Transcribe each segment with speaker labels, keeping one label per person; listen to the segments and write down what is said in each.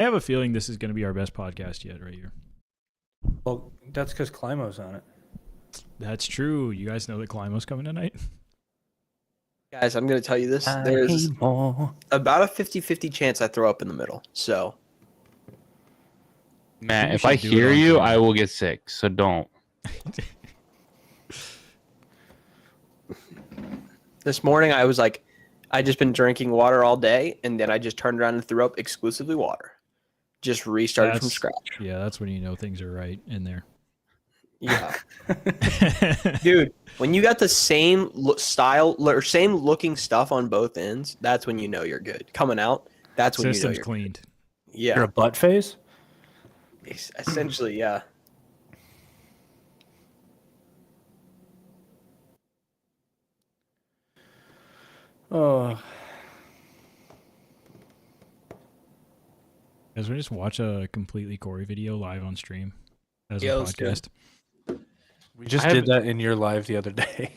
Speaker 1: I have a feeling this is going to be our best podcast yet, right here.
Speaker 2: Well, that's because Climo's on it.
Speaker 1: That's true. You guys know that Climo's coming tonight?
Speaker 3: Guys, I'm going to tell you this. There's about a 50-50 chance I throw up in the middle. So,
Speaker 4: Matt, if I hear you, I will get sick. So don't.
Speaker 3: This morning I was like, I just been drinking water all day, and then I just turned around and threw up exclusively water. Just restarted from scratch.
Speaker 1: Yeah, that's when you know things are right in there.
Speaker 3: Yeah. Dude, when you got the same style or same looking stuff on both ends, that's when you know you're good. Coming out, that's when
Speaker 1: System's
Speaker 3: you know you're
Speaker 1: cleaned.
Speaker 3: Good. Yeah.
Speaker 2: You're a butt face?
Speaker 3: Essentially, yeah.
Speaker 2: Oh.
Speaker 1: Guys, we just watch a completely Corey video live on stream as a
Speaker 3: let's do
Speaker 1: podcast.
Speaker 2: We just did that in your live the other day.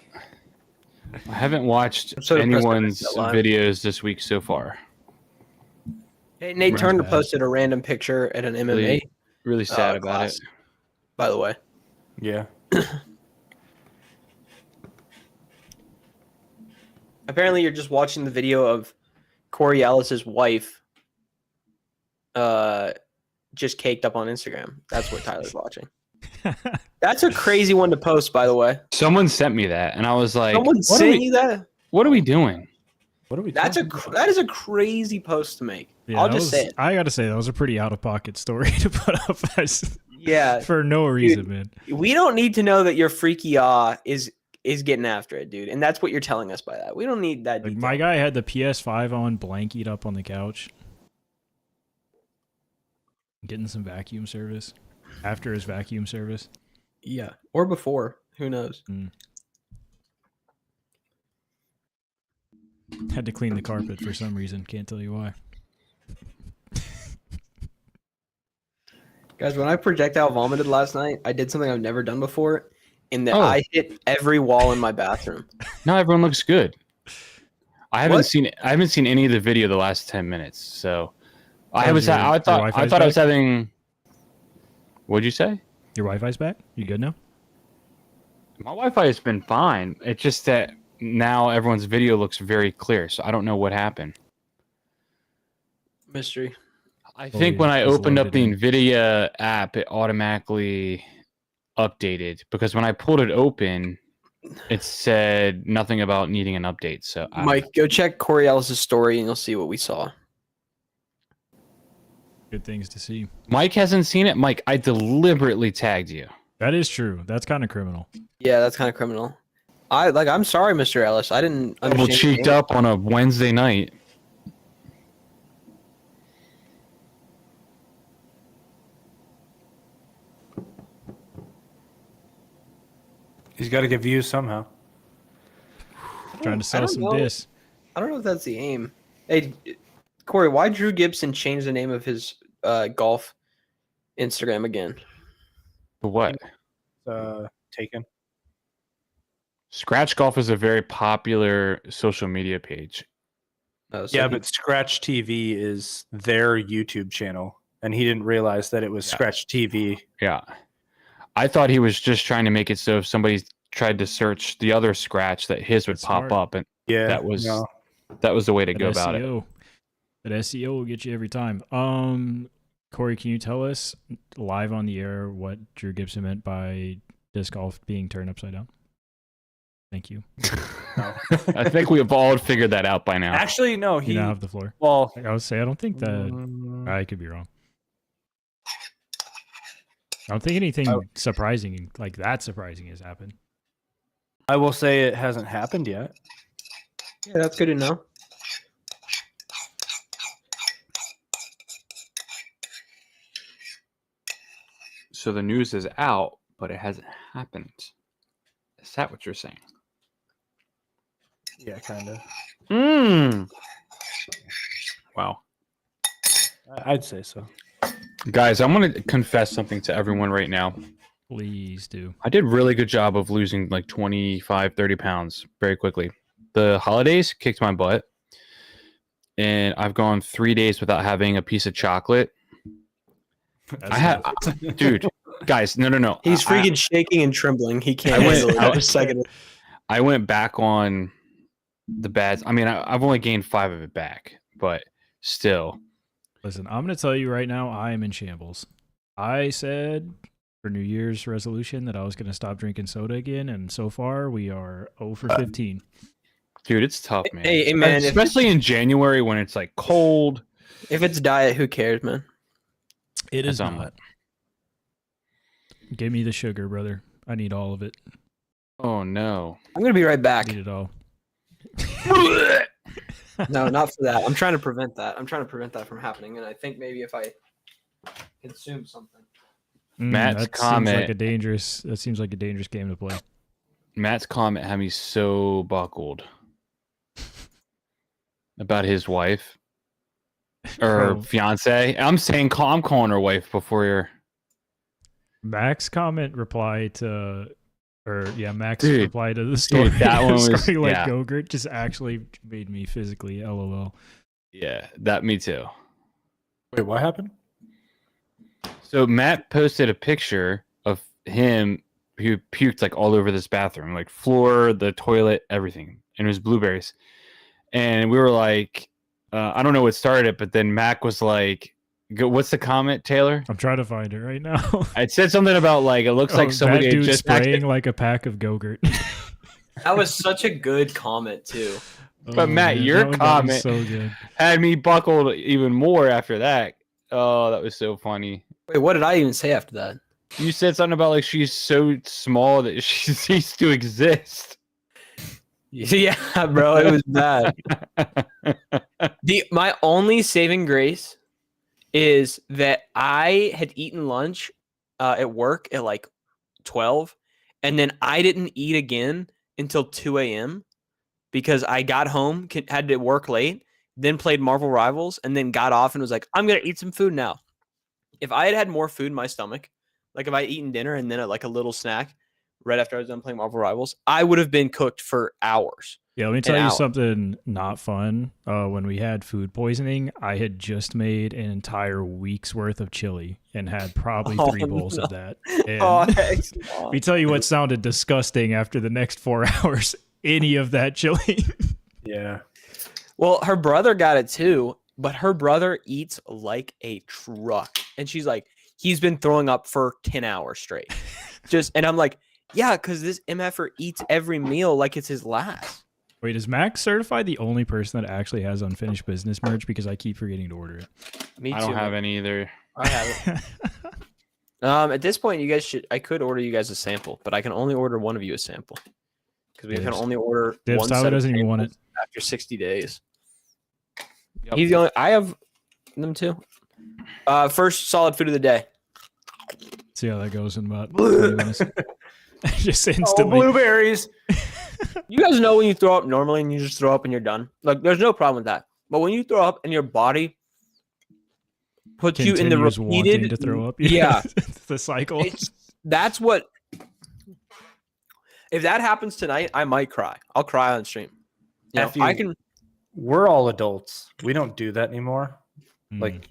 Speaker 4: I haven't watched
Speaker 3: So
Speaker 4: anyone's videos this week so far.
Speaker 3: Hey, Nate Turner posted a random picture at an MMA.
Speaker 4: Really sad about
Speaker 3: class,
Speaker 4: it.
Speaker 3: by the way.
Speaker 2: Yeah.
Speaker 3: Apparently, you're just watching the video of Corey Ellis's wife just caked up on Instagram. That's what Tyler's watching. That's a crazy one to post, by the way.
Speaker 4: Someone sent me that, and I was like,
Speaker 3: Someone sent you that?
Speaker 4: What are we doing?
Speaker 2: What are we
Speaker 3: That is a crazy post to make.
Speaker 1: Yeah,
Speaker 3: I'll just say it.
Speaker 1: I got to say, that was a pretty out-of-pocket story to put up
Speaker 3: Yeah.
Speaker 1: for no reason, man.
Speaker 3: We don't need to know that your freaky is getting after it, dude. And that's what you're telling us by that. We don't need that.
Speaker 1: Like, my guy had the PS5 on, blankied up on the couch. Getting some vacuum service. After his vacuum service.
Speaker 3: Yeah. Or before. Who knows?
Speaker 1: Had to clean the carpet for some reason. Can't tell you why.
Speaker 3: Guys, when I projectile vomited last night, I did something I've never done before. In that I hit every wall in my bathroom.
Speaker 4: Now everyone looks good. I haven't seen any of the video the last 10 minutes. So I thought I was having. What'd you say?
Speaker 1: Your Wi-Fi's back? You good now?
Speaker 4: My Wi-Fi has been fine. It's just that now everyone's video looks very clear, so I don't know what happened.
Speaker 3: Mystery.
Speaker 4: I think when I opened up the NVIDIA app, it automatically updated because when I pulled it open, it said nothing about needing an update. So
Speaker 3: Mike, go check Corey Ellis' story and you'll see what we saw.
Speaker 1: Good things to see.
Speaker 4: Mike hasn't seen it. Mike, I deliberately tagged you.
Speaker 1: That is true. That's kind of criminal.
Speaker 3: Yeah, that's kind of criminal. I'm sorry, Mr. Ellis. I didn't understand.
Speaker 4: Double cheeked up on a Wednesday night.
Speaker 2: He's got to get views somehow.
Speaker 1: Trying to sell some discs.
Speaker 3: I don't know if that's the aim. Hey, Corey, why Drew Gibson changed the name of his golf Instagram again?
Speaker 4: For what?
Speaker 2: Taken.
Speaker 4: Scratch Golf is a very popular social media page.
Speaker 3: Oh, so
Speaker 2: yeah, but Scratch TV is their YouTube channel, and he didn't realize that it was Scratch TV.
Speaker 4: Yeah. I thought he was just trying to make it so if somebody tried to search the other Scratch that his would pop up, and that was the way to go about it.
Speaker 1: That SEO will get you every time. Corey, can you tell us live on the air what Drew Gibson meant by disc golf being turned upside down? Thank you.
Speaker 2: No.
Speaker 4: I think we've all figured that out by now.
Speaker 2: Actually, no.
Speaker 1: You now have the floor.
Speaker 2: Well,
Speaker 1: I would say I don't think that. I could be wrong. I don't think anything surprising, like that surprising, has happened.
Speaker 2: I will say it hasn't happened yet.
Speaker 3: Yeah, that's good to know.
Speaker 4: So the news is out, but it hasn't happened. Is that what you're saying?
Speaker 2: Yeah, kind of.
Speaker 4: Wow.
Speaker 2: I'd say so.
Speaker 4: Guys, I'm going to confess something to everyone right now.
Speaker 1: Please do.
Speaker 4: I did a really good job of losing like 25, 30 pounds very quickly. The holidays kicked my butt. And I've gone 3 days without having a piece of chocolate.
Speaker 1: That's
Speaker 4: I have, dude, guys, no.
Speaker 3: He's
Speaker 4: I-
Speaker 3: freaking shaking and trembling. He can't
Speaker 4: I went-
Speaker 3: handle it
Speaker 4: I
Speaker 3: for a
Speaker 4: was-
Speaker 3: second.
Speaker 4: I went back on the bad. I mean, I've only gained 5 of it back, but still.
Speaker 1: Listen, I'm going to tell you right now, I am in shambles. I said for New Year's resolution that I was going to stop drinking soda again, and so far we are 0 for 15.
Speaker 4: Dude, it's tough, man.
Speaker 3: Hey, man, if
Speaker 4: especially in January when it's like cold.
Speaker 3: If it's diet, who cares, man?
Speaker 1: It is
Speaker 4: That's on
Speaker 1: not. Give me the sugar, brother. I need all of it.
Speaker 4: Oh no.
Speaker 3: I'm gonna be right back.
Speaker 1: Need it all.
Speaker 3: No, not for that. I'm trying to prevent that. I'm trying to prevent that from happening. And I think maybe if I consume something.
Speaker 4: Matt's
Speaker 1: that
Speaker 4: comment-
Speaker 1: seems like a dangerous. That seems like a dangerous game to play.
Speaker 4: Matt's comment had me so buckled about his wife or
Speaker 1: Oh.
Speaker 4: fiance. I'm calling her wife before you're.
Speaker 1: Max comment reply to, Max
Speaker 4: Dude,
Speaker 1: reply to the story.
Speaker 4: that one was-
Speaker 1: story like
Speaker 4: yeah.
Speaker 1: Gogurt just actually made me physically LOL.
Speaker 4: Yeah, that me too.
Speaker 2: Wait, what happened?
Speaker 4: So Matt posted a picture of him who puked like all over this bathroom, like floor, the toilet, everything, and it was blueberries. And we were like, I don't know what started it, but then Mac was like, "What's the comment, Taylor?"
Speaker 1: I'm trying to find it right now.
Speaker 4: I said something about like it looks like somebody
Speaker 1: that
Speaker 4: had
Speaker 1: dude
Speaker 4: just
Speaker 1: spraying like a pack of Gogurt.
Speaker 3: That was such a good comment too.
Speaker 4: But Matt, your
Speaker 1: that was
Speaker 4: comment-
Speaker 1: so good.
Speaker 4: had me buckled even more after that. Oh, that was so funny.
Speaker 3: Wait, what did I even say after that?
Speaker 4: You said something about like she's so small that she ceased to exist.
Speaker 3: Yeah, bro, it was bad. My only saving grace is that I had eaten lunch at work at like 12, and then I didn't eat again until 2 a.m. because I got home, had to work late, then played Marvel Rivals, and then got off and was like, I'm gonna eat some food now. If I had more food in my stomach, like if I had eaten dinner and then like a little snack right after I was done playing Marvel Rivals, I would have been cooked for hours.
Speaker 1: Yeah, let me tell you
Speaker 3: hour.
Speaker 1: something not fun. When we had food poisoning, I had just made an entire week's worth of chili and had probably 3 bowls of that. And let me tell you what sounded disgusting after the next 4 hours. Any of that chili.
Speaker 2: Yeah.
Speaker 3: Well, her brother got it too, but her brother eats like a truck. And she's like, he's been throwing up for 10 hours straight. And I'm like, yeah, because this MFer eats every meal like it's his last.
Speaker 1: Wait, is Max certified the only person that actually has unfinished business merch? Because I keep forgetting to order it.
Speaker 3: Me too.
Speaker 4: I don't have any either.
Speaker 3: I have it. At this point, you guys I could order you guys a sample, but I can only order one of you a sample. Because we can
Speaker 1: Dibs.
Speaker 3: only order
Speaker 1: Dibs,
Speaker 3: one
Speaker 1: Tyler
Speaker 3: set of
Speaker 1: doesn't even want
Speaker 3: samples after 60 days.
Speaker 4: Yep.
Speaker 3: He's the only. I have them too. First solid food of the day.
Speaker 1: See how that goes in about 20 minutes. Just instantly.
Speaker 2: blueberries.
Speaker 3: You guys know when you throw up normally and you just throw up and you're done. Like, there's no problem with that. But when you throw up and your body puts you in the
Speaker 1: Continues wanting
Speaker 3: repeated
Speaker 1: to throw up.
Speaker 3: Yeah.
Speaker 1: The cycle.
Speaker 3: That's what. If that happens tonight, I might cry. I'll cry on stream. You know,
Speaker 2: F you.
Speaker 3: I can.
Speaker 2: We're all adults. We don't do that anymore.
Speaker 1: Mm.
Speaker 2: Like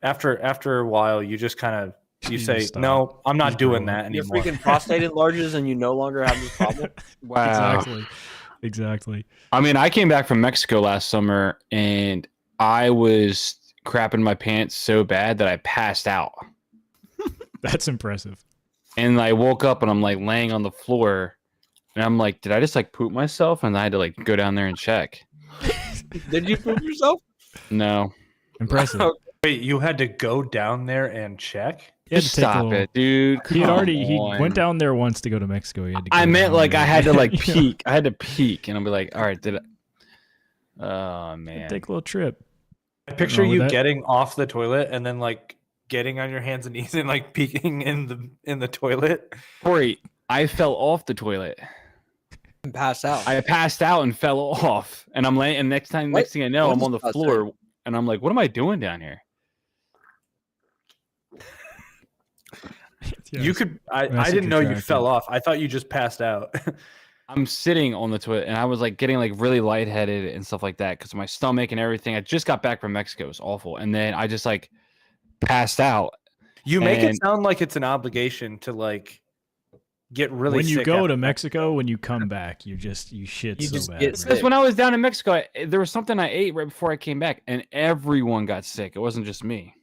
Speaker 2: after a while, you just kind of you
Speaker 1: just
Speaker 2: say,
Speaker 1: stop.
Speaker 2: "No, I'm not
Speaker 1: Just
Speaker 2: doing
Speaker 1: grow up.
Speaker 2: that
Speaker 3: Your
Speaker 2: anymore."
Speaker 3: freaking prostate enlarges and you no longer have this problem.
Speaker 4: Wow.
Speaker 1: Exactly.
Speaker 4: I mean, I came back from Mexico last summer and I was crapping my pants so bad that I passed out.
Speaker 1: That's impressive.
Speaker 4: And I woke up and I'm like laying on the floor and I'm like, did I just like poop myself? And I had to like go down there and check.
Speaker 3: Did you poop yourself?
Speaker 4: No.
Speaker 1: Impressive.
Speaker 2: Wait, you had to go down there and check?
Speaker 1: He had
Speaker 4: Just
Speaker 1: to take a
Speaker 4: stop
Speaker 1: little-
Speaker 4: it, dude.
Speaker 1: He had already he
Speaker 4: Come
Speaker 1: went
Speaker 4: on.
Speaker 1: down there once to go to Mexico. He had to
Speaker 4: I
Speaker 1: go
Speaker 4: meant
Speaker 1: down
Speaker 4: like
Speaker 1: there.
Speaker 4: I had to like
Speaker 1: Yeah.
Speaker 4: peek. I had to peek and I'll be like, all right, did I? Oh man.
Speaker 1: Take a little trip.
Speaker 2: I picture
Speaker 1: wrong with
Speaker 2: you
Speaker 1: that.
Speaker 2: getting off the toilet and then like getting on your hands and knees and like peeking in the toilet.
Speaker 4: Corey, I fell off the toilet.
Speaker 3: And pass out.
Speaker 4: I passed out and fell off. And I'm laying and next thing I know,
Speaker 3: What
Speaker 4: I'm
Speaker 3: is
Speaker 4: on the
Speaker 3: passed
Speaker 4: floor and I'm like, what am I doing down here?
Speaker 2: You could. I
Speaker 1: That's
Speaker 2: didn't know you
Speaker 1: contracted.
Speaker 2: fell off. I thought you just passed out.
Speaker 4: I'm sitting on the toilet and I was like getting like really lightheaded and stuff like that because my stomach and everything. I just got back from Mexico. It was awful. And then I just like passed out.
Speaker 2: You make it
Speaker 4: And-
Speaker 2: sound like it's an obligation to like get really
Speaker 1: when you
Speaker 2: sick
Speaker 1: go
Speaker 2: after
Speaker 1: to Mexico, when you come back, you shit
Speaker 3: You
Speaker 1: so
Speaker 3: just
Speaker 1: bad.
Speaker 3: get
Speaker 1: bro.
Speaker 3: sick.
Speaker 4: Because when I was down in Mexico, there was something I ate right before I came back, and everyone got sick. It wasn't just me.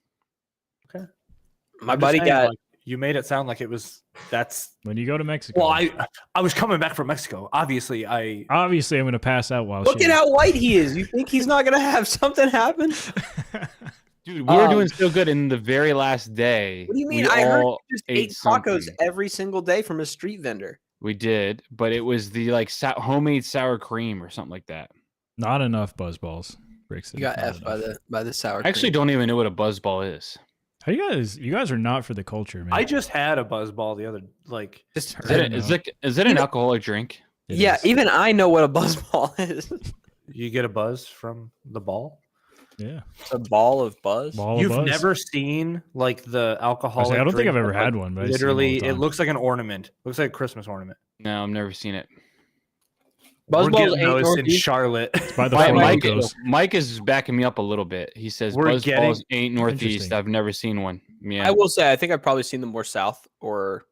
Speaker 3: My
Speaker 2: I'm just
Speaker 3: buddy
Speaker 2: saying,
Speaker 3: got.
Speaker 2: like, you made it sound like it was that's
Speaker 1: When you go to Mexico,
Speaker 2: well, I was coming back from Mexico. Obviously,
Speaker 1: obviously I'm gonna pass out while
Speaker 3: Look
Speaker 1: shitting.
Speaker 3: at how white he is. You think he's not gonna have something happen?
Speaker 4: Dude, we were doing so good in the very last day.
Speaker 3: What do you mean?
Speaker 4: we
Speaker 3: I heard
Speaker 4: all
Speaker 3: you just
Speaker 4: ate
Speaker 3: ate tacos
Speaker 4: something.
Speaker 3: every single day from a street vendor.
Speaker 4: We did, but it was the like homemade sour cream or something like that.
Speaker 1: Not enough buzzballs. Brixton.
Speaker 3: You got
Speaker 1: not
Speaker 3: F
Speaker 1: enough.
Speaker 3: by the sour.
Speaker 4: I actually
Speaker 3: cream.
Speaker 4: don't even know what a buzzball is.
Speaker 1: How you guys are not for the culture, man.
Speaker 2: I just had a Buzzball the other like.
Speaker 3: Just
Speaker 4: Is
Speaker 1: I
Speaker 4: it,
Speaker 1: don't
Speaker 4: is
Speaker 1: know.
Speaker 4: it, is it an alcoholic drink?
Speaker 1: It
Speaker 3: yeah,
Speaker 1: is.
Speaker 3: even I know what a buzzball is.
Speaker 2: You get a buzz from the ball.
Speaker 1: Yeah.
Speaker 3: It's a ball of buzz.
Speaker 1: Ball of
Speaker 2: You've
Speaker 1: buzz.
Speaker 2: never seen like the alcoholic.
Speaker 1: I don't think
Speaker 2: drink
Speaker 1: I've ever
Speaker 2: that, like,
Speaker 1: had one, but I see them all the
Speaker 2: literally, it
Speaker 1: time.
Speaker 2: looks like an ornament. Looks like a Christmas ornament.
Speaker 4: No, I've never seen it.
Speaker 2: We're
Speaker 3: Buzzballs
Speaker 2: getting
Speaker 3: ain't
Speaker 2: those in
Speaker 3: Northeast.
Speaker 2: Charlotte.
Speaker 1: by the
Speaker 4: Mike,
Speaker 1: Four
Speaker 4: Mike,
Speaker 1: Locos.
Speaker 4: Mike is backing me up a little bit. He says
Speaker 2: We're
Speaker 4: buzzballs
Speaker 2: getting-
Speaker 4: ain't Northeast.
Speaker 1: Interesting.
Speaker 4: I've never seen one. Yeah,
Speaker 3: I will say, I think I've probably seen them more south or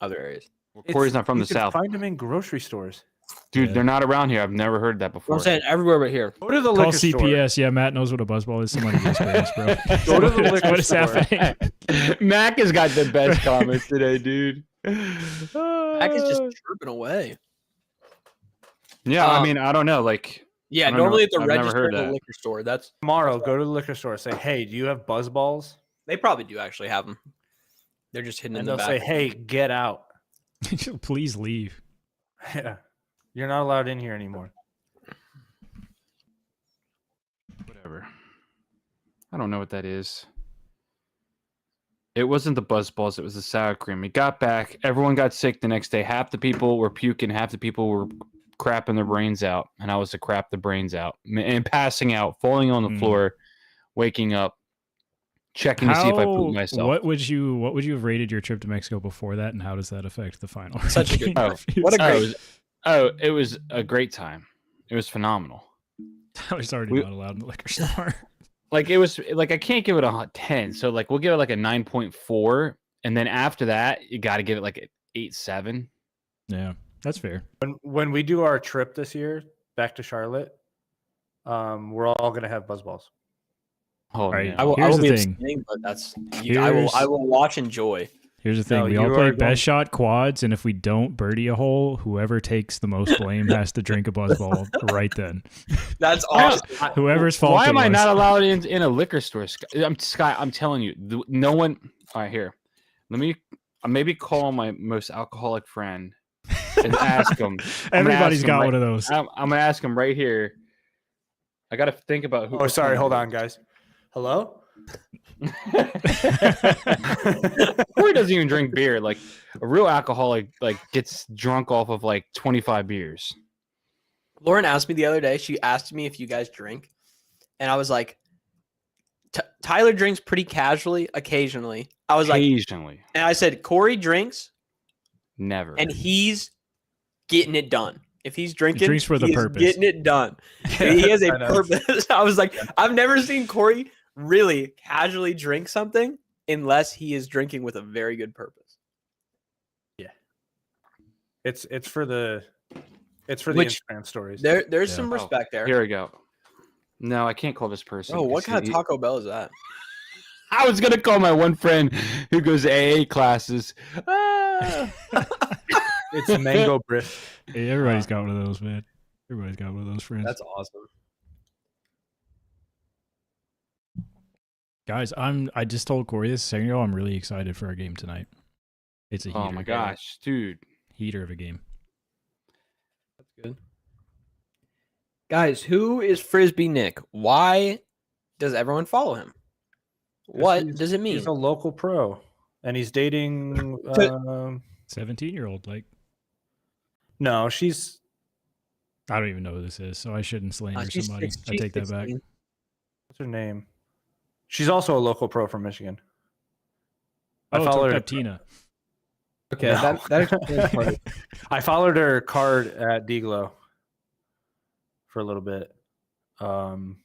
Speaker 3: other areas.
Speaker 4: Corey's not from
Speaker 2: you
Speaker 4: the
Speaker 2: can
Speaker 4: South.
Speaker 2: Find them in grocery stores.
Speaker 4: Dude,
Speaker 1: Yeah.
Speaker 4: they're not around here. I've never heard that before.
Speaker 3: I'm saying everywhere but here.
Speaker 2: Go to the
Speaker 1: Call
Speaker 2: liquor store.
Speaker 1: CPS. Yeah, Matt knows what a buzzball is. Somebody gets experience, bro.
Speaker 2: Go to the
Speaker 1: What is-
Speaker 2: liquor
Speaker 1: what is
Speaker 2: store.
Speaker 1: happening?
Speaker 4: Mac has got the best comments today, dude.
Speaker 3: Mac is just chirping away.
Speaker 4: Yeah, I mean, I don't know. Like,
Speaker 3: Yeah,
Speaker 4: I don't know.
Speaker 3: normally at the
Speaker 4: I've never
Speaker 3: register
Speaker 4: heard
Speaker 3: in the
Speaker 4: that.
Speaker 3: liquor store, that's
Speaker 2: Tomorrow, go to the liquor store. Say, hey, do you have Buzzballs?
Speaker 3: they probably do actually have them. They're just hidden in
Speaker 2: And
Speaker 3: the
Speaker 2: they'll
Speaker 3: back.
Speaker 2: say, hey, get out.
Speaker 1: Please leave.
Speaker 2: Yeah. You're not allowed in here anymore.
Speaker 4: whatever. I don't know what that is. It wasn't the buzzballs. It was the sour cream. We got back. Everyone got sick the next day. Half the people were puking. Half the people were crapping their brains out. And I was to crap the brains out and passing out, falling on the
Speaker 1: Mm.
Speaker 4: floor, waking up, checking to see if I pooped myself.
Speaker 1: What would you have rated your trip to Mexico before that, and how does that affect the final?
Speaker 3: Such a good
Speaker 1: ranking?
Speaker 3: trip. What a great
Speaker 4: It was a great time. It was phenomenal.
Speaker 1: Tyler's already
Speaker 4: We-
Speaker 1: not allowed in the liquor store.
Speaker 4: Like it was like I can't give it a 10. So like we'll give it like a 9.4, and then after that you got to give it like an 8.7.
Speaker 1: Yeah, that's fair.
Speaker 2: When we do our trip this year back to Charlotte, we're all gonna have Buzzballs.
Speaker 4: Oh,
Speaker 1: right.
Speaker 4: man.
Speaker 3: I will,
Speaker 1: Here's
Speaker 3: I will
Speaker 1: the
Speaker 3: be
Speaker 1: thing.
Speaker 3: abstaining, but that's I
Speaker 1: Here's-
Speaker 3: will watch and enjoy.
Speaker 1: Here's the thing:
Speaker 2: No,
Speaker 1: we all
Speaker 2: you
Speaker 1: play
Speaker 2: are going-
Speaker 1: best shot quads, and if we don't birdie a hole, whoever takes the most blame has to drink a buzzball right then.
Speaker 3: That's
Speaker 4: I-
Speaker 3: awesome.
Speaker 1: Whoever's fault.
Speaker 4: Why
Speaker 1: it
Speaker 4: am I
Speaker 1: was.
Speaker 4: not allowed in a liquor store? Scott, I'm telling you, no one. All right, here. Let me maybe call my most alcoholic friend and ask him.
Speaker 1: Everybody's
Speaker 4: him
Speaker 1: got
Speaker 4: right-
Speaker 1: one of those.
Speaker 4: I'm gonna ask him right here. I gotta think about who.
Speaker 2: Oh, sorry. Hold on, guys. Hello?
Speaker 4: Corey doesn't even drink beer. Like a real alcoholic, like gets drunk off of like 25 beers.
Speaker 3: Lauren asked me the other day. She asked me if you guys drink, and I was like, Tyler drinks pretty casually, occasionally. I was like,
Speaker 4: Occasionally,
Speaker 3: and I said Corey drinks,
Speaker 4: never.
Speaker 3: and he's getting it done. If he's drinking,
Speaker 1: drinks for the
Speaker 3: he is
Speaker 1: purpose.
Speaker 3: getting it done. He has a
Speaker 2: I know.
Speaker 3: purpose. I was like, I've never seen Corey really casually drink something unless he is drinking with a very good purpose.
Speaker 2: It's for the
Speaker 3: Which-
Speaker 2: Instagram stories.
Speaker 3: There's
Speaker 1: Yeah.
Speaker 3: some respect there.
Speaker 4: Here we go. No, I can't call this person.
Speaker 3: Oh, what
Speaker 4: 'cause
Speaker 3: kind of
Speaker 4: he-
Speaker 3: Taco Bell is that?
Speaker 4: I was gonna call my one friend who goes to AA classes. Ah.
Speaker 2: It's Mango Briff.
Speaker 1: Hey, everybody's got one of those, man. Everybody's got one of those friends.
Speaker 3: That's awesome.
Speaker 1: Guys, I just told Corey this a second ago. I'm really excited for our game tonight. It's a heater.
Speaker 4: Oh my gosh, dude!
Speaker 1: Heater of a game.
Speaker 3: That's good. Guys, who is Frisbee Nick? Why does everyone follow him? What
Speaker 2: He's-
Speaker 3: does it mean?
Speaker 2: He's a local pro, and he's dating.
Speaker 1: 17-year-old, like
Speaker 2: No, she's.
Speaker 1: I don't even know who this is, so I shouldn't slander
Speaker 3: She's
Speaker 1: somebody.
Speaker 3: six-
Speaker 1: I
Speaker 3: she's
Speaker 1: take that back.
Speaker 3: 16.
Speaker 2: What's her name? She's also a local pro from Michigan. I
Speaker 1: Oh,
Speaker 2: followed her.
Speaker 1: Tina.
Speaker 3: Okay,
Speaker 2: No.
Speaker 3: that explains part of it.
Speaker 2: I followed her card at Deglow for a little bit.
Speaker 3: Or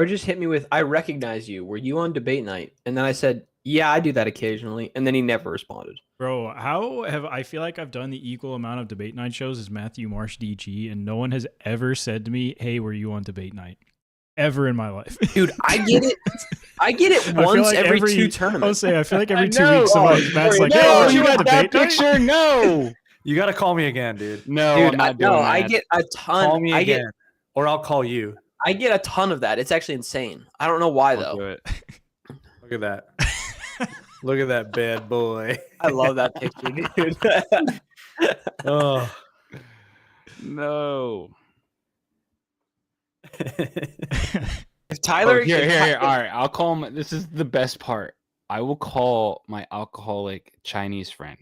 Speaker 3: just hit me with, I recognize you. Were you on debate night? And then I said, Yeah, I do that occasionally, and then he never responded.
Speaker 1: Bro, how have I feel like I've done the equal amount of debate night shows as Matthew Marsh DG, and no one has ever said to me, "Hey, were you on debate night?" Ever in my life,
Speaker 3: Dude, I get it. I get it
Speaker 1: I feel
Speaker 3: once
Speaker 1: like
Speaker 3: every 2
Speaker 1: I'll
Speaker 3: tournaments.
Speaker 1: say I feel like every
Speaker 4: I
Speaker 1: 2
Speaker 4: know.
Speaker 1: weeks, Matt's like,
Speaker 3: no,
Speaker 1: "Hey, were
Speaker 4: you
Speaker 1: you on
Speaker 4: got that
Speaker 1: debate night?"
Speaker 4: picture? No.
Speaker 2: You got to call me again, dude.
Speaker 4: No,
Speaker 3: Dude,
Speaker 4: I'm not doing that.
Speaker 3: I get a ton.
Speaker 2: Call me
Speaker 3: I
Speaker 2: again, or I'll call you.
Speaker 3: get a ton of that. It's actually insane. I don't know why
Speaker 4: Don't do
Speaker 3: though.
Speaker 4: it.
Speaker 2: Look at that. Look at that bad boy.
Speaker 3: I love that picture, dude.
Speaker 2: Oh.
Speaker 4: No.
Speaker 3: If Tyler,
Speaker 4: Here. All right, I'll call him. This is the best part. I will call my alcoholic Chinese friend.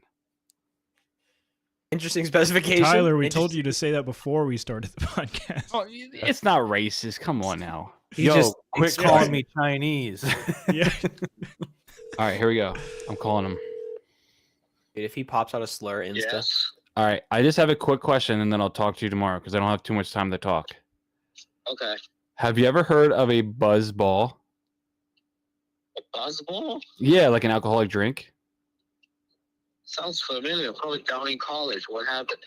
Speaker 3: interesting specification.
Speaker 1: Tyler, we told you to say that before we started the podcast.
Speaker 4: Oh, it's not racist. Come on now.
Speaker 3: He
Speaker 2: Yo,
Speaker 3: just
Speaker 2: quit
Speaker 3: expressed-
Speaker 2: calling me Chinese.
Speaker 1: Yeah.
Speaker 4: All right, here we go. I'm calling him.
Speaker 3: Dude, if he pops out a slur Insta,
Speaker 5: Yes.
Speaker 4: All right, I just have a quick question, and then I'll talk to you tomorrow because I don't have too much time to talk.
Speaker 5: Okay.
Speaker 4: Have you ever heard of a buzz ball?
Speaker 5: A buzzball?
Speaker 4: Yeah, like an alcoholic drink.
Speaker 5: Sounds familiar. Probably down in college. What happened?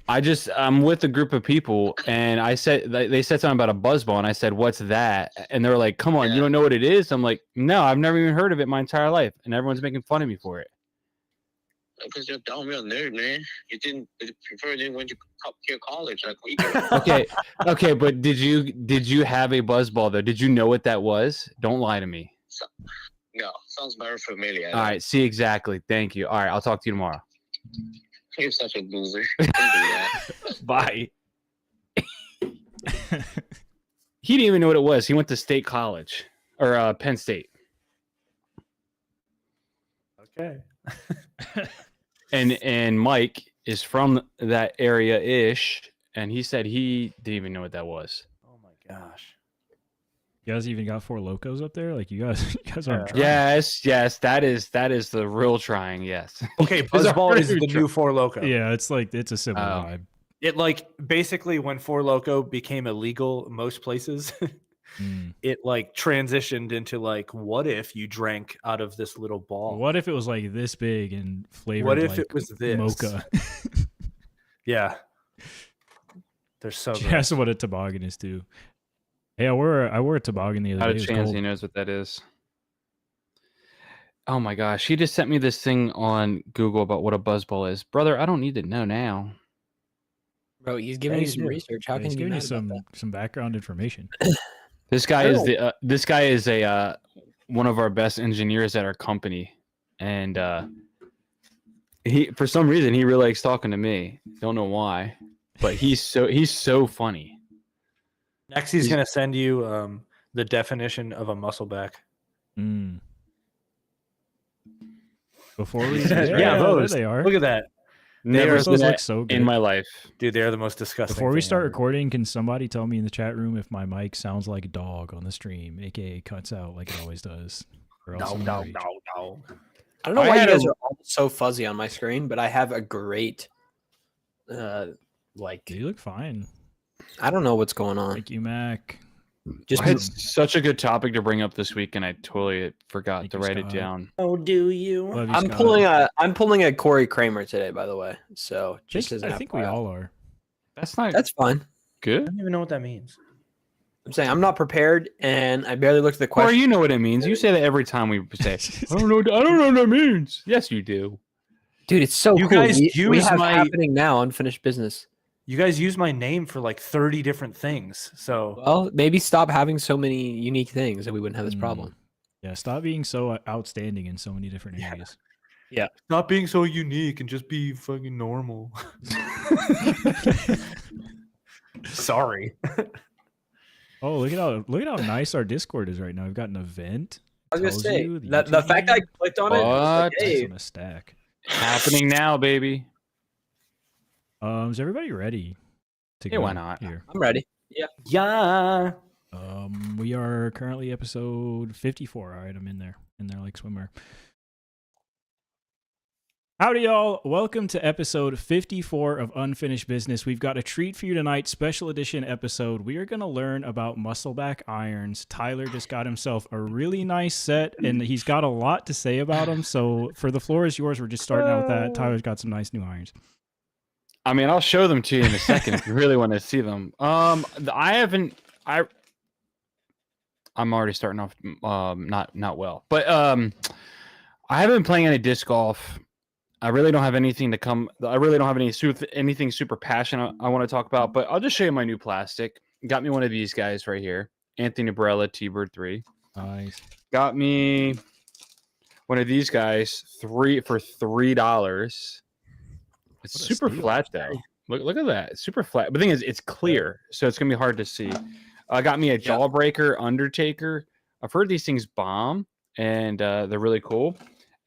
Speaker 4: I'm with a group of people, and I said they said something about a buzz ball, and I said, "What's that?" And they were like, "Come on, you
Speaker 5: Yeah.
Speaker 4: don't know what it is?" I'm like, "No, I've never even heard of it my entire life," and everyone's making fun of me for it.
Speaker 5: Because you're down real nerd, man. You prefer didn't went to college like we did.
Speaker 4: Okay, but did you have a buzz ball though? Did you know what that was? Don't lie to me.
Speaker 5: No, sounds very familiar.
Speaker 4: All right, see exactly. Thank you. All right, I'll talk to you tomorrow.
Speaker 5: You're such a loser. Don't do that.
Speaker 4: Bye. He didn't even know what it was. He went to State College or Penn State,
Speaker 2: Okay.
Speaker 4: and Mike is from that area ish, and he said he didn't even know what that was.
Speaker 2: Oh my gosh.
Speaker 1: You guys even got 4 locos up there? Like you guys aren't trying.
Speaker 4: Yes, that is the real trying. Yes.
Speaker 2: Okay, Buzzball is the new Four Loco.
Speaker 1: Yeah, it's a similar
Speaker 4: Oh.
Speaker 1: vibe.
Speaker 2: It like basically when Four Loco became illegal most places,
Speaker 1: Mm.
Speaker 2: it like transitioned into like, what if you drank out of this little ball?
Speaker 1: What if it was like this big and flavored?
Speaker 2: What if
Speaker 1: like
Speaker 2: it was this?
Speaker 1: mocha?
Speaker 2: Yeah. They're so good.
Speaker 1: That's what a toboggan is too. Hey, I wore a toboggan the other
Speaker 4: Not
Speaker 1: day.
Speaker 4: a
Speaker 1: It was
Speaker 4: chance
Speaker 1: cold.
Speaker 4: he knows what that is. Oh my gosh, he just sent me this thing on Google about what a buzzball is. Brother, I don't need to know now.
Speaker 3: bro, he's giving
Speaker 2: Yeah,
Speaker 3: you
Speaker 2: you
Speaker 3: some
Speaker 2: do.
Speaker 3: research. How
Speaker 1: Yeah,
Speaker 3: can
Speaker 1: he's
Speaker 3: you be
Speaker 1: giving you
Speaker 3: mad about
Speaker 1: some background information.
Speaker 4: This guy is
Speaker 3: Oh.
Speaker 4: this guy is a one of our best engineers at our company, and he for some reason he really likes talking to me. Don't know why, but he's so funny.
Speaker 2: Next, he's gonna send you the definition of a muscleback.
Speaker 1: Mm. Before we,
Speaker 2: Yeah,
Speaker 1: there
Speaker 2: those.
Speaker 1: they are.
Speaker 2: Look at that,
Speaker 4: Never
Speaker 2: are
Speaker 1: Those
Speaker 4: seen
Speaker 1: look
Speaker 4: that
Speaker 1: so good.
Speaker 4: in my life.
Speaker 2: dude. They're the most disgusting.
Speaker 1: Before we
Speaker 2: thing
Speaker 1: start
Speaker 2: ever.
Speaker 1: recording, can somebody tell me in the chat room if my mic sounds like a dog on the stream, aka cuts out like it always does? Or else I'm gonna rage.
Speaker 2: no.
Speaker 3: I don't know
Speaker 4: I
Speaker 3: why you
Speaker 4: had
Speaker 3: guys
Speaker 4: a-
Speaker 3: are all so fuzzy on my screen, but I have a great, like,
Speaker 1: You look fine.
Speaker 3: I don't know what's going on.
Speaker 1: Thank you, Mac.
Speaker 3: Just
Speaker 4: I had such a good topic to bring up this week, and I totally forgot
Speaker 1: Thank
Speaker 4: to
Speaker 1: you,
Speaker 4: write it
Speaker 1: Scott.
Speaker 4: down.
Speaker 2: Oh, do you?
Speaker 1: Love you,
Speaker 3: I'm
Speaker 1: Scott.
Speaker 3: pulling a Corey Kramer today, by the way. So just as
Speaker 1: I
Speaker 3: an
Speaker 1: think we
Speaker 3: FYI.
Speaker 1: all are.
Speaker 4: That's not
Speaker 3: That's fine.
Speaker 2: I
Speaker 4: good.
Speaker 2: don't even know what that means.
Speaker 3: I'm saying I'm not prepared, and I barely looked at the
Speaker 4: Corey,
Speaker 3: question.
Speaker 4: you know what it means. You say that every time we say, I don't know what that means. Yes, you do.
Speaker 3: Dude, it's so
Speaker 2: You
Speaker 3: cool.
Speaker 2: guys
Speaker 3: we
Speaker 2: use
Speaker 3: have
Speaker 2: my-
Speaker 3: happening now unfinished business.
Speaker 2: You guys use my name for like 30 different things. So
Speaker 3: Well, maybe stop having so many unique things, and we wouldn't have this
Speaker 1: Mm.
Speaker 3: problem.
Speaker 1: Yeah, stop being so outstanding in so many different
Speaker 2: Yeah.
Speaker 1: areas.
Speaker 2: not being so unique and just be fucking normal. Sorry.
Speaker 1: Oh, look at how nice our Discord is right now. We've got an event.
Speaker 3: I was gonna
Speaker 1: Tells
Speaker 3: say
Speaker 1: you
Speaker 3: the
Speaker 1: YouTube
Speaker 3: fact I
Speaker 1: name.
Speaker 3: clicked on it. I was like,
Speaker 4: What?
Speaker 3: hey,
Speaker 1: It's on a stack.
Speaker 4: Happening now, baby.
Speaker 1: Is everybody ready? To
Speaker 4: Yeah, why not?
Speaker 1: Here.
Speaker 3: I'm ready.
Speaker 2: Yeah.
Speaker 1: We are currently episode 54. All right, I'm in there like swimwear. Howdy, y'all. Welcome to episode 54 of Unfinished Business. We've got a treat for you tonight, special edition episode. We are going to learn about muscleback irons. Tyler just got himself a really nice set, and he's got a lot to say about them. So for the floor is yours. We're just starting out with that. Tyler's got some nice new irons.
Speaker 4: I mean, I'll show them to you in a second if you really want to see them. I'm already starting off not well, but I haven't been playing any disc golf. I really don't have anything to come. I really don't have anything super passionate I want to talk about, but I'll just show you my new plastic. Got me one of these guys right here, Anthony Barella T-Bird 3.
Speaker 1: Nice.
Speaker 4: Got me one of these guys for $3. It's super flat though. Look at that. It's super flat. But the thing is, it's clear, so it's gonna be hard to see. I got me a Jawbreaker Undertaker. I've heard these things bomb, and they're really cool.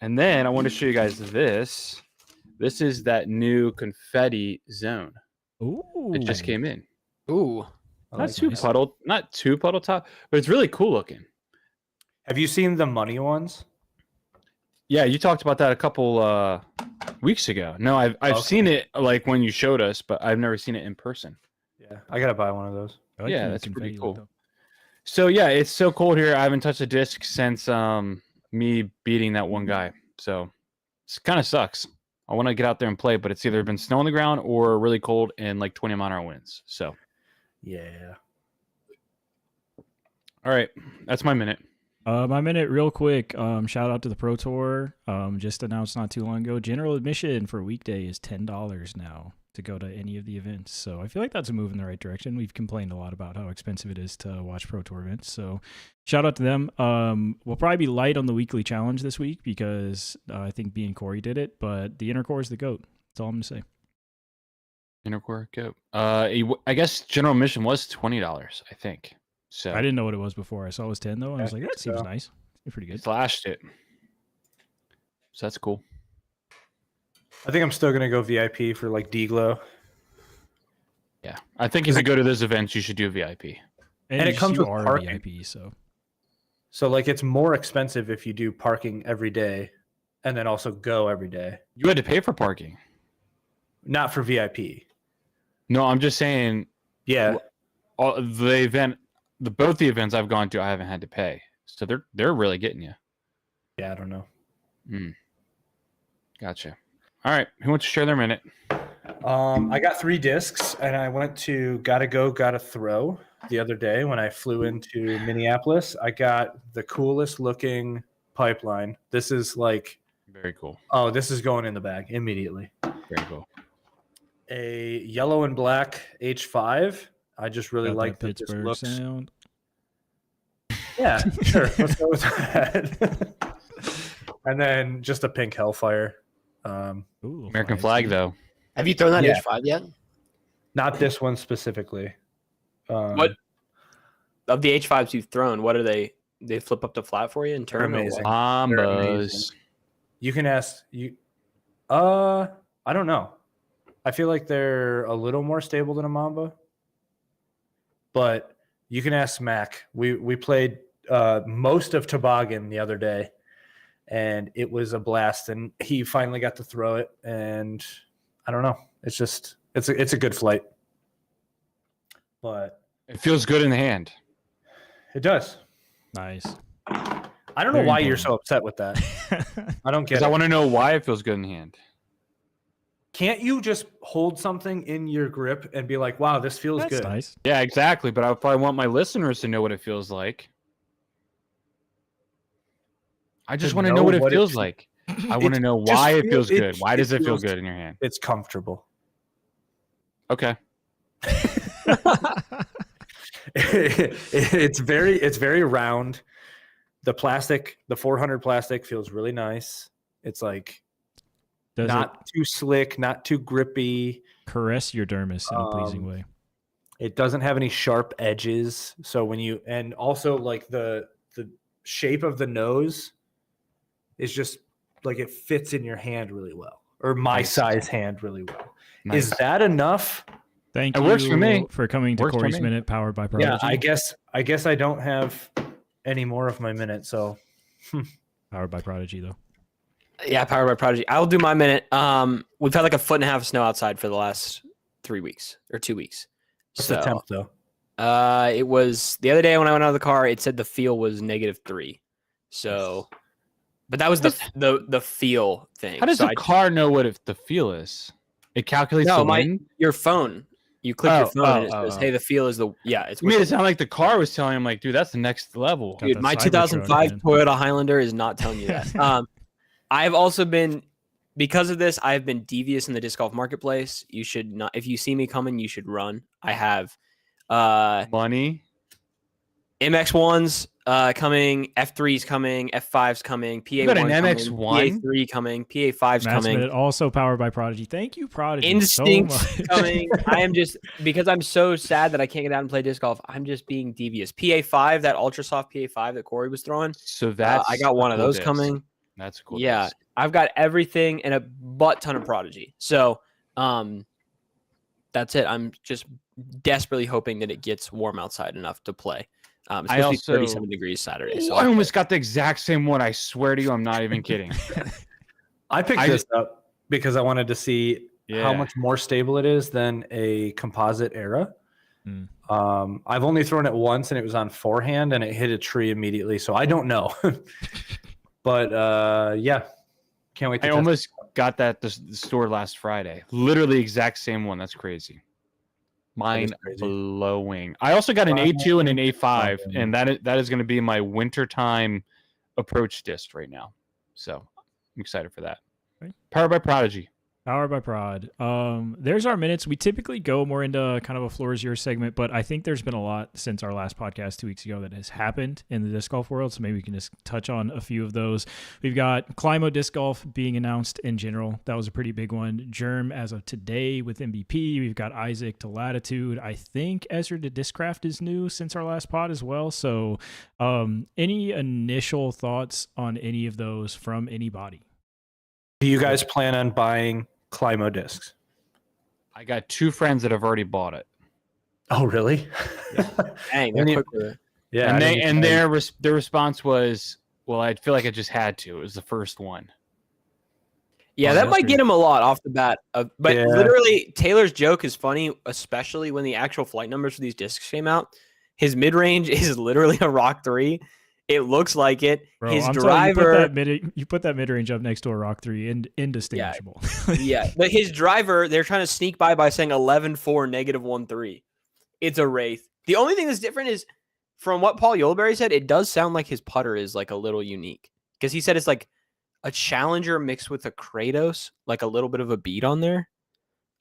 Speaker 4: And then I want to show you guys this. This is that new confetti zone.
Speaker 1: Ooh.
Speaker 4: It just came in.
Speaker 3: Ooh.
Speaker 4: Not too puddle top, but it's really cool looking.
Speaker 2: Have you seen the money ones?
Speaker 4: Yeah, you talked about that a couple weeks ago. No, I've seen it like when you showed us, but I've never seen it in person.
Speaker 2: Yeah, I gotta buy one of those.
Speaker 4: Yeah, that's pretty cool. So yeah, it's so cold here. I haven't touched a disc since me beating that one guy. So it kind of sucks. I want to get out there and play, but it's either been snow on the ground or really cold and like 20-mile-an-hour winds. So
Speaker 2: yeah.
Speaker 4: All right, that's my minute.
Speaker 1: My minute real quick. Shout out to the Pro Tour. Just announced not too long ago. General admission for a weekday is $10 now to go to any of the events. So I feel like that's a move in the right direction. We've complained a lot about how expensive it is to watch Pro Tour events. So shout out to them. We'll probably be light on the weekly challenge this week because I think B and Corey did it, but the Intercore is the GOAT. That's all I'm going to say.
Speaker 4: Intercore GOAT. I guess general admission was $20, I think. So
Speaker 1: I didn't know what it was before. I saw it was 10 though. And I was like, that seems nice. It's pretty good.
Speaker 4: Slashed it. So that's cool.
Speaker 2: I think I'm still gonna go VIP for like D-Glow.
Speaker 4: Yeah, I think if you go to those events, you should do VIP.
Speaker 2: And it comes with
Speaker 1: are
Speaker 2: parking.
Speaker 1: VIP,
Speaker 2: So like it's more expensive if you do parking every day, and then also go every day.
Speaker 4: You had to pay for parking.
Speaker 2: Not for VIP.
Speaker 4: No, I'm just saying.
Speaker 2: Yeah.
Speaker 4: Both the events I've gone to, I haven't had to pay. So they're really getting you.
Speaker 2: Yeah, I don't know.
Speaker 4: Gotcha. All right, who wants to share their minute?
Speaker 2: I got 3 discs, and I went to Gotta Go, Gotta Throw the other day when I flew into Minneapolis. I got the coolest looking pipeline. This is like
Speaker 4: Very cool.
Speaker 2: Oh, this is going in the bag immediately.
Speaker 4: Very cool.
Speaker 2: A yellow and black H5. I just really
Speaker 1: Got
Speaker 2: like
Speaker 1: that
Speaker 2: that this
Speaker 1: Pittsburgh
Speaker 2: looks.
Speaker 1: sound.
Speaker 2: Yeah, sure. Let's go with that. And then just a pink Hellfire.
Speaker 1: Ooh,
Speaker 4: American flag, though.
Speaker 6: Have you thrown that
Speaker 2: Yeah.
Speaker 6: H5 yet?
Speaker 2: Not this one specifically.
Speaker 3: What of the H5s you've thrown? What are they? They flip up to flat for you and turn them? or
Speaker 2: amazing.
Speaker 3: what?
Speaker 4: Bombas.
Speaker 2: You can ask you. I don't know. I feel like they're a little more stable than a Mamba, but you can ask Mac. We played most of Toboggan the other day, and it was a blast. And he finally got to throw it, and I don't know. It's just it's a good flight, but
Speaker 4: It feels good in the hand.
Speaker 2: it does.
Speaker 1: Nice.
Speaker 2: I don't know
Speaker 1: Very
Speaker 2: why you're
Speaker 1: important.
Speaker 2: so upset with that. I don't get
Speaker 4: Because
Speaker 2: it.
Speaker 4: I want to know why it feels good in the hand.
Speaker 2: Can't you just hold something in your grip and be like, "Wow, this feels
Speaker 1: That's
Speaker 2: good"?
Speaker 1: nice.
Speaker 4: Yeah, exactly. But if I want my listeners to know what it feels like, I just
Speaker 2: To
Speaker 4: want to
Speaker 2: know
Speaker 4: know what it
Speaker 2: what it
Speaker 4: feels
Speaker 2: fe-
Speaker 4: like. I want to
Speaker 2: It
Speaker 4: know
Speaker 2: just
Speaker 4: why it
Speaker 2: feel-
Speaker 4: feels
Speaker 2: it-
Speaker 4: good. Why
Speaker 2: it
Speaker 4: does it feel
Speaker 2: feels-
Speaker 4: good in your hand?
Speaker 2: It's comfortable.
Speaker 4: Okay.
Speaker 2: It's very round. The plastic, the 400 plastic feels really nice. It's like
Speaker 1: Does
Speaker 2: not too slick, not too grippy.
Speaker 1: it caress your dermis in a pleasing way?
Speaker 2: It doesn't have any sharp edges. So when you, and also like the shape of the nose is just like it fits in your hand really well, or my
Speaker 4: Nice.
Speaker 2: size hand really well.
Speaker 4: Nice.
Speaker 2: Is that enough?
Speaker 1: Thank
Speaker 4: It
Speaker 1: you
Speaker 4: works for me.
Speaker 1: for coming to
Speaker 4: Works for
Speaker 1: Corey's
Speaker 4: me.
Speaker 1: Minute, powered by Prodigy.
Speaker 2: Yeah, I guess I don't have any more of my minute. So
Speaker 1: Powered by Prodigy, though.
Speaker 3: Yeah, powered by Prodigy. I'll do my minute. We've had like a foot and a half of snow outside for the last 3 weeks or 2 weeks.
Speaker 2: What's the temp though?
Speaker 3: It was the other day when I went out of the car. It said the feel was -3. So, but that was the feel thing.
Speaker 4: How does
Speaker 3: so
Speaker 4: the car know what the feel is? It calculates the wind?
Speaker 3: your phone. You click your phone and it says, "Hey, the feel is the It's
Speaker 4: You made it sound like the car was telling him, like, dude, that's the next level.
Speaker 3: Dude, my 2005 Toyota Highlander is not telling you that. I've also been, because of this, I've been devious in the disc golf marketplace. You should not, if you see me coming, you should run. I have
Speaker 4: Money.
Speaker 3: MX1s coming, F3's coming, F5's coming, PA1
Speaker 4: got an
Speaker 3: coming,
Speaker 4: MX1?
Speaker 3: PA3 coming, PA5's coming.
Speaker 1: Minute, also powered by Prodigy. Thank you, Prodigy.
Speaker 3: Instinct
Speaker 1: so much.
Speaker 3: coming. I am just, because I'm so sad that I can't get out and play disc golf, I'm just being devious. PA5, that ultra soft PA5 that Corey was throwing.
Speaker 4: So that's
Speaker 3: I got one of
Speaker 4: cool
Speaker 3: those
Speaker 4: disc.
Speaker 3: coming.
Speaker 4: That's cool.
Speaker 3: Yeah,
Speaker 4: disc.
Speaker 3: I've got everything and a butt ton of Prodigy. So, that's it. I'm just desperately hoping that it gets warm outside enough to play. It's supposed to be 37 degrees Saturday. So
Speaker 4: I almost got the exact same one. I swear to you, I'm not even kidding.
Speaker 2: I picked this up because I wanted to see how
Speaker 4: Yeah.
Speaker 2: much more stable it is than a composite era.
Speaker 1: Mm.
Speaker 2: I've only thrown it once and it was on forehand and it hit a tree immediately. So I don't know. But yeah, can't wait to
Speaker 4: I
Speaker 2: test
Speaker 4: almost got that the store last Friday. Literally exact same one. That's crazy. Mind
Speaker 2: crazy.
Speaker 4: blowing. I also got an A2 and an A5, and that is going to be my wintertime approach disc right now. So I'm excited for that.
Speaker 1: Right.
Speaker 4: Powered by Prodigy.
Speaker 1: Powered by Prod. There's our minutes. We typically go more into kind of a floor is yours segment, but I think there's been a lot since our last podcast 2 weeks ago that has happened in the disc golf world. So maybe we can just touch on a few of those. We've got Climo Disc Golf being announced in general. That was a pretty big one. Germ as of today with MVP. We've got Isaac to Latitude. I think Ezra to Discraft is new since our last pod as well. So any initial thoughts on any of those from anybody?
Speaker 2: Do you guys plan on buying Climo discs?
Speaker 4: I got 2 friends that have already bought it.
Speaker 2: Oh, really?
Speaker 3: dang, they're quick with it.
Speaker 2: Yeah.
Speaker 4: And their response was, well, I feel like I just had to. It was the first one.
Speaker 3: Yeah,
Speaker 1: Oh,
Speaker 3: that
Speaker 1: that's
Speaker 3: might
Speaker 1: great.
Speaker 3: get him a lot off the bat. But
Speaker 2: Yeah.
Speaker 3: literally, Taylor's joke is funny, especially when the actual flight numbers for these discs came out. His mid range is literally a Rock 3. It looks like it.
Speaker 1: Bro,
Speaker 3: His
Speaker 1: I'm telling you,
Speaker 3: driver,
Speaker 1: you put that mid range up next to a Rock 3, indistinguishable.
Speaker 3: yeah, but his driver, they're trying to sneak by saying 11.4 -1.3. It's a Wraith. The only thing that's different is, from what Paul Yoleberry said, it does sound like his putter is like a little unique, because he said it's like a Challenger mixed with a Kratos, like a little bit of a beat on there.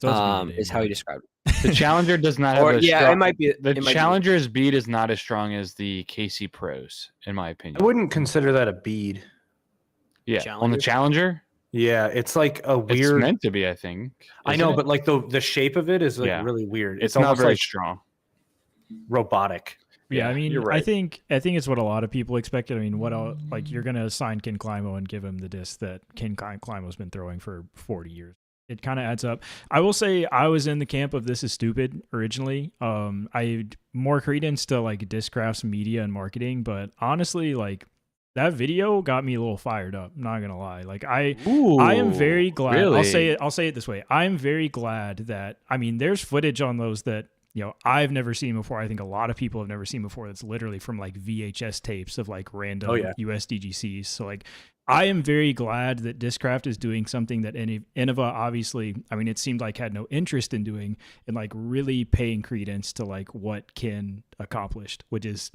Speaker 3: Is how he described it.
Speaker 4: The Challenger does not have
Speaker 3: It might be
Speaker 4: the Challenger's bead is not as strong as the KC Pros, in my opinion.
Speaker 2: I wouldn't consider that a bead.
Speaker 4: Yeah, on the Challenger,
Speaker 2: Yeah, it's like a
Speaker 4: it's
Speaker 2: weird.
Speaker 4: meant to be, I think.
Speaker 2: I
Speaker 4: isn't
Speaker 2: know,
Speaker 4: it?
Speaker 2: but like the shape of it is like
Speaker 4: Yeah.
Speaker 2: really weird.
Speaker 4: it's not
Speaker 2: almost
Speaker 4: very
Speaker 2: like
Speaker 4: strong.
Speaker 2: robotic.
Speaker 1: Yeah, I mean,
Speaker 3: you're right.
Speaker 1: I think it's what a lot of people expected. I mean, what else, like you're gonna sign Ken Climo and give him the disc that Ken Climo's been throwing for 40 years. It kind of adds up. I will say I was in the camp of this is stupid originally. I had more credence to like Discraft's media and marketing, but honestly, like that video got me a little fired up. I'm not gonna lie. Like I am very glad.
Speaker 4: Really?
Speaker 1: I'll say it this way. I'm very glad that, I mean, there's footage on those that, you know, I've never seen before. I think a lot of people have never seen before. That's literally from like VHS tapes of like random USDGCs. So like, I am very glad that Discraft is doing something that Innova obviously, I mean, it seemed like had no interest in doing, and like really paying credence to like what Ken accomplished, which is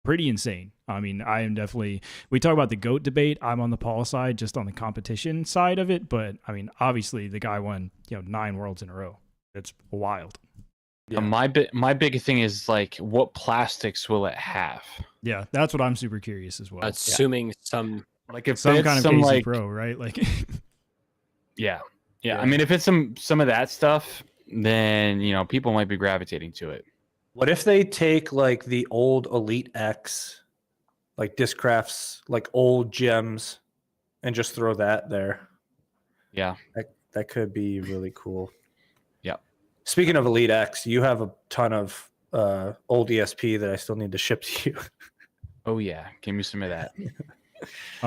Speaker 1: pretty insane. I mean, I am definitely, we talk about the GOAT debate. I'm on the Paul side, just on the competition side of it. But I mean, obviously the guy won, 9 worlds in a row. It's wild.
Speaker 2: Yeah.
Speaker 4: My big thing is like, what plastics will it have?
Speaker 1: Yeah, that's what I'm super curious as well.
Speaker 3: Assuming some.
Speaker 4: Like if
Speaker 1: Some
Speaker 4: it's
Speaker 1: kind of
Speaker 4: some
Speaker 1: KC
Speaker 4: like
Speaker 1: Pro, right? Like,
Speaker 4: yeah. I mean, if it's some of that stuff, then people might be gravitating to it.
Speaker 2: What if they take like the old Elite X, like Discraft's like old gems, and just throw that there?
Speaker 4: Yeah.
Speaker 2: That could be really cool.
Speaker 4: Yep.
Speaker 2: Speaking of Elite X, you have a ton of old ESP that I still need to ship to you.
Speaker 4: Oh yeah. Give me some of that.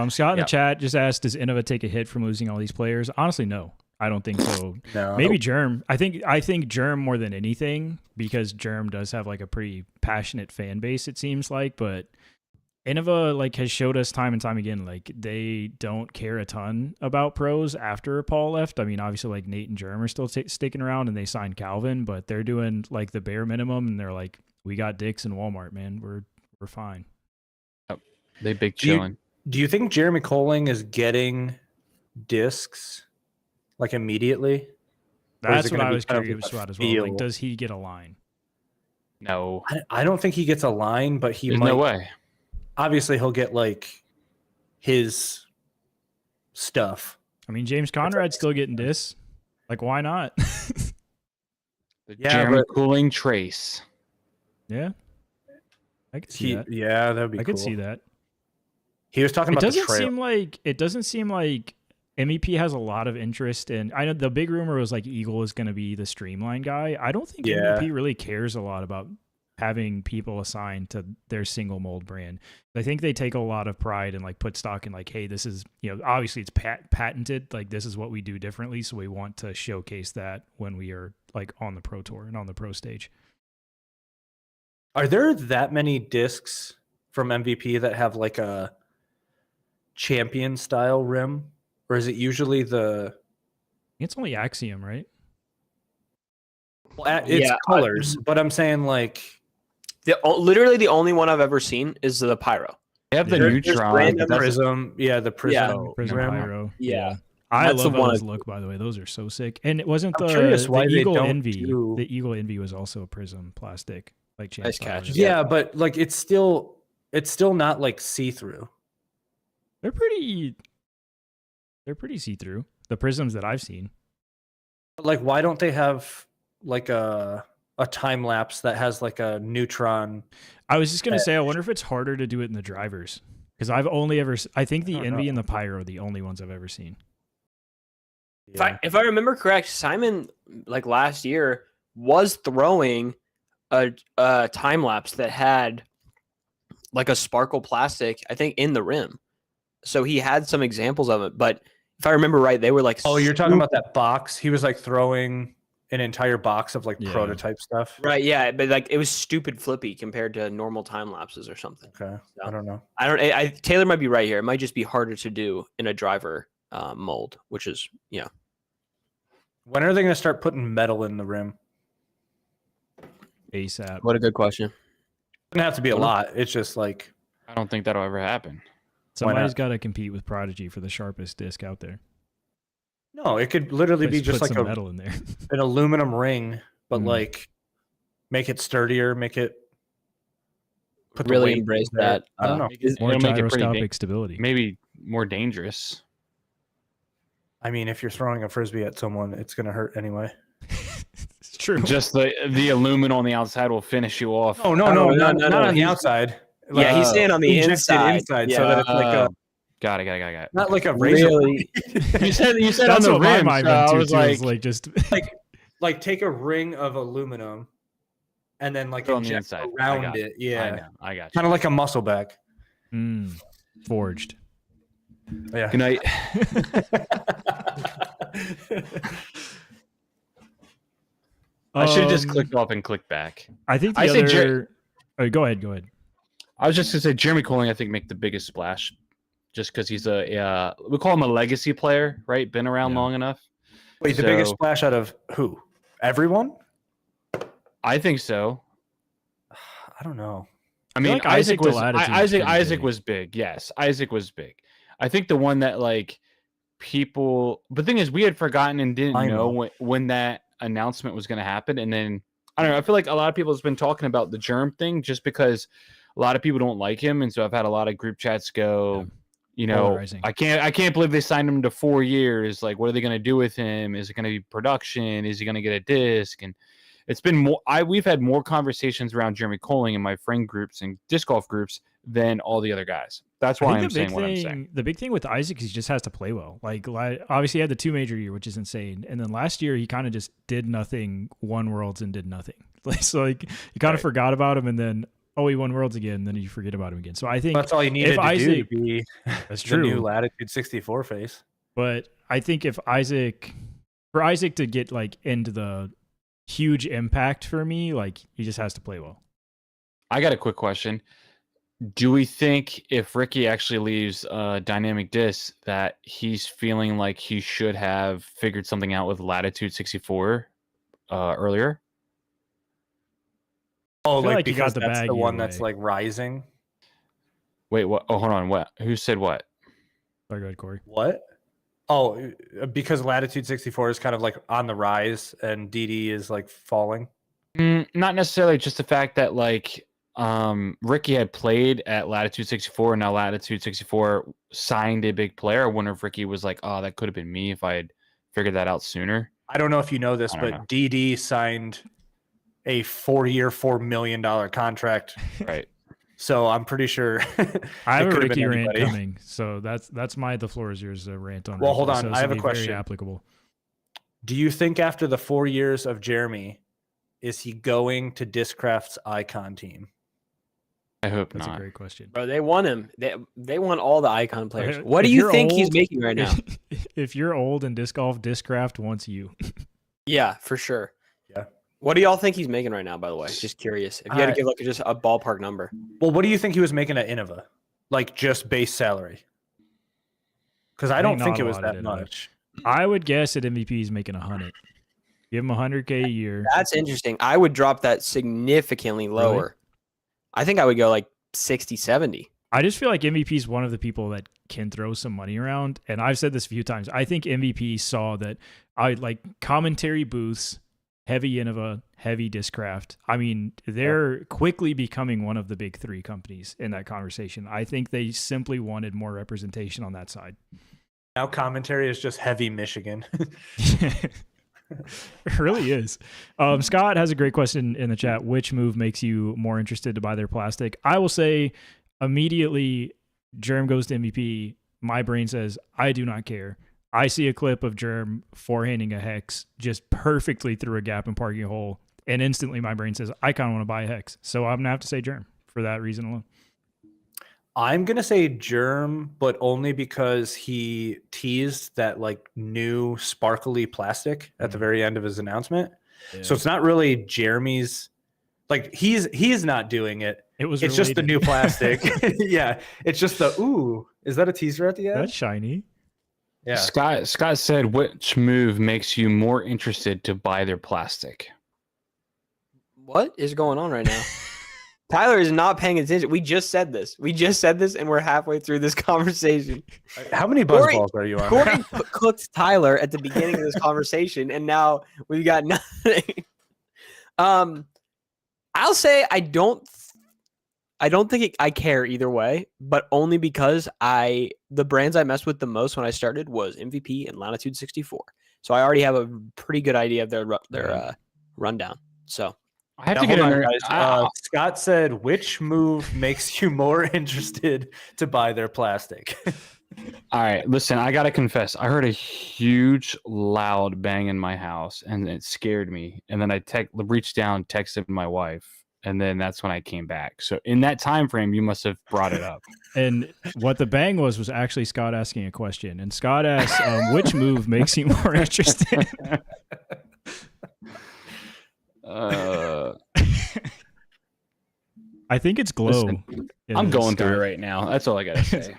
Speaker 1: Scott in
Speaker 4: Yeah.
Speaker 1: the chat just asked, does Innova take a hit from losing all these players? Honestly, no. I don't think so.
Speaker 2: No.
Speaker 1: Maybe Germ. I think Germ more than anything, because Germ does have like a pretty passionate fan base, it seems like, but Innova like has showed us time and time again, like they don't care a ton about pros after Paul left. I mean, obviously like Nate and Germ are still sticking around and they signed Calvin, but they're doing like the bare minimum and they're like, we got Dick's and Walmart, man. We're fine.
Speaker 4: They big
Speaker 2: Do you-
Speaker 4: chilling.
Speaker 2: Do you think Jeremy Colling is getting discs like immediately? Or is
Speaker 1: That's
Speaker 2: it
Speaker 1: what
Speaker 2: gonna
Speaker 1: I
Speaker 2: be
Speaker 1: was
Speaker 2: kind of
Speaker 1: curious
Speaker 2: like a
Speaker 1: about as well. Like,
Speaker 2: feel?
Speaker 1: does he get a line?
Speaker 4: No,
Speaker 2: I don't think he gets a line, but he
Speaker 4: there's
Speaker 2: might.
Speaker 4: no way.
Speaker 2: Obviously, he'll get like his stuff.
Speaker 1: I mean, James Conrad's still getting dis. Like, why not?
Speaker 4: The
Speaker 2: Yeah,
Speaker 4: Jeremy
Speaker 2: but-
Speaker 4: Cooling Trace.
Speaker 1: Yeah, I could see that.
Speaker 2: Yeah, that'd be
Speaker 1: I
Speaker 2: cool.
Speaker 1: could see that.
Speaker 2: He was talking
Speaker 1: It
Speaker 2: about the
Speaker 1: doesn't
Speaker 2: trail.
Speaker 1: seem like MEP has a lot of interest in. I know the big rumor was like Eagle is going to be the Streamline guy. I don't think
Speaker 2: Yeah.
Speaker 1: MEP really cares a lot about having people assigned to their single mold brand. I think they take a lot of pride and like put stock in like, hey, this is, obviously it's patented. Like this is what we do differently. So we want to showcase that when we are like on the pro tour and on the pro stage.
Speaker 2: Are there that many discs from MVP that have like a champion style rim, or is it usually the?
Speaker 1: It's only Axiom, right?
Speaker 2: It's
Speaker 3: Yeah,
Speaker 2: colors, but I'm saying like
Speaker 3: Literally the only one I've ever seen is the Pyro.
Speaker 4: They have the
Speaker 1: There's
Speaker 4: neutron.
Speaker 3: random
Speaker 4: but that's-
Speaker 2: Prism. Yeah, the Prism.
Speaker 3: Yeah.
Speaker 1: Prism
Speaker 2: rim.
Speaker 1: Pyro.
Speaker 3: Yeah.
Speaker 1: I
Speaker 3: That's the
Speaker 1: love
Speaker 3: one
Speaker 1: those
Speaker 3: I-
Speaker 1: look, by the way. Those are so sick. And it wasn't
Speaker 2: I'm
Speaker 1: the
Speaker 2: curious why they
Speaker 1: Eagle
Speaker 2: don't
Speaker 1: Envy.
Speaker 2: do-
Speaker 1: The Eagle Envy was also a Prism plastic, like
Speaker 3: Nice
Speaker 1: Chance
Speaker 3: catch.
Speaker 1: Style.
Speaker 2: Yeah, but like it's still not like see through.
Speaker 1: They're pretty see through. The Prisms that I've seen.
Speaker 2: Like, why don't they have like a time lapse that has like a neutron?
Speaker 1: I was just gonna say, I wonder if it's harder to do it in the drivers, because I've only ever. I think the
Speaker 2: I don't
Speaker 1: Envy
Speaker 2: know.
Speaker 1: and the Pyro are the only ones I've ever seen.
Speaker 3: If I remember correct, Simon like last year was throwing a time lapse that had like a sparkle plastic, I think, in the rim. So he had some examples of it, but if I remember right, they were like,
Speaker 2: Oh, you're talking about that box? He was like throwing an entire box of like
Speaker 1: Yeah.
Speaker 2: prototype stuff.
Speaker 3: right? Yeah, but like it was stupid flippy compared to normal time lapses or something.
Speaker 2: Okay. I don't know.
Speaker 3: Taylor might be right here. It might just be harder to do in a driver mold, which is
Speaker 2: When are they going to start putting metal in the rim?
Speaker 1: ASAP.
Speaker 3: What a good question.
Speaker 2: It doesn't have to be a lot. It's just like
Speaker 4: I don't think that'll ever happen.
Speaker 1: Somebody's
Speaker 2: not?
Speaker 1: got to compete with Prodigy for the sharpest disc out there.
Speaker 2: no, it could literally be just
Speaker 1: put
Speaker 2: like
Speaker 1: some metal in there.
Speaker 2: an aluminum ring, but
Speaker 1: Mhm.
Speaker 2: like make it sturdier, make it put the
Speaker 3: Really
Speaker 2: weight
Speaker 3: embrace
Speaker 2: there.
Speaker 3: that.
Speaker 2: I don't know.
Speaker 1: More
Speaker 4: It'll make it pretty
Speaker 1: gyroscopic stability.
Speaker 4: maybe more dangerous.
Speaker 2: I mean, if you're throwing a frisbee at someone, it's going to hurt anyway.
Speaker 1: It's true.
Speaker 4: Just the aluminum on the outside will finish you off.
Speaker 2: Oh no,
Speaker 3: no,
Speaker 2: not
Speaker 3: no,
Speaker 2: on the
Speaker 3: he's-
Speaker 2: outside.
Speaker 3: Yeah, he's saying on the
Speaker 2: injected
Speaker 3: inside.
Speaker 2: so that it's like a
Speaker 4: Got it.
Speaker 2: not like a razor.
Speaker 3: Really,
Speaker 4: You said
Speaker 1: That's
Speaker 4: on the
Speaker 1: what my
Speaker 4: rim.
Speaker 1: mind
Speaker 4: So
Speaker 1: went
Speaker 4: I
Speaker 1: to
Speaker 4: was
Speaker 1: too.
Speaker 4: like,
Speaker 1: Is like just
Speaker 2: like take a ring of aluminum and then like
Speaker 4: Put on the
Speaker 2: inject
Speaker 4: inside. I
Speaker 2: around
Speaker 4: got
Speaker 2: it.
Speaker 4: I
Speaker 2: Yeah,
Speaker 4: know. I got you.
Speaker 2: kind of like a muscle back.
Speaker 1: forged.
Speaker 2: Yeah.
Speaker 4: Good night. I should have just clicked off and clicked back.
Speaker 1: I think the
Speaker 4: I say
Speaker 1: other. Go ahead.
Speaker 4: I was just gonna say Jeremy Colling, I think, make the biggest splash, just because he's we call him a legacy player, right? Been around
Speaker 1: Yeah.
Speaker 4: long enough.
Speaker 2: Wait, the biggest
Speaker 4: So-
Speaker 2: splash out of who? Everyone?
Speaker 4: I think so.
Speaker 2: I don't know.
Speaker 4: I
Speaker 1: feel
Speaker 4: mean,
Speaker 1: like Isaac
Speaker 4: Isaac was
Speaker 1: Delatitude is
Speaker 4: Isaac.
Speaker 1: pretty
Speaker 4: Isaac
Speaker 1: big.
Speaker 4: was big. Yes, Isaac was big. I think the one that like people. But the thing is, we had forgotten and didn't
Speaker 2: I
Speaker 4: know
Speaker 2: know.
Speaker 4: when that announcement was going to happen, and then I don't know. I feel like a lot of people has been talking about the Germ thing just because a lot of people don't like him, and so I've had a lot of group chats go.
Speaker 1: Yeah.
Speaker 4: You know,
Speaker 1: Polarizing.
Speaker 4: I can't believe they signed him to 4 years. Like, what are they going to do with him? Is it going to be production? Is he going to get a disc? And it's been more. We've had more conversations around Jeremy Colling in my friend groups and disc golf groups than all the other guys. That's why I'm saying what I'm saying.
Speaker 1: The big thing with Isaac is he just has to play well. Like obviously he had the 2 major year, which is insane, and then last year he kind of just did nothing, won worlds and did nothing. Like so, like you kind of
Speaker 4: Right.
Speaker 1: forgot about him, and then oh, he won Worlds again, then you forget about him again. So I think
Speaker 2: That's all you needed
Speaker 1: if
Speaker 2: to do to
Speaker 1: Isaac,
Speaker 2: be
Speaker 1: that's
Speaker 2: the new
Speaker 1: true.
Speaker 2: Latitude 64 face.
Speaker 1: But I think if Isaac, for Isaac to get like into the huge impact for me, like he just has to play well.
Speaker 4: I got a quick question. Do we think if Ricky actually leaves Dynamic Disc that he's feeling like he should have figured something out with Latitude 64 earlier?
Speaker 2: Oh,
Speaker 1: feel
Speaker 2: like
Speaker 1: like he
Speaker 2: because
Speaker 1: got the
Speaker 2: that's
Speaker 1: bag
Speaker 2: the
Speaker 1: either
Speaker 2: one that's
Speaker 1: way.
Speaker 2: like rising.
Speaker 4: Wait, what? Oh, hold on. What? Who said what?
Speaker 1: Sorry, go ahead, Corey.
Speaker 2: What? Oh, because Latitude 64 is kind of like on the rise and DD is like falling.
Speaker 4: Not necessarily, just the fact that like Ricky had played at Latitude 64 and now Latitude 64 signed a big player. I wonder if Ricky was like, oh, that could have been me if I had figured that out sooner.
Speaker 2: I don't know if you know this,
Speaker 4: I don't
Speaker 2: but
Speaker 4: know.
Speaker 2: DD signed a 4-year, $4 million contract.
Speaker 4: Right.
Speaker 2: So I'm pretty sure
Speaker 1: I have
Speaker 2: it
Speaker 1: a
Speaker 2: could have
Speaker 1: Ricky
Speaker 2: been
Speaker 1: rant
Speaker 2: anybody.
Speaker 1: coming, so that's my the floor is yours rant on.
Speaker 2: Well,
Speaker 1: Ricky.
Speaker 2: hold on.
Speaker 1: So
Speaker 2: I have a
Speaker 1: something
Speaker 2: question.
Speaker 1: Very applicable.
Speaker 2: Do you think after the 4 years of Jeremy, is he going to Discraft's Icon team?
Speaker 4: I hope
Speaker 1: That's
Speaker 4: not.
Speaker 1: a great question.
Speaker 3: Bro, they won him. They won all the icon players.
Speaker 1: If
Speaker 3: What do you
Speaker 1: you're
Speaker 3: think he's
Speaker 1: old-
Speaker 3: making right now?
Speaker 1: If you're old in disc golf, Discraft wants you.
Speaker 3: Yeah, for sure.
Speaker 2: Yeah.
Speaker 3: What do y'all think he's making right now, by the way? Just curious. If you had to give like just a ballpark number.
Speaker 2: Well, what do you think he was making at Innova? Like just base salary? Because I
Speaker 1: I
Speaker 2: don't
Speaker 1: think
Speaker 2: think
Speaker 1: not
Speaker 2: it
Speaker 1: a
Speaker 2: was
Speaker 1: lot at
Speaker 2: that
Speaker 1: Innova.
Speaker 2: much.
Speaker 1: I would guess at MVP he's making 100. Give him 100K a year.
Speaker 3: That's interesting. I would drop that significantly lower. I think I would go like 60, 70.
Speaker 1: I just feel like MVP is one of the people that can throw some money around. And I've said this a few times. I think MVP saw that I like commentary booths, heavy Innova, heavy Discraft. I mean, they're quickly becoming one of the big three companies in that conversation. I think they simply wanted more representation on that side.
Speaker 2: Now commentary is just heavy Michigan.
Speaker 1: It really is. Scott has a great question in the chat. Which move makes you more interested to buy their plastic? I will say immediately, Germ goes to MVP. My brain says, I do not care. I see a clip of Germ forehanding a Hex just perfectly through a gap and parking a hole. And instantly my brain says, I kind of want to buy a Hex. So I'm going to have to say Germ for that reason alone.
Speaker 2: I'm going to say Germ, but only because he teased that like new sparkly plastic at the very end of his announcement.
Speaker 1: Yeah.
Speaker 2: So it's not really Jeremy's, like he's not doing it.
Speaker 1: It's
Speaker 2: just the
Speaker 1: related.
Speaker 2: new plastic. Yeah. It's just the, ooh, is that a teaser at the end?
Speaker 1: That's shiny.
Speaker 2: Yeah.
Speaker 4: Scott said, which move makes you more interested to buy their plastic?
Speaker 3: What is going on right now? Tyler is not paying attention. We just said this. And we're halfway through this conversation.
Speaker 2: How many buzz balls are you on?
Speaker 3: Corey cooked Tyler at the beginning of this conversation, and now we've got nothing. I'll say I don't think I care either way, but only because the brands I messed with the most when I started was MVP and Latitude 64. So I already have a pretty good idea of their rundown. So
Speaker 4: I have
Speaker 2: Now,
Speaker 4: to get
Speaker 2: hold
Speaker 4: in
Speaker 2: on,
Speaker 4: there.
Speaker 2: guys. Scott said, which move makes you more interested to buy their plastic?
Speaker 4: All right, listen, I got to confess. I heard a huge, loud bang in my house, and it scared me. And then I reached down, texted my wife, and then that's when I came back. So in that time frame, you must have brought it up.
Speaker 1: And what the bang was actually Scott asking a question. And Scott asked, which move makes you more interested? I think it's glow.
Speaker 4: Listen, I'm
Speaker 1: in
Speaker 4: going through
Speaker 1: Scott.
Speaker 4: it right now. That's all I got to say.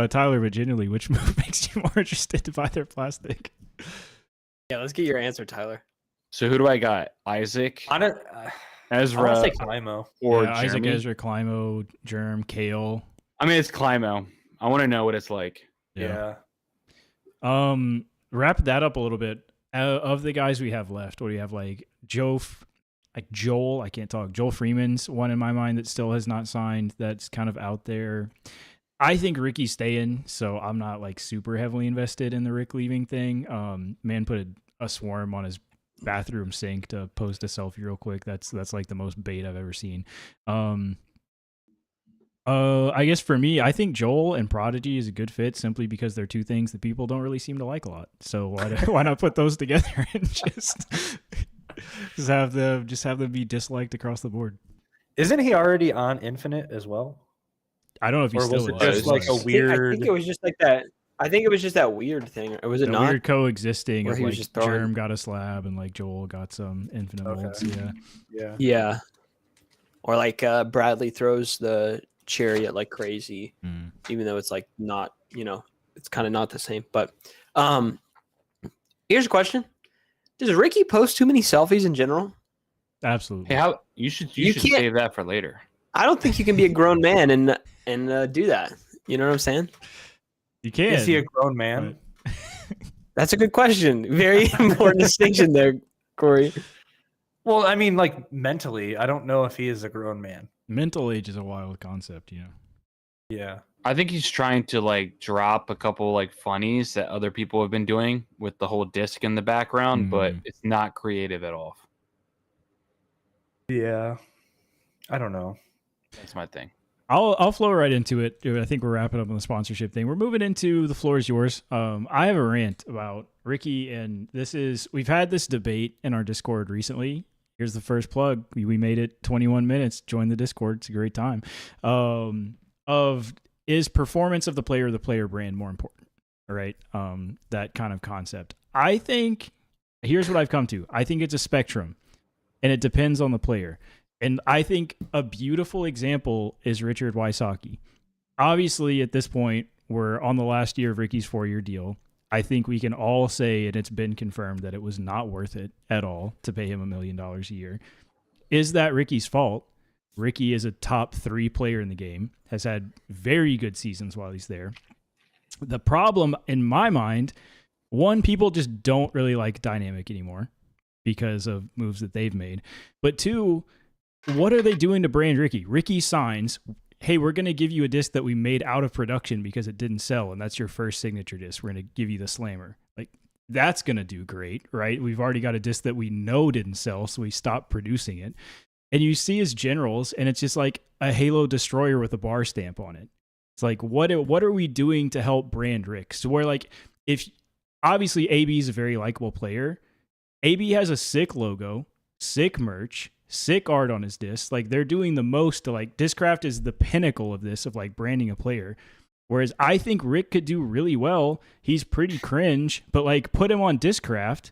Speaker 1: Tyler, but genuinely, which move makes you more interested to buy their plastic?
Speaker 3: yeah, let's get your answer, Tyler.
Speaker 4: So who do I got? Isaac,
Speaker 2: I want
Speaker 4: Ezra,
Speaker 2: to say Climo.
Speaker 4: or
Speaker 1: Yeah, Isaac,
Speaker 4: Jeremy?
Speaker 1: Ezra, Climo, Germ, Kale.
Speaker 4: I mean, it's Climo. I want to know what it's like.
Speaker 2: Yeah.
Speaker 1: Wrap that up a little bit. Of the guys we have left, what do you have? Like Joel, I can't talk. Joel Freeman's one in my mind that still has not signed. That's kind of out there. I think Ricky's staying, so I'm not like super heavily invested in the Rick leaving thing. Man put a swarm on his bathroom sink to post a selfie real quick. That's like the most bait I've ever seen. I guess for me, I think Joel and Prodigy is a good fit simply because they're two things that people don't really seem to like a lot. So why not put those together and just have them be disliked across the board?
Speaker 2: Isn't he already on Infinite as well?
Speaker 1: I don't know if he
Speaker 2: Or
Speaker 1: still
Speaker 2: was it
Speaker 1: is.
Speaker 2: just like a
Speaker 3: I
Speaker 2: weird?
Speaker 3: think it was just like that. I think it was just that weird thing. Or was it
Speaker 1: The
Speaker 3: not?
Speaker 1: weird coexisting
Speaker 3: Where
Speaker 1: of
Speaker 3: he was
Speaker 1: like
Speaker 3: just throwing-
Speaker 1: Germ got a slab and like Joel got some infinite
Speaker 2: Okay.
Speaker 1: molds. Yeah.
Speaker 2: Yeah.
Speaker 3: Yeah. Or like Bradley throws the chariot like crazy, even though it's like not, it's kind of not the same. But here's a question: does Ricky post too many selfies in general?
Speaker 1: Absolutely.
Speaker 4: Hey, how you should save that for later.
Speaker 3: I don't think you can be a grown man and do that. You know what I'm saying?
Speaker 1: You can.
Speaker 2: Is he a grown man?
Speaker 1: but-
Speaker 3: That's a good question. Very important distinction there, Corey.
Speaker 2: Well, I mean, like mentally, I don't know if he is a grown man.
Speaker 1: Mental age is a wild concept,
Speaker 2: Yeah.
Speaker 4: I think he's trying to like drop a couple like funnies that other people have been doing with the whole disc in the background, but it's not creative at all.
Speaker 2: Yeah. I don't know.
Speaker 4: That's my thing.
Speaker 1: I'll flow right into it. I think we're wrapping up on the sponsorship thing. We're moving into the floor is yours. I have a rant about Ricky, and we've had this debate in our Discord recently. Here's the first plug. We made it 21 minutes. Join the Discord. It's a great time. Is performance of the player brand more important? All right. That kind of concept. I think here's what I've come to. I think it's a spectrum, and it depends on the player. And I think a beautiful example is Richard Wysocki. Obviously, at this point, we're on the last year of Ricky's 4-year deal. I think we can all say, and it's been confirmed, that it was not worth it at all to pay him $1 million a year. Is that Ricky's fault? Ricky is a top 3 player in the game, has had very good seasons while he's there. The problem, in my mind, one, people just don't really like Dynamic anymore because of moves that they've made. But two, what are they doing to brand Ricky? Ricky signs, hey, we're going to give you a disc that we made out of production because it didn't sell, and that's your first signature disc. We're going to give you the Slammer. Like, that's going to do great, right? We've already got a disc that we know didn't sell, so we stopped producing it. And you see his generals, and it's just like a Halo Destroyer with a bar stamp on it. It's like, what are we doing to help brand Rick? So we're like, if obviously AB is a very likable player, AB has a sick logo, sick merch, sick art on his disc. Like, they're doing the most to, like, Discraft is the pinnacle of this, of like branding a player. Whereas I think Rick could do really well. He's pretty cringe, but like put him on Discraft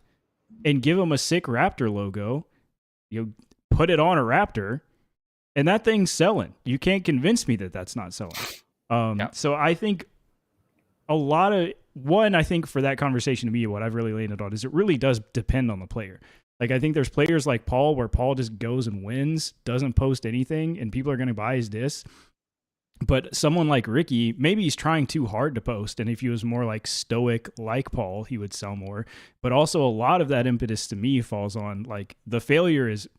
Speaker 1: and give him a sick Raptor logo. Put it on a Raptor, and that thing's selling. You can't convince me that that's not selling. So I think I think for that conversation to be what I've really landed on is it really does depend on the player. Like, I think there's players like Paul where Paul just goes and wins, doesn't post anything, and people are going to buy his disc. But someone like Ricky, maybe he's trying too hard to post, and if he was more like stoic like Paul, he would sell more. But also a lot of that impetus to me falls on, like, the failure is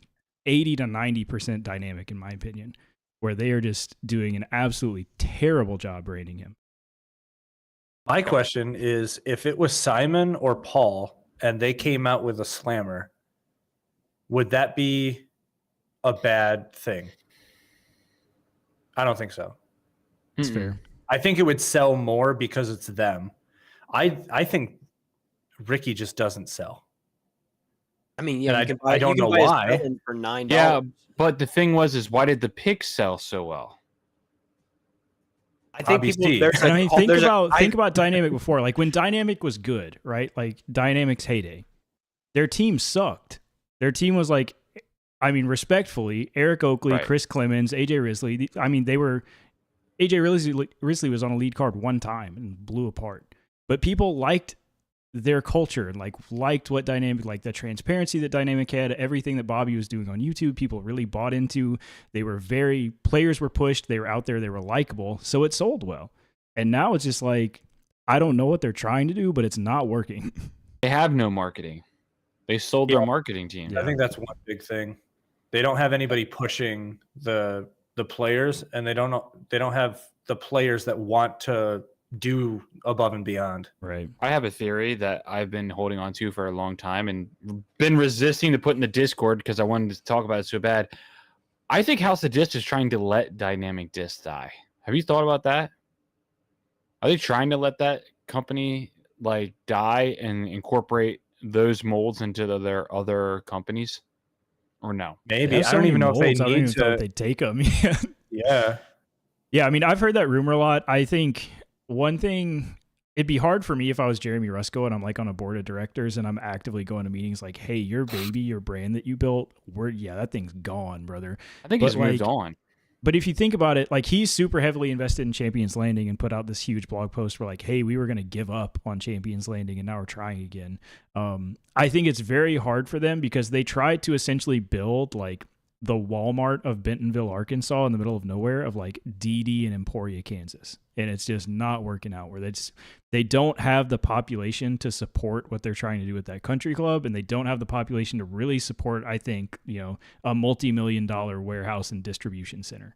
Speaker 1: 80 to 90% Dynamic, in my opinion, where they are just doing an absolutely terrible job branding him.
Speaker 2: My question is, if it was Simon or Paul and they came out with a Slammer, would that be a bad thing? I don't think so.
Speaker 1: It's fair.
Speaker 2: I think it would sell more because it's them. I think Ricky just doesn't sell.
Speaker 3: I mean, yeah,
Speaker 2: And I don't know why.
Speaker 3: For $9.
Speaker 4: Yeah, but the thing is why did the pick sell so well?
Speaker 3: I think
Speaker 2: Obviously.
Speaker 3: people. There's
Speaker 1: I mean,
Speaker 3: a,
Speaker 1: think about Dynamic before. Like, when Dynamic was good, right? Like, Dynamic's heyday, their team sucked. Their team was like, I mean, respectfully, Eric Oakley,
Speaker 4: Right.
Speaker 1: Chris Clemens, AJ Risley. I mean, AJ Risley was on a lead card one time and blew apart. But people liked their culture and liked what Dynamic, like the transparency that Dynamic had, everything that Bobby was doing on YouTube. People really bought into. Players were pushed. They were out there. They were likable. So it sold well. And now it's just like, I don't know what they're trying to do, but it's not working.
Speaker 4: They have no marketing. They sold their marketing team.
Speaker 2: I think that's one big thing. They don't have anybody pushing the players, and they don't have the players that want to do above and beyond.
Speaker 1: Right.
Speaker 4: I have a theory that I've been holding on to for a long time and been resisting to put in the Discord because I wanted to talk about it so bad. I think House of Disc is trying to let Dynamic Disc die. Have you thought about that? Are they trying to let that company like die and incorporate those molds into their other companies? or no?
Speaker 2: Maybe.
Speaker 1: have
Speaker 2: I
Speaker 1: so
Speaker 2: don't
Speaker 1: many
Speaker 2: even know if they
Speaker 1: molds, I don't
Speaker 2: need
Speaker 1: even know if
Speaker 2: to.
Speaker 1: they take them. Yeah.
Speaker 2: Yeah.
Speaker 1: Yeah, I mean, I've heard that rumor a lot. I think one thing, it'd be hard for me if I was Jeremy Rusko and I'm like on a board of directors and I'm actively going to meetings like, hey, your baby, your brand that you built, that thing's gone, brother.
Speaker 4: I think
Speaker 1: But,
Speaker 4: he's moved on.
Speaker 1: But if you think about it, like he's super heavily invested in Champions Landing and put out this huge blog post where like, hey, we were going to give up on Champions Landing and now we're trying again. I think it's very hard for them because they tried to essentially build like the Walmart of Bentonville, Arkansas, in the middle of nowhere, of like DD and Emporia, Kansas, and it's just not working out. Where they don't have the population to support what they're trying to do with that country club, and they don't have the population to really support, I think, a multi-million-dollar warehouse and distribution center.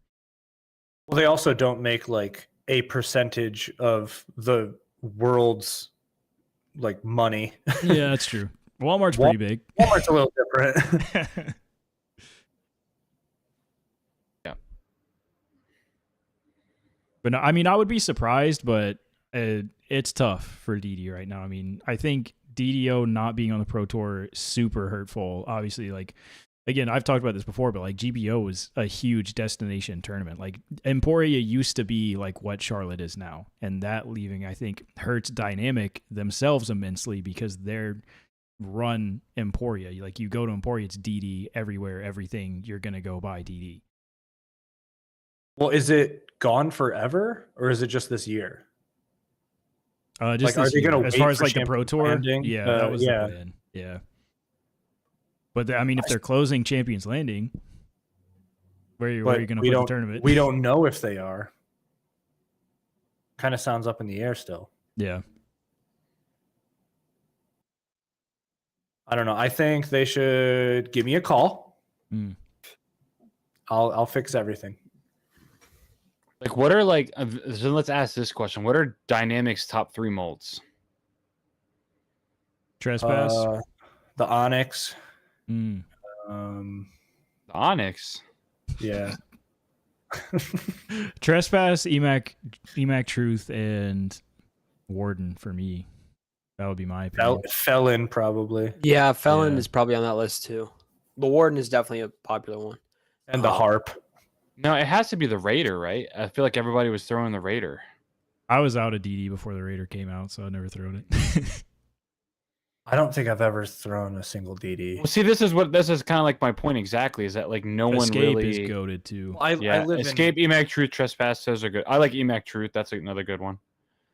Speaker 2: Well, they also don't make like a percentage of the world's like money.
Speaker 1: Yeah, that's true. Walmart's pretty big.
Speaker 2: Walmart's a little different.
Speaker 1: But no, I mean, I would be surprised, but it's tough for DD right now. I mean, I think DDO not being on the Pro Tour super hurtful. Obviously, like, again, I've talked about this before, but like GBO was a huge destination tournament. Like Emporia used to be like what Charlotte is now, and that leaving, I think, hurts Dynamic themselves immensely because they're run Emporia. Like you go to Emporia, it's DD everywhere, everything. You're gonna go buy DD.
Speaker 2: Well, is it gone forever, or is it just this year?
Speaker 1: Just
Speaker 2: like, are they
Speaker 1: going
Speaker 2: to
Speaker 1: as
Speaker 2: wait
Speaker 1: far as
Speaker 2: for
Speaker 1: like the Pro
Speaker 2: Champions
Speaker 1: Tour?
Speaker 2: Landing?
Speaker 1: Yeah, that was
Speaker 2: yeah.
Speaker 1: the plan. Yeah, but I mean, if they're closing Champions Landing, where are you going to put the tournament?
Speaker 2: We don't know if they are. Kind of sounds up in the air still.
Speaker 1: Yeah,
Speaker 2: I don't know. I think they should give me a call. I'll fix everything.
Speaker 4: Like, what are like? So let's ask this question: what are Dynamic's top 3 molds?
Speaker 1: Trespass,
Speaker 2: the Onyx.
Speaker 4: The Onyx.
Speaker 2: Yeah.
Speaker 1: Trespass, EMAC Truth, and Warden for me. That would be my opinion.
Speaker 2: Felon probably.
Speaker 3: Yeah, Felon
Speaker 1: Yeah.
Speaker 3: is probably on that list too. The Warden is definitely a popular one.
Speaker 2: And the Harp.
Speaker 4: No, it has to be the Raider, right? I feel like everybody was throwing the Raider.
Speaker 1: I was out of DD before the Raider came out, so I never thrown it.
Speaker 2: I don't think I've ever thrown a single DD.
Speaker 4: Well, see, this is kind of like my point exactly. Is that like no one
Speaker 1: Escape
Speaker 4: really
Speaker 1: is goated too.
Speaker 2: I live
Speaker 4: Escape, EMAC Truth, Trespass. Those are good. I like EMAC Truth. That's another good one.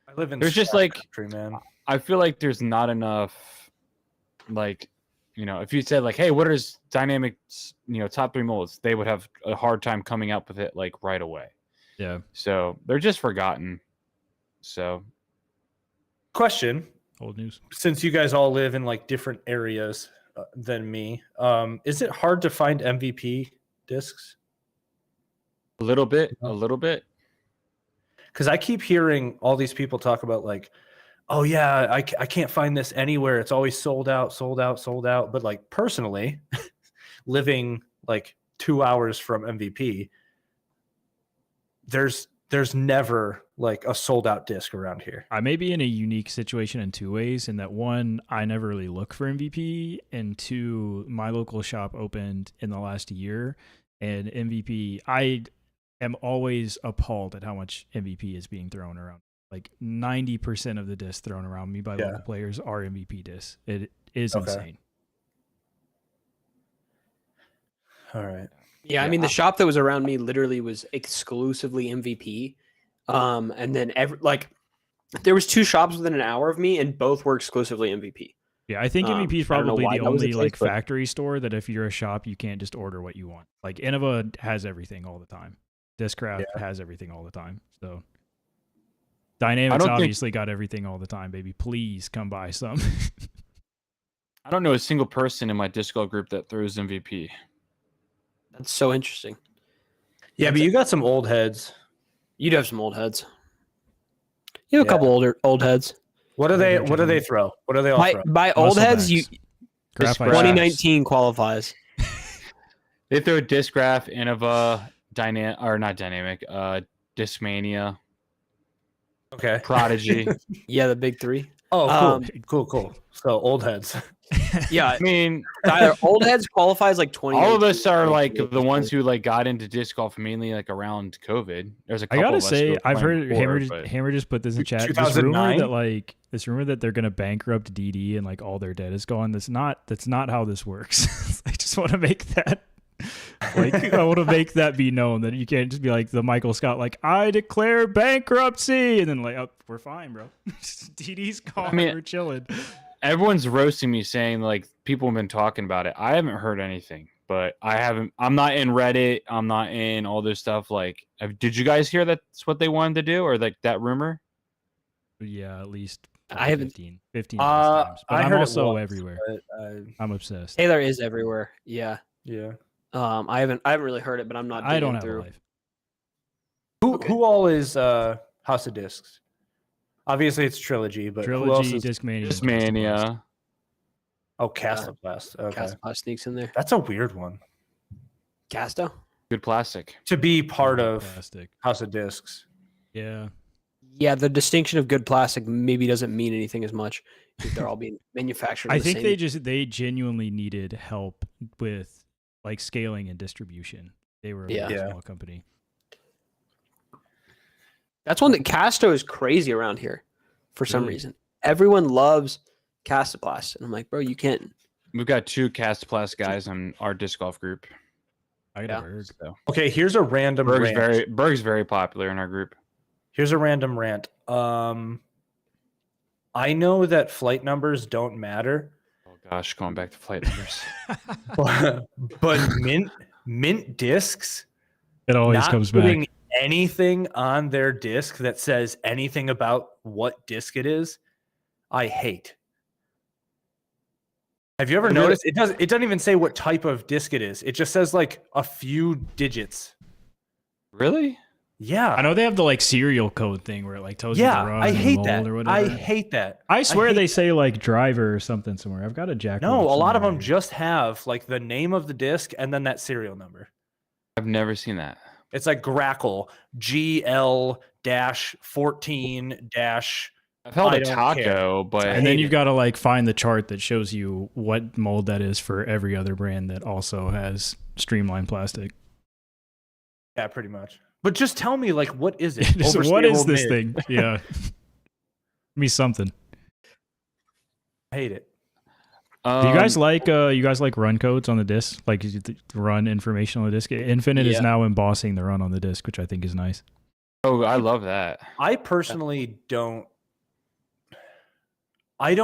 Speaker 2: I live in.
Speaker 4: There's just
Speaker 2: Star
Speaker 4: like
Speaker 2: country, man.
Speaker 4: I feel like there's not enough, like, if you said like, hey, what is Dynamic's, top 3 molds, they would have a hard time coming up with it like right away.
Speaker 1: Yeah.
Speaker 4: So they're just forgotten. So,
Speaker 2: Question:
Speaker 1: Old news.
Speaker 2: since you guys all live in like different areas than me, is it hard to find MVP discs?
Speaker 4: a little bit.
Speaker 2: Because I keep hearing all these people talk about like, oh yeah, I can't find this anywhere. It's always sold out. But like personally, living like 2 hours from MVP, there's never like a sold out disc around here.
Speaker 1: I may be in a unique situation in 2 ways. In that, one, I never really look for MVP, and 2, my local shop opened in the last year, and MVP, I am always appalled at how much MVP is being thrown around. Like 90% of the discs thrown around me by local players are MVP discs. It is insane.
Speaker 2: All right.
Speaker 3: Yeah, I mean the shop that was around me literally was exclusively MVP. And then there was 2 shops within an hour of me, and both were exclusively MVP.
Speaker 1: Yeah, I think MVP is
Speaker 3: I don't know
Speaker 1: probably
Speaker 3: why
Speaker 1: the
Speaker 3: that was the
Speaker 1: only
Speaker 3: case, but-
Speaker 1: factory store that if you're a shop, you can't just order what you want. Like Innova has everything all the time. Discraft has everything all the time. So Dynamics obviously got everything all the time, baby. Please come buy some.
Speaker 4: I don't know a single person in my Discord group that throws MVP.
Speaker 3: That's so interesting.
Speaker 2: Yeah, but you got some old heads.
Speaker 3: You'd have some old heads. You have a couple old heads.
Speaker 2: What do they throw? What do they all throw?
Speaker 3: By old heads,
Speaker 1: Graphite
Speaker 3: 2019 qualifies.
Speaker 4: They throw Discraft, Innova, not Dynamic, Discmania,
Speaker 2: Okay.
Speaker 4: Prodigy.
Speaker 3: Yeah, the big 3.
Speaker 2: Oh, cool. So old heads.
Speaker 3: Yeah,
Speaker 4: I mean,
Speaker 3: Tyler, old heads qualifies like 20.
Speaker 4: all of us are like the ones who like got into disc golf mainly like around COVID. There's a
Speaker 1: I
Speaker 4: couple
Speaker 1: gotta
Speaker 4: of us who
Speaker 1: say,
Speaker 4: were
Speaker 1: I've
Speaker 4: playing
Speaker 1: heard
Speaker 4: before,
Speaker 1: Hammer just put this in chat.
Speaker 2: 2009?
Speaker 1: This rumor that they're gonna bankrupt DD and like all their debt is gone. That's not how this works. I just want to make that I want to make that be known that you can't just be like the Michael Scott, like I declare bankruptcy, and then like, oh, we're fine, bro. DD's gone.
Speaker 4: I mean,
Speaker 1: we're chilling.
Speaker 4: everyone's roasting me saying like people have been talking about it. I haven't heard anything, but I'm not in Reddit. I'm not in all this stuff. Like, did you guys hear that's what they wanted to do, or like that rumor?
Speaker 1: Yeah, at least
Speaker 3: I haven't-
Speaker 1: 15 times. But
Speaker 2: I
Speaker 1: I'm
Speaker 2: heard it
Speaker 1: also
Speaker 2: once,
Speaker 1: everywhere.
Speaker 2: but,
Speaker 1: I'm obsessed.
Speaker 3: Taylor is everywhere. Yeah.
Speaker 2: yeah.
Speaker 3: I haven't really heard it, but I'm not.
Speaker 1: I don't
Speaker 3: digging
Speaker 1: have
Speaker 3: through.
Speaker 1: a life.
Speaker 2: Who all is House of Discs? Obviously, it's Trilogy, but who else
Speaker 1: Trilogy,
Speaker 2: is?
Speaker 1: Discmania,
Speaker 4: Discmania.
Speaker 2: Oh, Castoplast. Okay,
Speaker 3: Castoplasty sneaks in there.
Speaker 2: that's a weird one
Speaker 3: Casto.
Speaker 4: Good plastic.
Speaker 2: to be part of
Speaker 1: Plastic.
Speaker 2: House of Discs.
Speaker 1: Yeah.
Speaker 3: Yeah, the distinction of good plastic maybe doesn't mean anything as much if they're all being manufactured.
Speaker 1: I
Speaker 3: the
Speaker 1: think
Speaker 3: same.
Speaker 1: they genuinely needed help with like scaling and distribution. They were a
Speaker 3: Yeah.
Speaker 1: very
Speaker 2: Yeah.
Speaker 1: small company.
Speaker 3: That's one that Casto is crazy around here for some
Speaker 1: Really?
Speaker 3: reason. Everyone loves Castoplast, and I'm like, bro, you can't.
Speaker 4: We've got 2 Castoplast guys on our disc golf group.
Speaker 1: I got
Speaker 3: Yeah.
Speaker 1: a Berg.
Speaker 4: So
Speaker 2: Okay, here's a random rant.
Speaker 4: Berg's very popular in our group.
Speaker 2: Here's a random rant. I know that flight numbers don't matter,
Speaker 4: Oh gosh, going back to flight numbers.
Speaker 2: but mint discs
Speaker 1: It always
Speaker 2: not
Speaker 1: comes
Speaker 2: putting
Speaker 1: back.
Speaker 2: anything on their disc that says anything about what disc it is, I hate. Have you ever
Speaker 4: Really?
Speaker 2: noticed it doesn't even say what type of disc it is. It just says like a few digits.
Speaker 4: Really?
Speaker 2: Yeah.
Speaker 1: I know they have the like serial code thing where it like tells you
Speaker 2: Yeah,
Speaker 1: the run
Speaker 2: I
Speaker 1: and
Speaker 2: hate
Speaker 1: mold
Speaker 2: that.
Speaker 1: or
Speaker 2: I
Speaker 1: whatever.
Speaker 2: hate that.
Speaker 1: I swear
Speaker 2: hate
Speaker 1: they say like driver or something somewhere. I've got a jack.
Speaker 2: No, a lot of them
Speaker 1: somewhere.
Speaker 2: just have like the name of the disc and then that serial number.
Speaker 4: I've never seen that.
Speaker 2: It's like Grackle GL-14-
Speaker 4: I've held
Speaker 2: I
Speaker 4: a
Speaker 2: don't
Speaker 4: taco,
Speaker 2: care.
Speaker 4: but
Speaker 1: And then
Speaker 2: hate
Speaker 1: you've
Speaker 2: it.
Speaker 1: got to like find the chart that shows you what mold that is for every other brand that also has streamlined plastic.
Speaker 2: Yeah, pretty much. But just tell me, like, what is it?
Speaker 1: So what is
Speaker 2: Overstable
Speaker 1: this
Speaker 2: mid.
Speaker 1: thing? Yeah. Me something.
Speaker 2: I hate it.
Speaker 1: Do you guys like run codes on the disc? Like run information on the disc? Infinite
Speaker 3: Yeah.
Speaker 1: is now embossing the run on the disc, which I think is nice.
Speaker 4: Oh, I love that.
Speaker 2: I personally don't. I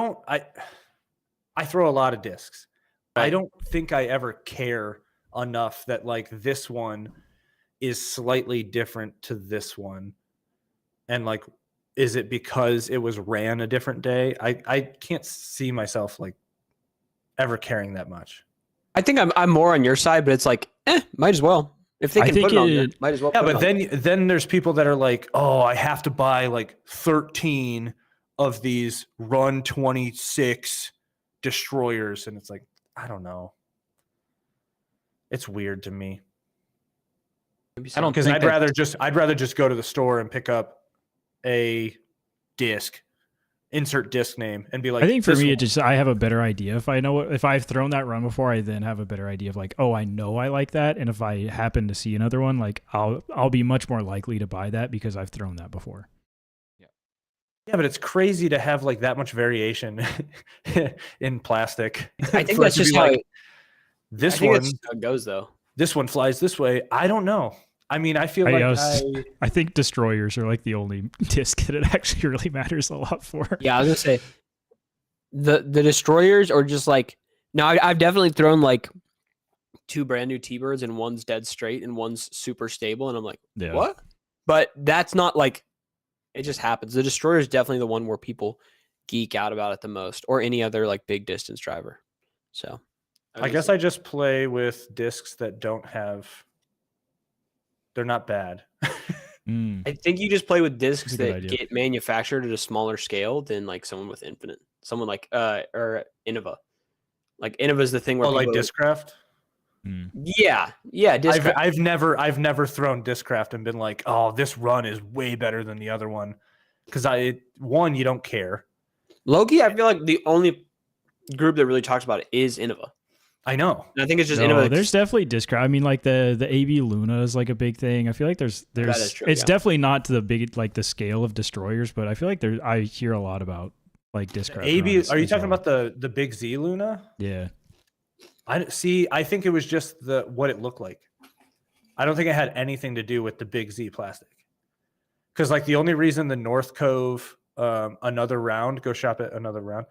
Speaker 2: throw a lot of discs. I
Speaker 4: Right.
Speaker 2: don't think I ever care enough that like this one is slightly different to this one. And like, is it because it was ran a different day? I can't see myself like ever caring that much.
Speaker 3: I think I'm more on your side, but it's like, might as well. If they
Speaker 1: I
Speaker 3: can
Speaker 1: think
Speaker 3: put it on there,
Speaker 1: it-
Speaker 3: might as well.
Speaker 2: Yeah,
Speaker 3: put it
Speaker 2: but
Speaker 3: on there.
Speaker 2: then there's people that are like, oh, I have to buy like 13 of these Run 26 destroyers, and it's like, I don't know. It's weird to me
Speaker 3: Maybe
Speaker 4: I don't
Speaker 2: because
Speaker 4: think
Speaker 2: I'd
Speaker 4: that-
Speaker 2: rather just go to the store and pick up a disc, insert disc name, and be like,
Speaker 1: I think for
Speaker 2: this
Speaker 1: me,
Speaker 2: one.
Speaker 1: it just I have a better idea. If I've thrown that run before, I then have a better idea of like, oh, I know I like that, and if I happen to see another one, like I'll be much more likely to buy that because I've thrown that before.
Speaker 2: Yeah, but it's crazy to have like that much variation in plastic.
Speaker 3: I think
Speaker 2: for it
Speaker 3: that's
Speaker 2: to
Speaker 3: just
Speaker 2: be
Speaker 3: how
Speaker 2: like,
Speaker 3: I
Speaker 2: this
Speaker 3: think
Speaker 2: one.
Speaker 3: that's just how it goes, though.
Speaker 2: This one flies this way. I don't know. I mean, I feel like
Speaker 1: I think destroyers are like the only disc that it actually really matters a lot for.
Speaker 3: Yeah, I was gonna say the destroyers are just like I've definitely thrown like 2 brand new T-birds and one's dead straight and one's super stable, and I'm like,
Speaker 1: Yeah.
Speaker 3: what? But that's not like it just happens. The destroyer is definitely the one where people geek out about it the most, or any other like big distance driver. So
Speaker 2: I guess I just play with discs that don't have. They're not bad.
Speaker 1: Mm.
Speaker 3: I think you just play with discs
Speaker 1: That's a good
Speaker 3: that
Speaker 1: idea.
Speaker 3: get manufactured at a smaller scale than like someone with Infinite. Someone like or Innova. Like Innova's the thing where
Speaker 2: Oh, like
Speaker 3: people are
Speaker 2: Discraft.
Speaker 1: Mm.
Speaker 3: Yeah, disc.
Speaker 2: I've never thrown Discraft and been like, oh, this run is way better than the other one, because you don't care.
Speaker 3: Loki, I feel like the only group that really talks about it is Innova.
Speaker 2: I know.
Speaker 3: And I think it's just
Speaker 1: No,
Speaker 3: Innova.
Speaker 1: there's definitely disc. I mean, like the AB Luna is like a big thing. I feel like there's
Speaker 3: is true,
Speaker 1: it's
Speaker 3: yeah.
Speaker 1: definitely not to the big like the scale of destroyers, but I feel like I hear a lot about like disc.
Speaker 2: AB.
Speaker 1: runs
Speaker 2: Are you
Speaker 1: as
Speaker 2: talking
Speaker 1: well.
Speaker 2: about the big Z Luna?
Speaker 1: Yeah.
Speaker 2: I think it was just what it looked like. I don't think it had anything to do with the big Z plastic. Because like the only reason the North Cove another round, go shop at another round,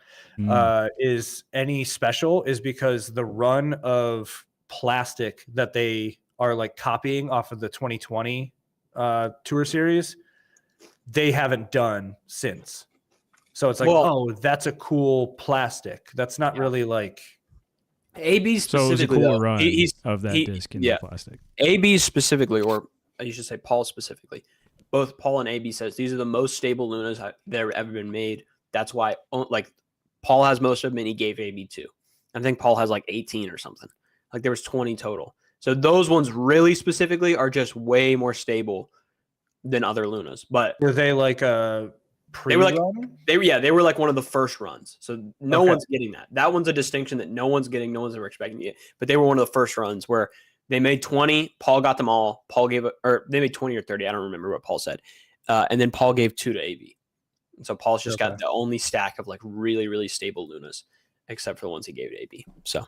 Speaker 2: is any special is because the run of plastic that they are like copying off of the 2020 tour series, they haven't done since. So it's like, oh, that's a cool plastic. That's not really like
Speaker 3: AB
Speaker 1: So it was a
Speaker 3: specifically.
Speaker 1: cool
Speaker 3: though,
Speaker 1: run
Speaker 3: he's-
Speaker 1: of that disc in the plastic.
Speaker 3: AB specifically, or you should say Paul specifically. Both Paul and AB says these are the most stable Lunas that have ever been made. That's why, like, Paul has most of them, and he gave AB 2. I think Paul has like 18 or something. Like there was 20 total. So those ones really specifically are just way more stable than other Lunas. But
Speaker 2: were they like a pre-run?
Speaker 3: they were like one of the first runs. So no one's getting that. That one's a distinction that no one's getting. No one's ever expecting it. But they were one of the first runs where they made 20. Paul got them all. Paul gave it, or they made 20 or 30. I don't remember what Paul said. And then Paul gave 2 to AB. And so Paul's just got the only stack of like really, really stable Lunas, except for the ones he gave to AB. So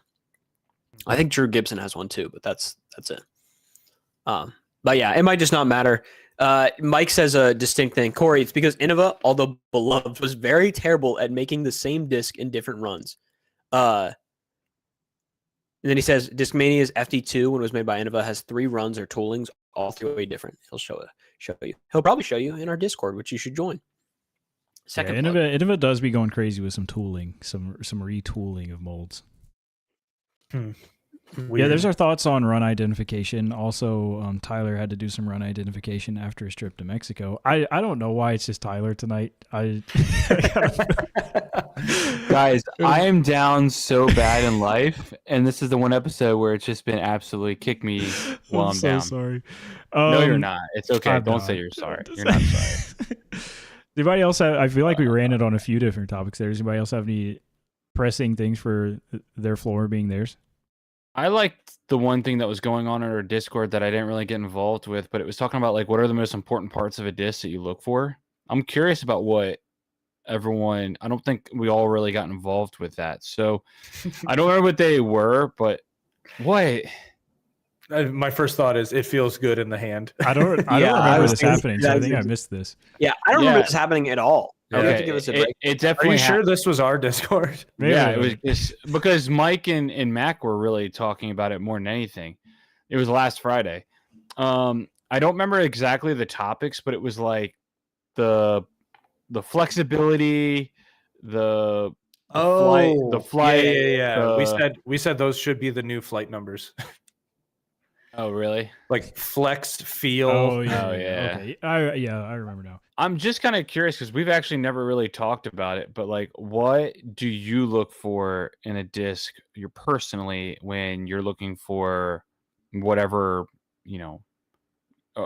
Speaker 3: I think Drew Gibson has one too, but that's it. But yeah, it might just not matter. Mike says a distinct thing. Corey, it's because Innova, although beloved, was very terrible at making the same disc in different runs. And then he says Discmania's FD2, when it was made by Innova, has 3 runs or toolings, all 3 way different. He'll show you. He'll probably show you in our Discord, which you should join. Second,
Speaker 1: Innova does be going crazy with some tooling, some retooling of molds. Yeah, there's our thoughts on run identification. Also, Tyler had to do some run identification after his trip to Mexico. I don't know why it's just Tyler tonight.
Speaker 4: Guys, I am down so bad in life, and this is the one episode where it's just been absolutely kick me while I'm
Speaker 1: so
Speaker 4: down.
Speaker 1: Sorry.
Speaker 4: No, you're not. It's okay.
Speaker 1: I'm
Speaker 4: Don't
Speaker 1: not.
Speaker 4: say you're sorry. You're not sorry.
Speaker 1: Anybody else have, I feel like we ran it on a few different topics there. Does anybody else have any pressing things for their floor being theirs?
Speaker 4: I liked the one thing that was going on in our Discord that I didn't really get involved with, but it was talking about like what are the most important parts of a disc that you look for. I'm curious about what everyone. I don't think we all really got involved with that, so I don't know what they were, but what?
Speaker 2: My first thought is it feels good in the hand.
Speaker 1: I don't remember this happening, so I think I missed this.
Speaker 3: Yeah, I don't remember this happening at all.
Speaker 4: Okay.
Speaker 3: You have to give us a break.
Speaker 4: It
Speaker 2: Are
Speaker 4: definitely.
Speaker 2: you sure this was our Discord?
Speaker 4: Yeah, it was just because Mike and Mac were really talking about it more than anything. It was last Friday. I don't remember exactly the topics, but it was like the flexibility, the flight.
Speaker 2: Yeah. We said those should be the new flight numbers.
Speaker 4: Oh, really?
Speaker 2: Like flex, feel.
Speaker 1: Oh yeah.
Speaker 4: Okay.
Speaker 1: I remember now.
Speaker 4: I'm just kind of curious because we've actually never really talked about it, but like, what do you look for in a disc, you're personally, when you're looking for whatever,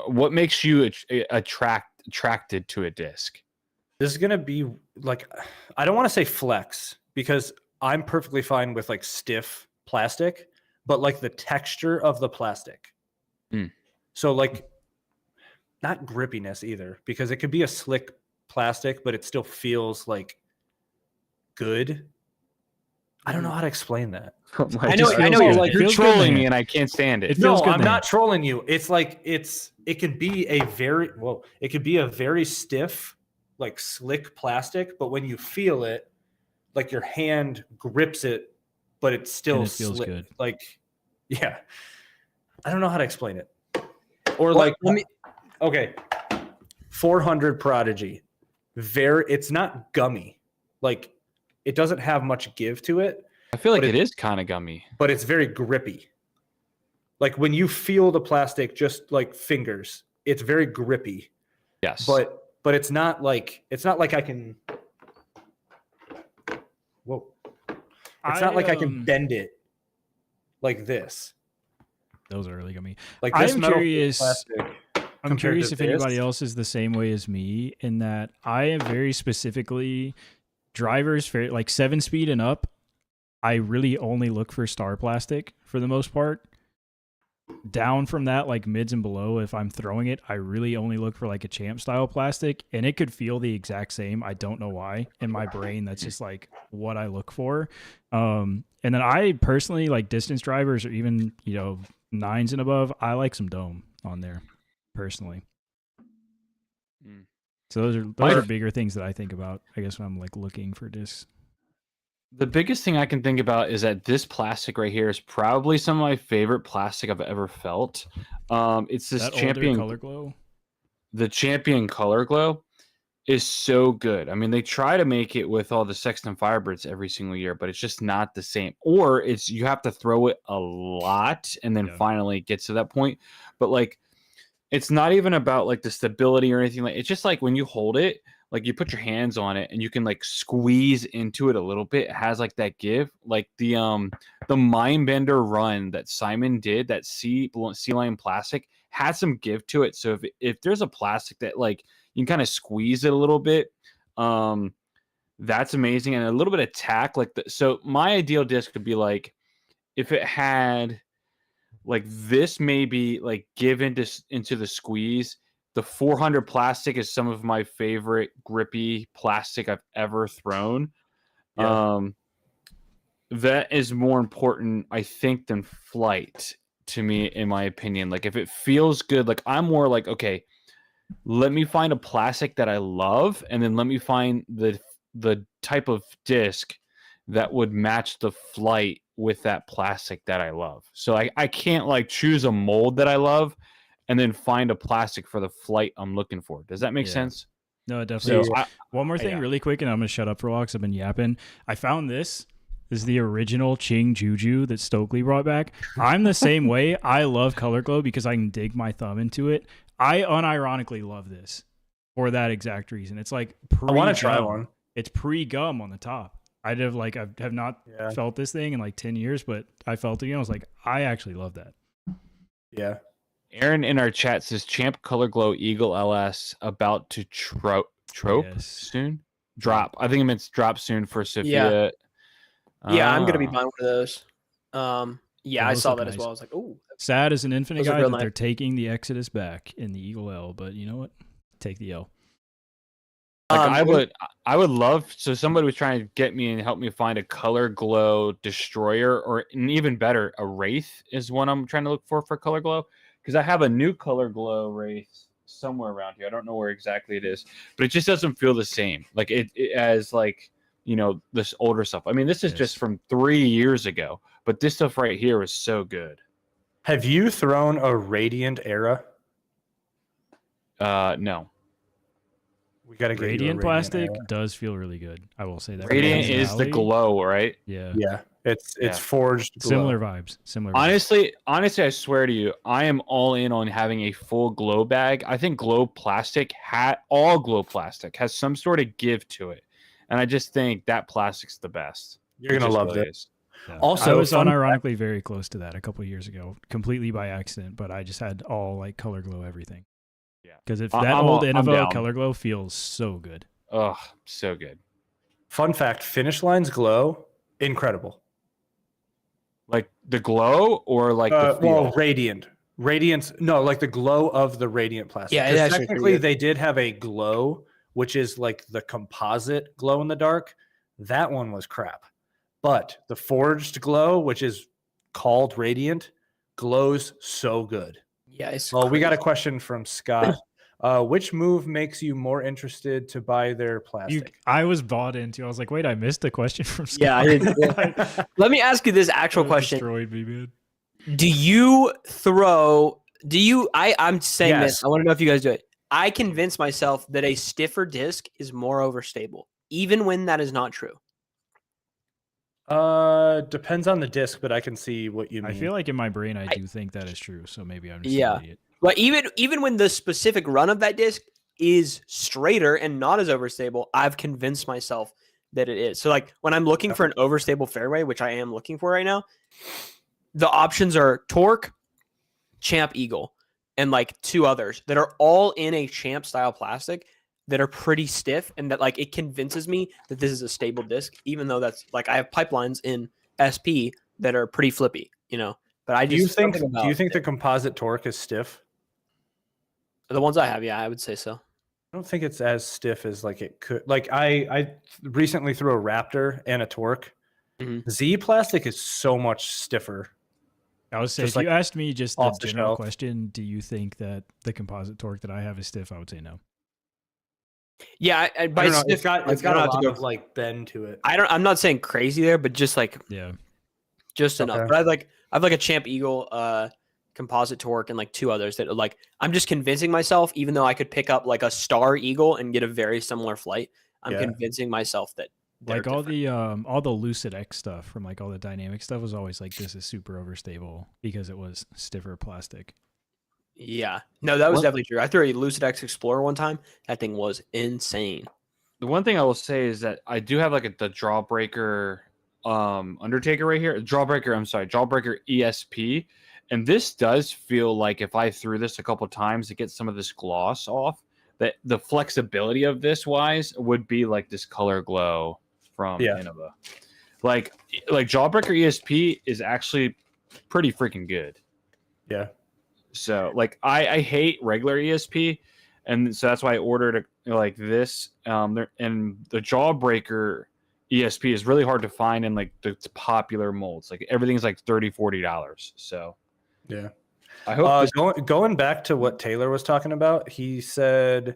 Speaker 4: what makes you attracted to a disc?
Speaker 2: This is gonna be like, I don't want to say flex because I'm perfectly fine with like stiff plastic, but like the texture of the plastic. So like, not grippiness either, because it could be a slick plastic, but it still feels like good. I don't know how to explain that.
Speaker 3: I know you're like
Speaker 4: You're trolling me, and I can't stand it.
Speaker 2: No, I'm not trolling you. It's like it could be a very stiff, like slick plastic, but when you feel it, like your hand grips it, but it's still
Speaker 1: feels
Speaker 2: slick.
Speaker 1: good.
Speaker 2: Like, yeah, I don't know how to explain it. Or like, okay, 400 Prodigy, it's not gummy, like it doesn't have much give to it.
Speaker 4: I feel like it is kind of gummy,
Speaker 2: but it's very grippy. Like when you feel the plastic, just like fingers, it's very grippy.
Speaker 4: Yes,
Speaker 2: but it's not like I can. Whoa! It's not like I can bend it like this.
Speaker 1: Those are really gummy.
Speaker 2: Like this
Speaker 1: I'm
Speaker 2: metal
Speaker 1: curious.
Speaker 2: plastic.
Speaker 1: I'm curious
Speaker 2: to
Speaker 1: if anybody
Speaker 2: this.
Speaker 1: else is the same way as me in that I am very specifically drivers for like 7-speed and up, I really only look for star plastic for the most part. Down from that, like mids and below, if I'm throwing it, I really only look for like a champ style plastic, and it could feel the exact same. I don't know why. In my brain, that's just like what I look for. And then I personally like distance drivers or even, 9s and above. I like some dome on there personally. So those are bigger things that I think about, I guess, when I'm like looking for discs.
Speaker 4: The biggest thing I can think about is that this plastic right here is probably some of my favorite plastic I've ever felt. It's this
Speaker 1: That
Speaker 4: Champion
Speaker 1: Color Glow.
Speaker 4: The Champion Color Glow is so good. I mean, they try to make it with all the Sexton Firebirds every single year, but it's just not the same. Or you have to throw it a lot and then finally it gets to that point. But like, it's not even about like the stability or anything. Like, it's just like when you hold it, like you put your hands on it and you can like squeeze into it a little bit. It has like that give, like the Mindbender run that Simon did, that sea line plastic had some give to it. So if there's a plastic that like you can kind of squeeze it a little bit, that's amazing. And a little bit of tack, so my ideal disc would be like if it had like this, maybe like give into the squeeze. The 400 plastic is some of my favorite grippy plastic I've ever thrown. Yeah. That is more important, I think, than flight to me, in my opinion. Like if it feels good, like I'm more like, okay, let me find a plastic that I love, and then let me find the type of disc that would match the flight with that plastic that I love. So I can't like choose a mold that I love and then find a plastic for the flight I'm looking for. Does that make sense?
Speaker 1: No, it definitely.
Speaker 4: So
Speaker 1: one more thing really quick, and I'm going to shut up for a while because I've been yapping. I found this. This is the original Ching Juju that Stokely brought back. I'm the same way. I love Color Glow because I can dig my thumb into it. I unironically love this for that exact reason. It's like
Speaker 2: I want to try one.
Speaker 1: It's pre-gum on the top. I have not felt this thing in like 10 years, but I felt it again. I was like, I actually love that.
Speaker 2: Yeah.
Speaker 4: Aaron in our chat says Champ Color Glow Eagle LS about to soon. Drop. I think it meant drop soon for Sophia.
Speaker 3: Yeah, I'm gonna be buying one of those. I saw that as well. I was like, oh.
Speaker 1: Sad as an Infinite guy that they're taking the Exodus back in the Eagle L, but you know what? Take the L.
Speaker 4: Like I would love, so somebody was trying to get me and help me find a Color Glow Destroyer, or an even better, a Wraith is one I'm trying to look for Color Glow, because I have a new Color Glow Wraith somewhere around here. I don't know where exactly it is, but it just doesn't feel the same. Like it as like, this older stuff. I mean, this is just from 3 years ago, but this stuff right here is so good.
Speaker 2: Have you thrown a Radiant Era?
Speaker 4: No.
Speaker 2: We got to get
Speaker 1: Radiant plastic does feel really good. I will say that.
Speaker 4: Radiant is the glow, right?
Speaker 1: Yeah.
Speaker 2: Yeah. It's forged glow.
Speaker 1: Similar vibes.
Speaker 4: Honestly, I swear to you, I am all in on having a full glow bag. I think glow plastic all glow plastic has some sort of give to it. And I just think that plastic's the best.
Speaker 2: You're going to love this.
Speaker 1: Yeah. Also, I was unironically very close to that a couple of years ago, completely by accident, but I just had all like Color Glow everything. Yeah. Because if that old Innova Color Glow feels so good.
Speaker 4: Oh, so good.
Speaker 2: Fun fact, Finish Line's glow, incredible.
Speaker 4: Like the glow or like the feel?
Speaker 2: Well, Radiant. Radiance, no, like the glow of the Radiant plastic.
Speaker 3: Yeah,
Speaker 2: technically they did have a glow, which is like the composite glow in the dark. That one was crap. But the forged glow, which is called Radiant, glows so good.
Speaker 3: Yeah, it's
Speaker 2: well, we got a question from Scott. Which move makes you more interested to buy their plastic?
Speaker 1: I was bought into. I was like, wait, I missed a question from Scott.
Speaker 3: Yeah, I did. Let me ask you this actual question.
Speaker 1: Destroyed me, man.
Speaker 3: I'm saying this. I want to know if you guys do it. I convince myself that a stiffer disc is more overstable, even when that is not true.
Speaker 2: Depends on the disc, but I can see what you mean.
Speaker 1: I feel like in my brain I do think that is true, so maybe I'm just an idiot.
Speaker 3: But even when the specific run of that disc is straighter and not as overstable, I've convinced myself that it is. So like when I'm looking for an overstable fairway, which I am looking for right now, the options are Torque, Champ Eagle, and like two others that are all in a Champ style plastic. that are pretty stiff, and that like it convinces me that this is a stable disc, even though that's like I have pipelines in SP that are pretty flippy, you know. But I
Speaker 2: Do you
Speaker 3: just
Speaker 2: think
Speaker 3: something
Speaker 2: do you
Speaker 3: about
Speaker 2: think the composite torque is stiff?
Speaker 3: the ones I have, yeah, I would say so.
Speaker 2: I don't think it's as stiff as like it could. Like I recently threw a Raptor and a torque.
Speaker 3: Mhm.
Speaker 2: Z plastic is so much stiffer.
Speaker 1: I would say
Speaker 2: Just
Speaker 1: if you
Speaker 2: like
Speaker 1: asked me just the
Speaker 2: off the
Speaker 1: general
Speaker 2: shelf.
Speaker 1: question, do you think that the composite torque that I have is stiff? I would say no.
Speaker 3: Yeah,
Speaker 2: I
Speaker 3: by
Speaker 2: don't know.
Speaker 3: stiff,
Speaker 2: It's got
Speaker 3: like,
Speaker 2: it's
Speaker 3: you
Speaker 2: got
Speaker 3: don't
Speaker 2: a
Speaker 3: have to
Speaker 2: lot
Speaker 3: go-
Speaker 2: of like bend to it.
Speaker 3: I'm not saying crazy there, but just like
Speaker 1: Yeah.
Speaker 3: just enough.
Speaker 2: Okay.
Speaker 3: But I have like a Champ Eagle composite torque and like two others that are like I'm just convincing myself, even though I could pick up like a Star Eagle and get a very similar flight, I'm
Speaker 2: Yeah.
Speaker 3: convincing myself that they're
Speaker 1: Like all
Speaker 3: different.
Speaker 1: the Lucid X stuff from like all the dynamic stuff was always like this is super overstable because it was stiffer plastic.
Speaker 3: Yeah. No, that was
Speaker 4: What-
Speaker 3: definitely true. I threw a Lucid X Explorer one time. That thing was insane.
Speaker 4: The one thing I will say is that I do have like the Jawbreaker Undertaker right here. Jawbreaker ESP. And this does feel like if I threw this a couple times to get some of this gloss off, that the flexibility of this wise would be like this color glow from
Speaker 2: Yeah.
Speaker 4: Innova. Like Jawbreaker ESP is actually pretty freaking good.
Speaker 2: Yeah.
Speaker 4: So like I hate regular ESP, and so that's why I ordered like this. And the Jawbreaker ESP is really hard to find in like the popular molds. Like everything's like $30-$40. So
Speaker 2: Yeah.
Speaker 4: I hope this,
Speaker 2: Going back to what Taylor was talking about, he said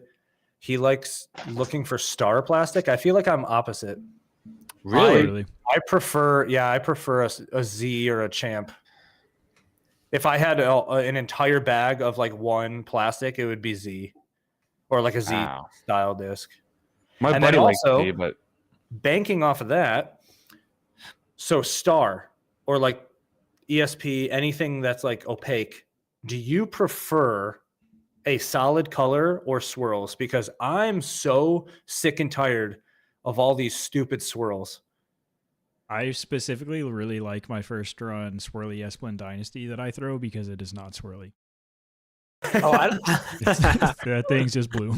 Speaker 2: he likes looking for Star plastic. I feel like I'm opposite.
Speaker 4: really.
Speaker 2: I prefer a Z or a Champ. If I had an entire bag of like one plastic, it would be Z or like a Z
Speaker 4: Wow.
Speaker 2: style disc.
Speaker 4: My
Speaker 2: And
Speaker 4: buddy
Speaker 2: then
Speaker 4: likes
Speaker 2: also-
Speaker 4: me, but
Speaker 2: Banking off of that, so Star or like ESP, anything that's like opaque, do you prefer a solid color or swirls? Because I'm so sick and tired of all these stupid swirls.
Speaker 1: I specifically really like my first run Swirly Esplin Dynasty that I throw because it is not swirly.
Speaker 3: Oh,
Speaker 1: That thing's just blue.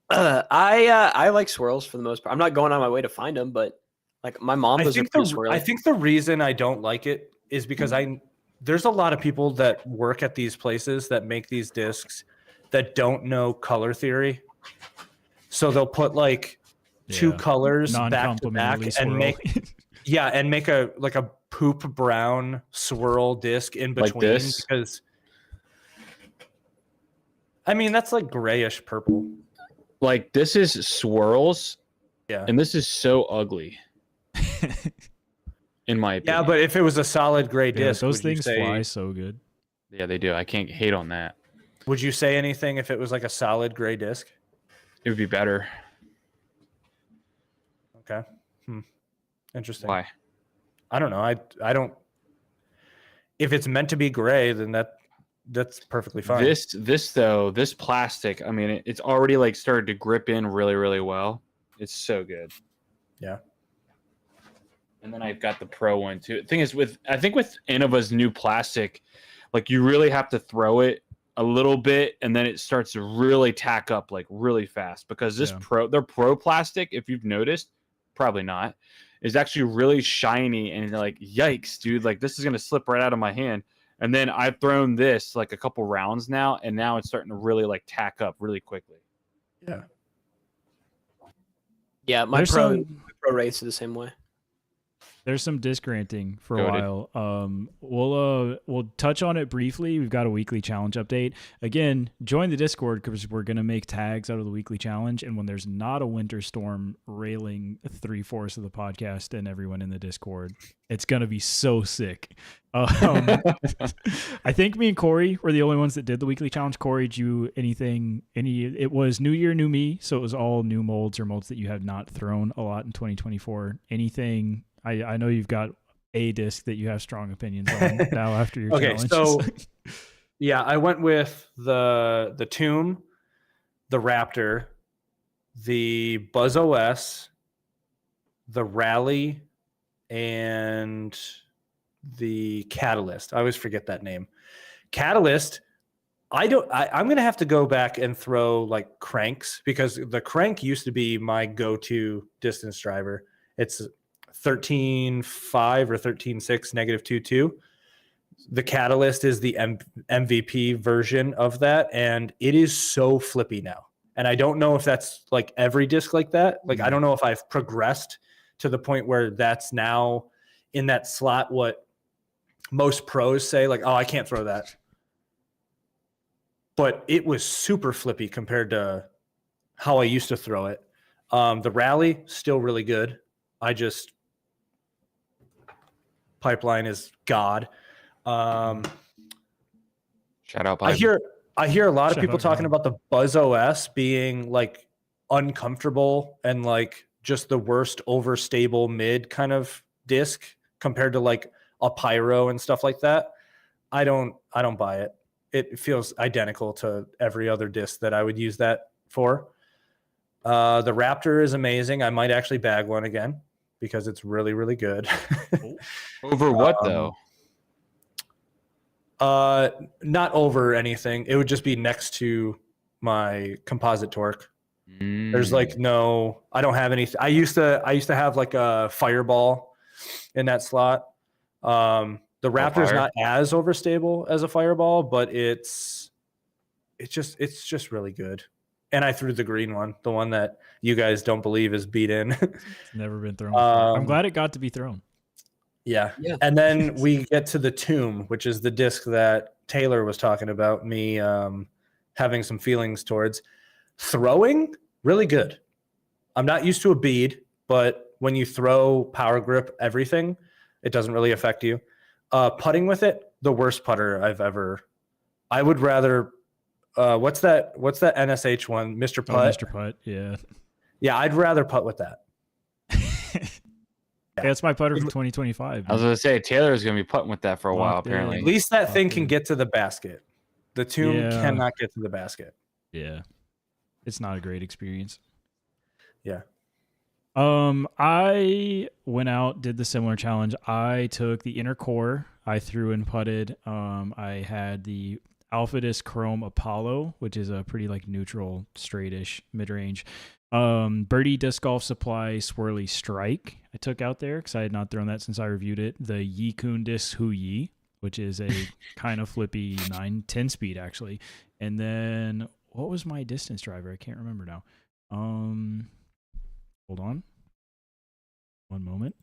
Speaker 3: I like swirls for the most part. I'm not going on my way to find them, but like my mom does a swirly.
Speaker 2: I think the reason I don't like it is because there's a lot of people that work at these places that make these discs that don't know color theory. So they'll put like two
Speaker 1: Yeah.
Speaker 2: colors back to back
Speaker 1: Non-complementarily
Speaker 2: and
Speaker 1: swirl.
Speaker 2: make a poop brown swirl disc in
Speaker 4: Like
Speaker 2: between
Speaker 4: this?
Speaker 2: because I mean that's like grayish purple.
Speaker 4: like this is swirls,
Speaker 2: Yeah.
Speaker 4: and this is so ugly in my opinion.
Speaker 2: Yeah, but if it was a solid gray
Speaker 1: Yeah,
Speaker 2: disc,
Speaker 1: those
Speaker 2: would you
Speaker 1: things
Speaker 2: say,
Speaker 1: fly so good.
Speaker 4: yeah, they do. I can't hate on that.
Speaker 2: would you say anything if it was like a solid gray disc?
Speaker 4: It would be better.
Speaker 2: Okay. Interesting.
Speaker 4: Why?
Speaker 2: I don't know. I don't. If it's meant to be gray, then that's perfectly fine.
Speaker 4: This plastic, I mean, it's already like started to grip in really, really well. It's so good.
Speaker 2: Yeah.
Speaker 4: And then I've got the Pro one too. The thing is, I think with Innova's new plastic, like you really have to throw it a little bit, and then it starts to really tack up like really fast. Because this
Speaker 1: Yeah.
Speaker 4: their Pro plastic, if you've noticed, probably not, is actually really shiny and like yikes, dude! Like this is gonna slip right out of my hand. And then I've thrown this like a couple rounds now, and now it's starting to really like tack up really quickly.
Speaker 2: Yeah.
Speaker 3: Yeah, my
Speaker 1: There's
Speaker 3: pro
Speaker 1: some-
Speaker 3: pro rates are the same way.
Speaker 1: There's some disc granting for
Speaker 4: Go
Speaker 1: a
Speaker 4: ahead.
Speaker 1: while. We'll touch on it briefly. We've got a weekly challenge update. Again, join the Discord because we're gonna make tags out of the weekly challenge. And when there's not a winter storm railing 3/4 of the podcast and everyone in the Discord, it's gonna be so sick. I think me and Corey were the only ones that did the weekly challenge. Corey, did you anything? It was New Year, New Me, so it was all new molds or molds that you have not thrown a lot in 2024. Anything? I know you've got a disc that you have strong opinions on now after your
Speaker 2: Okay,
Speaker 1: challenge.
Speaker 2: so yeah, I went with the Tomb, the Raptor, the Buzz OS, the Rally, and the Catalyst. I always forget that name. Catalyst I'm gonna have to go back and throw like cranks, because the crank used to be my go-to distance driver. It's 13.5 or 13.6 -2.2. The Catalyst is the MVP version of that, and it is so flippy now. And I don't know if that's like every disc like that. Like, I don't know if I've progressed to the point where that's now in that slot what most pros say, like, oh, I can't throw that. But it was super flippy compared to how I used to throw it. The Rally, still really good. Pipeline is God.
Speaker 4: Shout out.
Speaker 2: I hear a lot of
Speaker 1: Shout
Speaker 2: people
Speaker 1: out,
Speaker 2: talking
Speaker 1: God.
Speaker 2: about the Buzz OS being like uncomfortable and like just the worst overstable mid kind of disc compared to like a Pyro and stuff like that. I don't buy it. It feels identical to every other disc that I would use that for. The Raptor is amazing. I might actually bag one again because it's really, really good.
Speaker 4: Over what though?
Speaker 2: Not over anything. It would just be next to my composite torque. There's like no, I don't have anything. I used to have like a Fireball in that slot. The Raptor is not as overstable as a Fireball, but it's just really good. And I threw the green one, the one that you guys don't believe is beat in.
Speaker 1: It's never been thrown before. I'm glad it got to be thrown.
Speaker 2: Yeah.
Speaker 3: Yeah.
Speaker 2: And then we get to the Tomb, which is the disc that Taylor was talking about, me having some feelings towards. Throwing, really good. I'm not used to a bead, but when you throw power grip, everything, it doesn't really affect you. Putting with it, the worst putter I've ever. I would rather. What's that NSH one, Mr. Putt?
Speaker 1: Oh, Mr. Putt, yeah.
Speaker 2: Yeah, I'd rather putt with that.
Speaker 1: Yeah, it's my putter for 2025.
Speaker 4: I was gonna say Taylor's gonna be putting with that for a while.
Speaker 1: Locked in.
Speaker 4: Apparently,
Speaker 2: At least that thing can
Speaker 1: Okay.
Speaker 2: get to the basket. The Tomb
Speaker 1: Yeah.
Speaker 2: cannot get to the basket.
Speaker 1: Yeah. It's not a great experience.
Speaker 2: Yeah.
Speaker 1: I went out, did the similar challenge. I took the inner core. I threw and putted. I had the Alpha Disc Chrome Apollo, which is a pretty like neutral, straightish mid-range. Birdie Disc Golf Supply Swirly Strike I took out there because I had not thrown that since I reviewed it. The Yikun Disc Hu Yi, which is a kind of flippy 9-10 speed actually. And then what was my distance driver? I can't remember now. Hold on. One moment.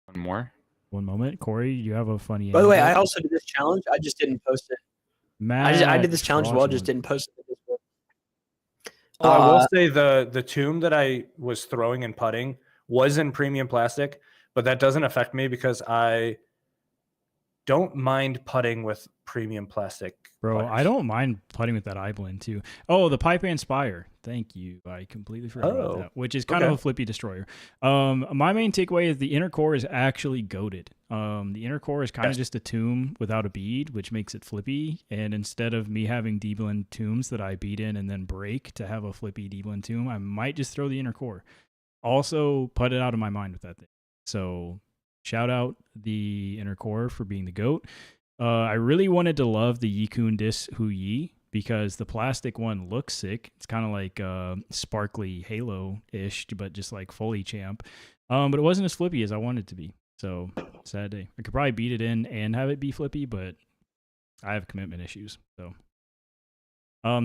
Speaker 1: One moment. Corey, you have a funny
Speaker 3: By the way, I
Speaker 1: anecdote?
Speaker 3: also did this challenge. I just didn't post it.
Speaker 1: Matt
Speaker 3: I did this challenge as well, just
Speaker 1: fraudulent.
Speaker 3: didn't post it.
Speaker 2: Oh, I will say the Tomb that I was throwing and putting was in premium plastic, but that doesn't affect me because I don't mind putting with premium plastic.
Speaker 1: Bro,
Speaker 2: putters.
Speaker 1: I don't mind putting with that iBlend too. Oh, the Pipe and Spire. Thank you. I completely forgot about
Speaker 2: Oh,
Speaker 1: that, which is kind of a flippy destroyer. My main takeaway is the inner core is actually goated. The inner core is kind of just a tomb without a bead, which makes it flippy. And instead of me having D-blend tombs that I beat in and then break to have a flippy D-blend tomb, I might just throw the inner core. Also, put it out of my mind with that thing. So shout out the inner core for being the GOAT. I really wanted to love the Yikun Disc Hu Yi because the plastic one looks sick. It's kind of like sparkly Halo-ish, but just like fully champ. But it wasn't as flippy as I wanted it to be. So sad day. I could probably beat it in and have it be flippy, but I have commitment issues. So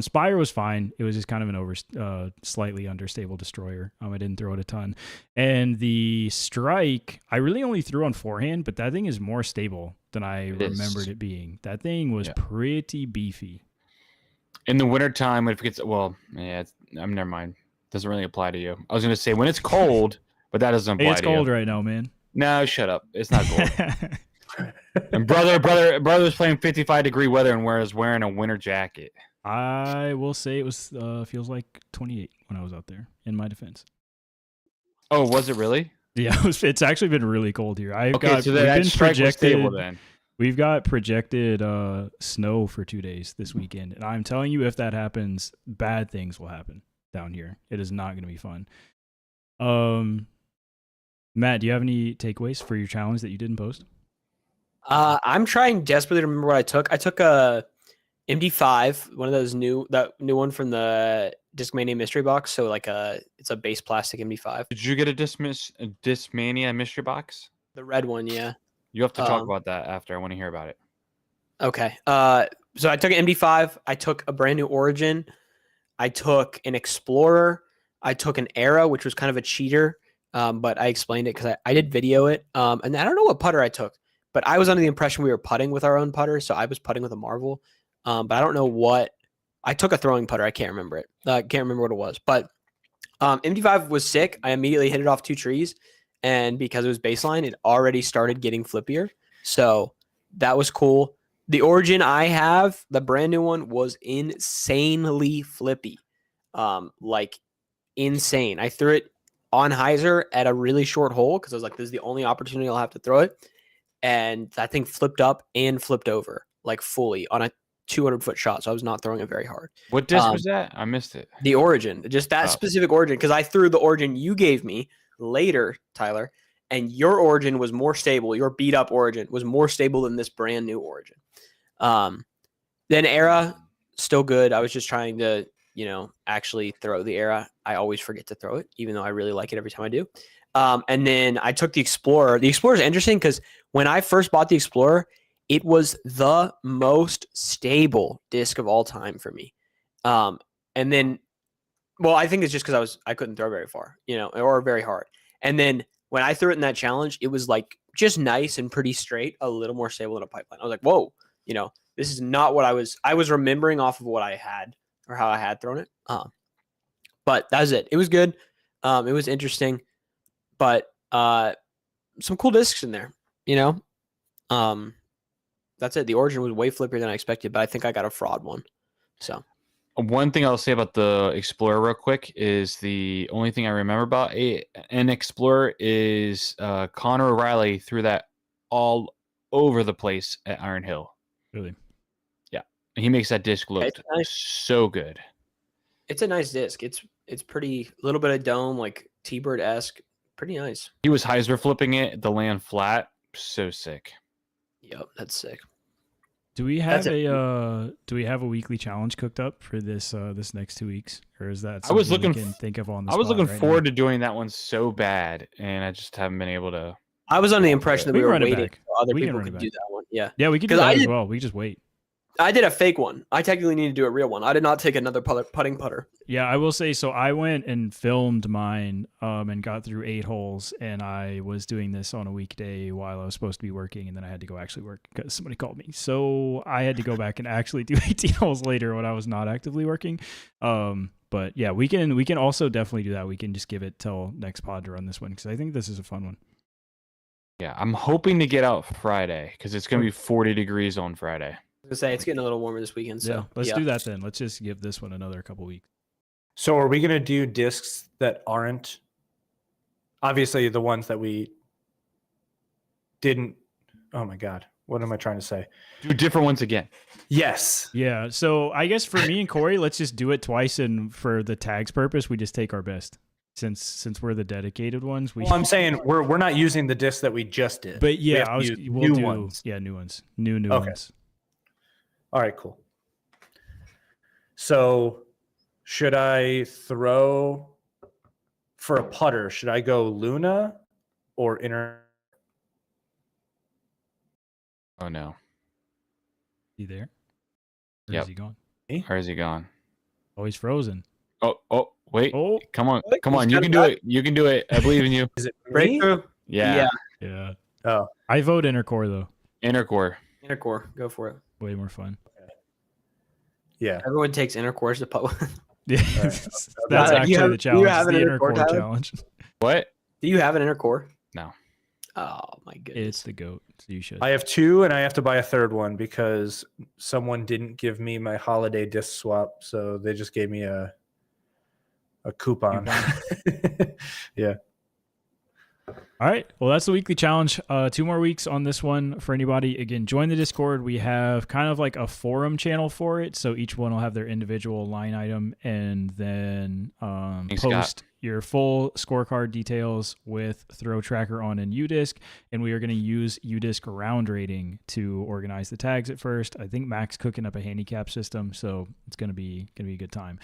Speaker 1: Spire was fine. It was just kind of an slightly understable destroyer. I didn't throw it a ton. And the Strike, I really only threw on forehand, but that thing is more stable than I remembered it being. That thing was pretty beefy.
Speaker 4: in the wintertime, if it gets never mind. Doesn't really apply to you. I was gonna say when it's cold, but that doesn't apply
Speaker 1: Hey, it's
Speaker 4: to
Speaker 1: cold
Speaker 4: you.
Speaker 1: right now, man.
Speaker 4: No, shut up. It's not cold. And brother was playing 55-degree weather and was wearing a winter jacket.
Speaker 1: I will say it was feels like 28 when I was out there, in my defense.
Speaker 4: Oh, was it really?
Speaker 1: Yeah, it's actually been really cold here.
Speaker 4: So that strike was stable then.
Speaker 1: We've got projected snow for 2 days this weekend. And I'm telling you, if that happens, bad things will happen down here. It is not going to be fun. Matt, do you have any takeaways for your challenge that you didn't post?
Speaker 3: I'm trying desperately to remember what I took. I took a MD5, one of those that new one from the Discmania mystery box. So like it's a base plastic MD5.
Speaker 4: Did you get a Discmania mystery box?
Speaker 3: The red one, yeah.
Speaker 4: You have to talk about that after. I want to hear about it.
Speaker 3: Okay. So I took an MD5. I took a brand new Origin. I took an Explorer. I took an Era, which was kind of a cheater, but I explained it because I did video it. And I don't know what putter I took, but I was under the impression we were putting with our own putter, so I was putting with a Marvel. But I don't know what I took a throwing putter. I can't remember it. I can't remember what it was. But MD5 was sick. I immediately hit it off 2 trees, and because it was baseline, it already started getting flippier. So that was cool. The Origin I have, the brand new one, was insanely flippy. Like insane. I threw it on hyzer at a really short hole because I was like, this is the only opportunity I'll have to throw it. And that thing flipped up and flipped over, like fully on a 200-foot shot. So I was not throwing it very hard.
Speaker 4: What disc was that? I missed it.
Speaker 3: The Origin, just that specific Origin, because I threw the Origin you gave me later, Tyler, and your Origin was more stable. Your beat up Origin was more stable than this brand new Origin. Then Era, still good. I was just trying to, actually throw the Era. I always forget to throw it, even though I really like it every time I do. And then I took the Explorer. The Explorer is interesting because when I first bought the Explorer, it was the most stable disc of all time for me. And then, well, I think it's just because I couldn't throw very far, or very hard. And then when I threw it in that challenge, it was like just nice and pretty straight, a little more stable than a pipeline. I was like, whoa, this is not what I was remembering off of what I had or how I had thrown it. But that was it. It was good. It was interesting, but some cool discs in there, that's it. The Origin was way flippier than I expected, but I think I got a fraud one. So
Speaker 4: one thing I'll say about the Explorer real quick is the only thing I remember about an Explorer is Connor O'Reilly threw that all over the place at Iron Hill.
Speaker 1: Really?
Speaker 4: Yeah. He makes that disc look
Speaker 3: nice.
Speaker 4: so good.
Speaker 3: It's a nice disc. It's pretty, a little bit of dome, like T-Bird-esque. Pretty nice.
Speaker 4: He was hyzer flipping it, the land flat. So sick.
Speaker 3: Yep, that's sick.
Speaker 1: Do we have a weekly challenge cooked up for this next 2 weeks, or is that
Speaker 4: I was looking
Speaker 1: can think of on the
Speaker 4: I was
Speaker 1: spot
Speaker 4: looking
Speaker 1: right
Speaker 4: forward
Speaker 1: now?
Speaker 4: to doing that one so bad, and I just haven't been able to.
Speaker 3: I was under the impression that
Speaker 1: We
Speaker 3: we
Speaker 1: can
Speaker 3: were
Speaker 1: run it
Speaker 3: waiting
Speaker 1: back.
Speaker 3: for other
Speaker 1: We can
Speaker 3: people
Speaker 1: run it
Speaker 3: could
Speaker 1: back.
Speaker 3: do that one. Yeah.
Speaker 1: Yeah, we can do
Speaker 3: 'Cause
Speaker 1: that
Speaker 3: I
Speaker 1: as
Speaker 3: did-
Speaker 1: well. We just wait.
Speaker 3: I did a fake one. I technically need to do a real one. I did not take another putting putter.
Speaker 1: Yeah, I will say so. I went and filmed mine and got through 8 holes, and I was doing this on a weekday while I was supposed to be working, and then I had to go actually work because somebody called me. So I had to go back and actually do 18 holes later when I was not actively working. But yeah, we can also definitely do that. We can just give it till next pod to run this one because I think this is a fun one.
Speaker 4: Yeah, I'm hoping to get out Friday because it's gonna be 40 degrees on Friday.
Speaker 3: I was gonna say it's getting a little warmer this weekend. So
Speaker 1: Yeah, let's do that then. Let's just give this one another couple weeks.
Speaker 2: So are we going to do discs that aren't obviously the ones that we didn't? Oh my God. What am I trying to say?
Speaker 4: Do different ones again.
Speaker 2: Yes.
Speaker 1: Yeah, so I guess for me and Corey, let's just do it twice, and for the tags purpose, we just take our best. Since we're the dedicated ones,
Speaker 2: Well, I'm saying we're not using the discs that we just did.
Speaker 1: But
Speaker 2: We
Speaker 1: yeah,
Speaker 2: have to use
Speaker 1: we'll
Speaker 2: new
Speaker 1: do
Speaker 2: ones.
Speaker 1: yeah, new ones, new
Speaker 2: Okay.
Speaker 1: ones.
Speaker 2: All right, cool. So should I throw for a putter? Should I go Luna or inner?
Speaker 4: Oh no,
Speaker 1: You there? Or
Speaker 4: Yep.
Speaker 1: is he gone?
Speaker 4: where is he gone?
Speaker 1: Oh, he's frozen.
Speaker 4: Oh, wait,
Speaker 1: Oh,
Speaker 4: come on,
Speaker 3: What?
Speaker 4: come on,
Speaker 3: He's
Speaker 4: you
Speaker 3: got
Speaker 4: can
Speaker 3: it
Speaker 4: do
Speaker 3: back.
Speaker 4: it. You can do it. I believe in you.
Speaker 2: Is it me?
Speaker 3: Breakthrough.
Speaker 4: Yeah,
Speaker 1: yeah.
Speaker 2: Oh,
Speaker 1: I vote inner core though.
Speaker 4: inner core.
Speaker 3: Inner core. Go for it.
Speaker 1: Way more fun.
Speaker 2: yeah.
Speaker 3: Everyone takes inner cores to putt.
Speaker 1: Yeah,
Speaker 2: right.
Speaker 1: that's
Speaker 3: You
Speaker 1: actually
Speaker 3: have-
Speaker 1: the
Speaker 3: you
Speaker 1: challenge.
Speaker 3: have
Speaker 1: It's
Speaker 3: an
Speaker 1: the
Speaker 3: inner
Speaker 1: inner
Speaker 3: core,
Speaker 1: core
Speaker 3: Tyler?
Speaker 1: challenge.
Speaker 4: What?
Speaker 3: Do you have an inner core?
Speaker 4: No.
Speaker 3: Oh my goodness.
Speaker 1: It's the goat. So you should.
Speaker 2: I have 2 and I have to buy a third one because someone didn't give me my holiday disc swap. So they just gave me a coupon. Yeah.
Speaker 1: All right. Well, that's the weekly challenge. 2 more weeks on this one for anybody. Again, join the Discord. We have kind of like a forum channel for it. So each one will have their individual line item and then
Speaker 4: Thanks, Scott.
Speaker 1: post your full scorecard details with Throw Tracker on in UDisc, and we are going to use UDisc round rating to organize the tags at first. I think Mac's cooking up a handicap system, so it's going to be a good time.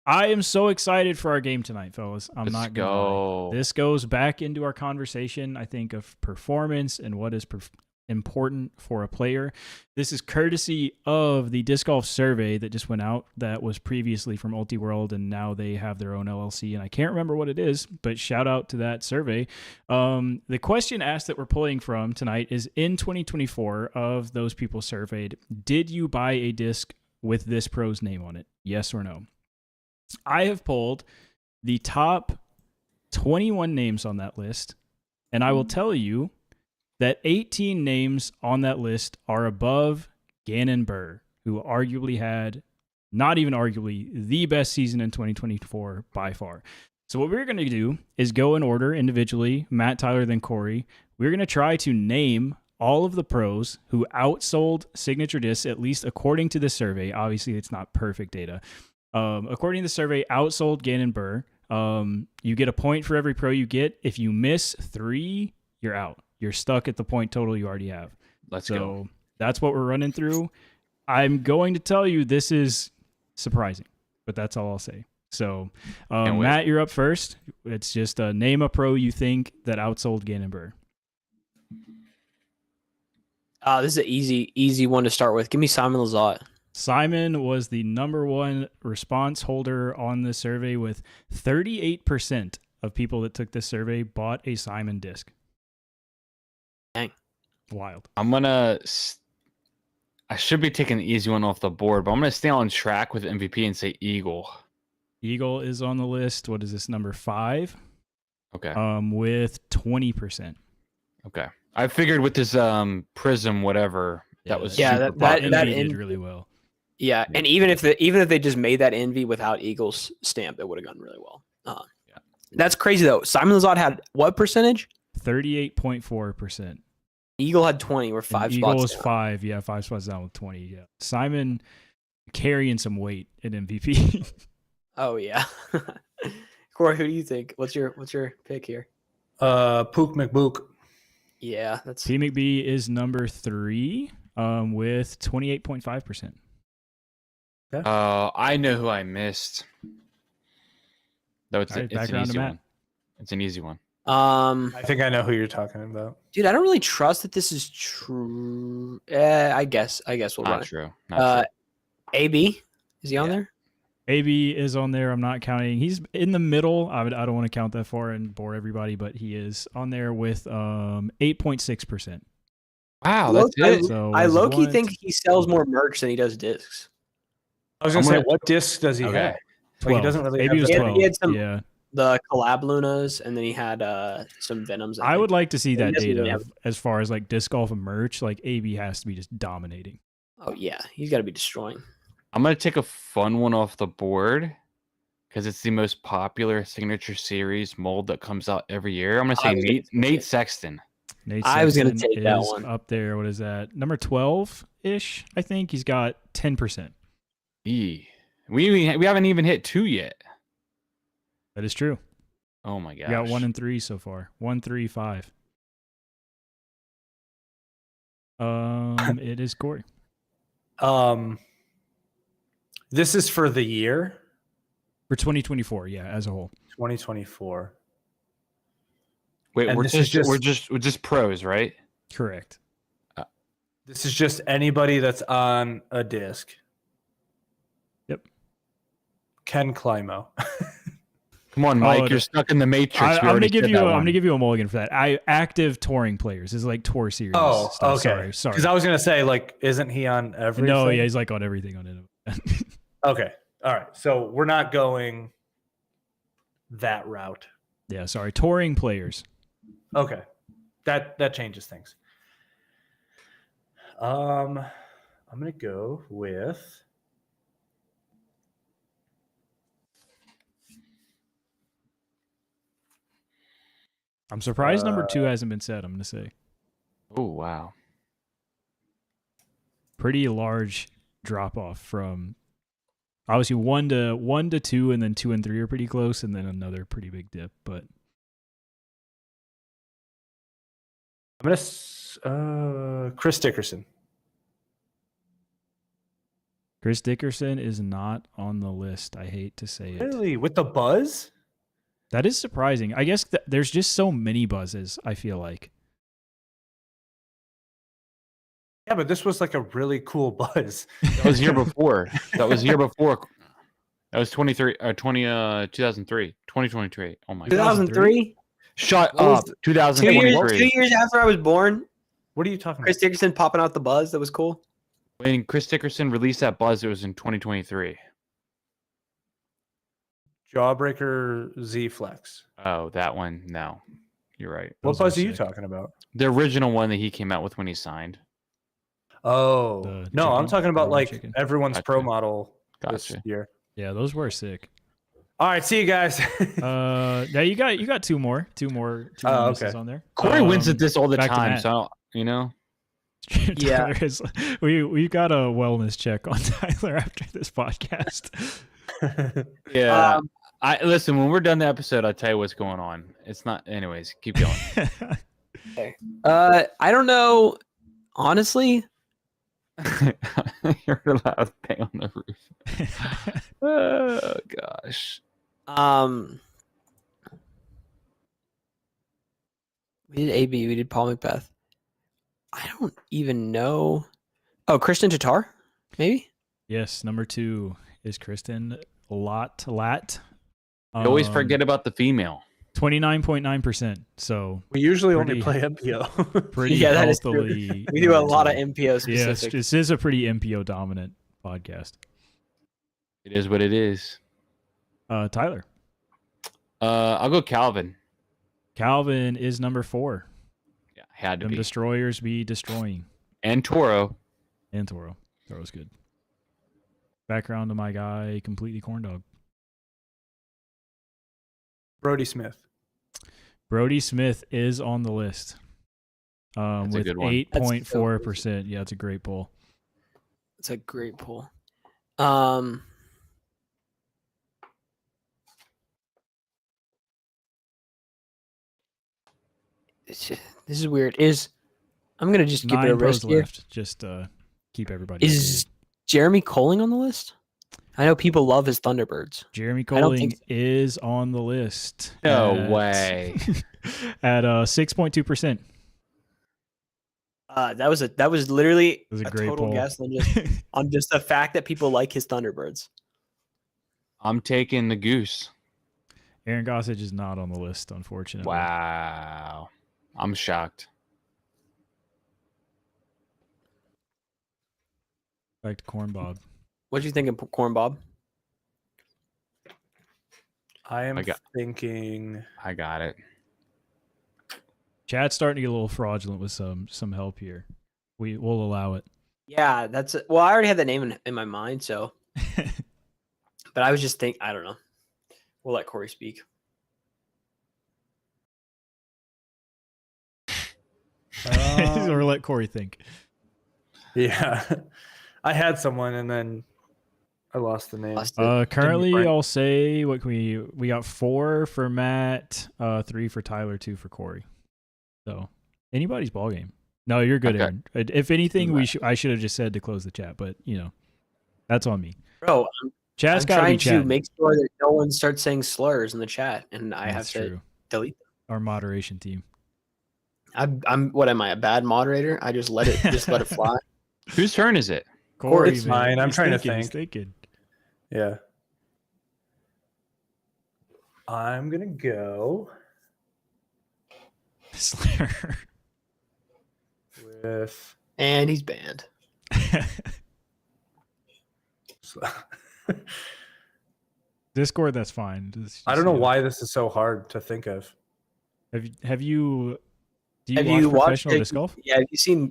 Speaker 1: I am so excited for our game tonight, fellas. I'm not going to lie. This goes back into our conversation, I think, of performance and what is important for a player. This is courtesy of the disc golf survey that just went out that was previously from UltiWorld, and now they have their own LLC, and I can't remember what it is, but shout out to that survey. The question asked that we're pulling from tonight is, in 2024, of those people surveyed, did you buy a disc with this pro's name on it? Yes or no? I have pulled the top 21 names on that list, and I will tell you that 18 names on that list are above Gannon Buhr, who arguably had, not even arguably, the best season in 2024 by far. So what we're going to do is go in order individually, Matt, Tyler, then Corey. We're going to try to name all of the pros who outsold signature discs, at least according to the survey. Obviously, it's not perfect data. According to the survey, outsold Gannon Buhr. You get a point for every pro you get. If you miss 3, you're out. You're stuck at the point total you already have.
Speaker 4: Let's go.
Speaker 1: That's what we're running through. I'm going to tell you this is surprising, but that's all I'll say. So, Matt, you're up first. It's just name a pro you think that outsold Gannon Buhr.
Speaker 3: This is an easy one to start with. Give me Simon Lizotte.
Speaker 1: Simon was the number one response holder on the survey, with 38% of people that took this survey bought a Simon disc.
Speaker 3: Dang.
Speaker 1: Wild.
Speaker 4: I should be taking the easy one off the board, but I'm going to stay on track with MVP and say Eagle.
Speaker 1: Eagle is on the list. What is this, number 5?
Speaker 4: Okay.
Speaker 1: With 20%.
Speaker 4: Okay. I figured with this Prism whatever that was
Speaker 3: that
Speaker 1: did really well.
Speaker 3: Yeah, and even if they just made that Envy without Eagle's stamp, it would have gone really well. That's crazy though. Simon Lizotte had what percentage?
Speaker 1: 38.4%.
Speaker 3: Eagle had 20. We're 5 spots.
Speaker 1: Eagle was
Speaker 3: down.
Speaker 1: 5. Yeah, 5 spots down with 20. Yeah, Simon carrying some weight at MVP.
Speaker 3: Oh yeah. Corey, who do you think? What's your pick here?
Speaker 2: Pook McBook.
Speaker 3: Yeah, that's
Speaker 1: P McBee is number 3 with 28.5%.
Speaker 4: I know who I missed. Though it's an easy one. It's an easy one.
Speaker 2: I think I know who you're talking about.
Speaker 3: Dude, I don't really trust that this is true. I guess we'll run
Speaker 4: Not
Speaker 3: it.
Speaker 4: true. Not true.
Speaker 3: AB, is he on there?
Speaker 1: AB is on there. I'm not counting. He's in the middle. I don't want to count that far and bore everybody, but he is on there with 8.6%.
Speaker 4: Wow, that's it.
Speaker 1: So
Speaker 3: I low-key think he sells more merch than he does discs.
Speaker 2: I was going to say, what disc does he have?
Speaker 1: 12.
Speaker 2: Like, he doesn't really
Speaker 1: AB
Speaker 2: have
Speaker 1: was
Speaker 2: the-
Speaker 1: 12.
Speaker 3: He had some,
Speaker 1: yeah.
Speaker 3: the collab Lunas, and then he had some Venoms.
Speaker 1: I would like to see that
Speaker 3: doesn't
Speaker 1: data
Speaker 3: really have-
Speaker 1: as far as like disc golf and merch. Like AB has to be just dominating.
Speaker 3: Oh yeah, he's got to be destroying.
Speaker 4: I'm gonna take a fun one off the board because it's the most popular signature series mold that comes out every year. I'm gonna say Nate Sexton.
Speaker 3: I was gonna
Speaker 1: Sexton
Speaker 3: take that
Speaker 1: is
Speaker 3: one
Speaker 1: up there. What is that? Number 12-ish. I think he's got 10%.
Speaker 4: We haven't even hit 2 yet.
Speaker 1: That is true.
Speaker 4: Oh my gosh.
Speaker 1: We got 1 and 3 so far. 1, 3, 5. It is Corey.
Speaker 2: This is for the year
Speaker 1: For 2024, yeah, as a whole.
Speaker 2: 2024.
Speaker 4: Wait,
Speaker 2: And
Speaker 4: we're
Speaker 2: this is
Speaker 4: just pros, right?
Speaker 1: Correct.
Speaker 2: This is just anybody that's on a disc.
Speaker 1: Yep.
Speaker 2: Ken Climo.
Speaker 4: Come on, Mike. You're stuck in the matrix.
Speaker 1: I'm gonna give you a mulligan for that. Active touring players is like tour series.
Speaker 2: Oh,
Speaker 1: stuff.
Speaker 2: okay.
Speaker 1: Sorry.
Speaker 2: Because I was gonna say, like, isn't he on everything?
Speaker 1: No, yeah, he's like on everything on it.
Speaker 2: Okay. All right. So we're not going that route.
Speaker 1: Yeah, sorry. Touring players.
Speaker 2: Okay. That changes things. I'm gonna go with
Speaker 1: I'm surprised number 2 hasn't been said, I'm gonna say.
Speaker 4: Oh wow.
Speaker 1: Pretty large drop off from Obviously, one to two, and then 2 and 3 are pretty close, and then another pretty big dip. But
Speaker 2: I'm gonna Chris Dickerson.
Speaker 1: Chris Dickerson is not on the list. I hate to say it.
Speaker 2: Really, with the buzz?
Speaker 1: That is surprising. I guess there's just so many buzzes, I feel like.
Speaker 2: Yeah, but this was like a really cool buzz.
Speaker 4: That was year before. That was year before. That was 2003. 2023. Oh my god.
Speaker 3: 2003.
Speaker 4: Shut
Speaker 2: What was
Speaker 4: up.
Speaker 2: the-
Speaker 4: 2023.
Speaker 3: 2 years after I was born.
Speaker 2: What are you talking
Speaker 3: Chris
Speaker 2: about?
Speaker 3: Dickerson popping out the buzz. That was cool.
Speaker 4: When Chris Dickerson released that buzz, it was in 2023.
Speaker 2: Jawbreaker Z Flex.
Speaker 4: Oh, that one. No. You're right.
Speaker 2: What
Speaker 1: Those are
Speaker 2: buzz are you
Speaker 1: sick.
Speaker 2: talking about?
Speaker 4: The original one that he came out with when he signed.
Speaker 2: Oh,
Speaker 1: The
Speaker 2: no, I'm
Speaker 1: chicken?
Speaker 2: talking about
Speaker 1: Raw
Speaker 2: like
Speaker 1: chicken?
Speaker 2: everyone's pro
Speaker 4: Gotcha.
Speaker 2: model this
Speaker 4: Gotcha.
Speaker 2: year.
Speaker 1: Yeah, those were sick.
Speaker 2: All right, see you guys.
Speaker 1: Yeah, you got two more
Speaker 2: Oh,
Speaker 1: misses
Speaker 2: okay.
Speaker 1: on there.
Speaker 4: Corey wins at
Speaker 1: Um,
Speaker 4: this all the
Speaker 1: back to
Speaker 4: time,
Speaker 1: Matt.
Speaker 4: so you know.
Speaker 3: Yeah.
Speaker 1: Tyler is, we got a wellness check on Tyler after this podcast.
Speaker 4: Yeah.
Speaker 3: Um,
Speaker 4: I listen, when we're done the episode, I'll tell you what's going on. It's not anyways, keep going.
Speaker 3: I don't know. Honestly,
Speaker 4: You're allowed to bang on the roof. Oh gosh.
Speaker 3: we did AB. We did Paul Macbeth. I don't even know. Oh, Kristen Tatar, maybe.
Speaker 1: Yes, number 2 is Kristen Lat.
Speaker 4: I always forget about the female.
Speaker 1: 29.9%. So
Speaker 2: We usually
Speaker 1: Pretty-
Speaker 2: only play MPO.
Speaker 1: pretty
Speaker 3: Yeah, that is true.
Speaker 1: healthily.
Speaker 3: We do a lot of
Speaker 1: into-
Speaker 3: MPO
Speaker 1: Yes,
Speaker 3: specific.
Speaker 1: this is a pretty MPO dominant podcast.
Speaker 4: It is what it is.
Speaker 1: Tyler.
Speaker 4: I'll go Calvin.
Speaker 1: Calvin is number 4.
Speaker 4: Yeah, had to
Speaker 1: Them
Speaker 4: be.
Speaker 1: destroyers be destroying.
Speaker 4: And Toro.
Speaker 1: And Toro. Toro's good. Background to my guy, completely corn dog.
Speaker 2: Brody Smith.
Speaker 1: Brody Smith is on the list.
Speaker 4: That's a
Speaker 1: With
Speaker 4: good one.
Speaker 1: 8.4%. Yeah, it's a great pull.
Speaker 3: It's a great pull. This is weird. I'm gonna just give it a
Speaker 1: 9
Speaker 3: risk
Speaker 1: pros
Speaker 3: here.
Speaker 1: left. Just keep everybody.
Speaker 3: Is
Speaker 1: updated.
Speaker 3: Jeremy Colling on the list? I know people love his Thunderbirds.
Speaker 1: Jeremy
Speaker 3: I don't
Speaker 1: Colling
Speaker 3: think so.
Speaker 1: is on the list.
Speaker 4: No
Speaker 1: at-
Speaker 4: way.
Speaker 1: At 6.2%.
Speaker 3: That was literally
Speaker 1: was a
Speaker 3: a
Speaker 1: great
Speaker 3: total
Speaker 1: poll.
Speaker 3: guess on just the fact that people like his Thunderbirds.
Speaker 4: I'm taking the goose.
Speaker 1: Aaron Gossage is not on the list, unfortunately.
Speaker 4: Wow. I'm shocked.
Speaker 1: Back to Corn Bob.
Speaker 3: What do you think of Corn Bob?
Speaker 2: I am
Speaker 4: I got-
Speaker 2: thinking.
Speaker 4: I got it.
Speaker 1: Chat's starting to get a little fraudulent with some help here. We'll allow it.
Speaker 3: Yeah, well, I already had that name in my mind, so but I was just I don't know. We'll let Corey speak.
Speaker 1: Or let Corey think.
Speaker 2: Yeah, I had someone and then I lost the name.
Speaker 3: Lost it.
Speaker 1: Currently,
Speaker 3: Didn't
Speaker 1: I'll say what can we got 4 for Matt, 3 for Tyler, 2 for Corey. So anybody's ball game. No, you're good,
Speaker 4: Okay.
Speaker 1: Aaron. If anything, I should have just said to close the chat, but that's on me.
Speaker 3: Bro,
Speaker 1: Chat's
Speaker 3: I'm
Speaker 1: got to be
Speaker 3: trying to
Speaker 1: chatting.
Speaker 3: make sure that no one starts saying slurs in the chat, and I have
Speaker 1: That's
Speaker 3: to
Speaker 1: true.
Speaker 3: delete them.
Speaker 1: Our moderation team.
Speaker 3: I'm what am I, a bad moderator? I just let it fly.
Speaker 4: Whose turn is it?
Speaker 1: Corey,
Speaker 2: it's
Speaker 1: man,
Speaker 2: mine. I'm
Speaker 1: he's
Speaker 2: trying to
Speaker 1: thinking, he's
Speaker 2: think.
Speaker 1: thinking.
Speaker 2: Yeah. I'm gonna go
Speaker 1: Slayer.
Speaker 2: with.
Speaker 3: And he's banned.
Speaker 1: Discord, that's fine.
Speaker 2: I don't know why this is so hard to think of.
Speaker 1: Have you? Do you
Speaker 3: Have
Speaker 1: watch
Speaker 3: you watched
Speaker 1: professional
Speaker 3: it?
Speaker 1: disc golf?
Speaker 3: Yeah,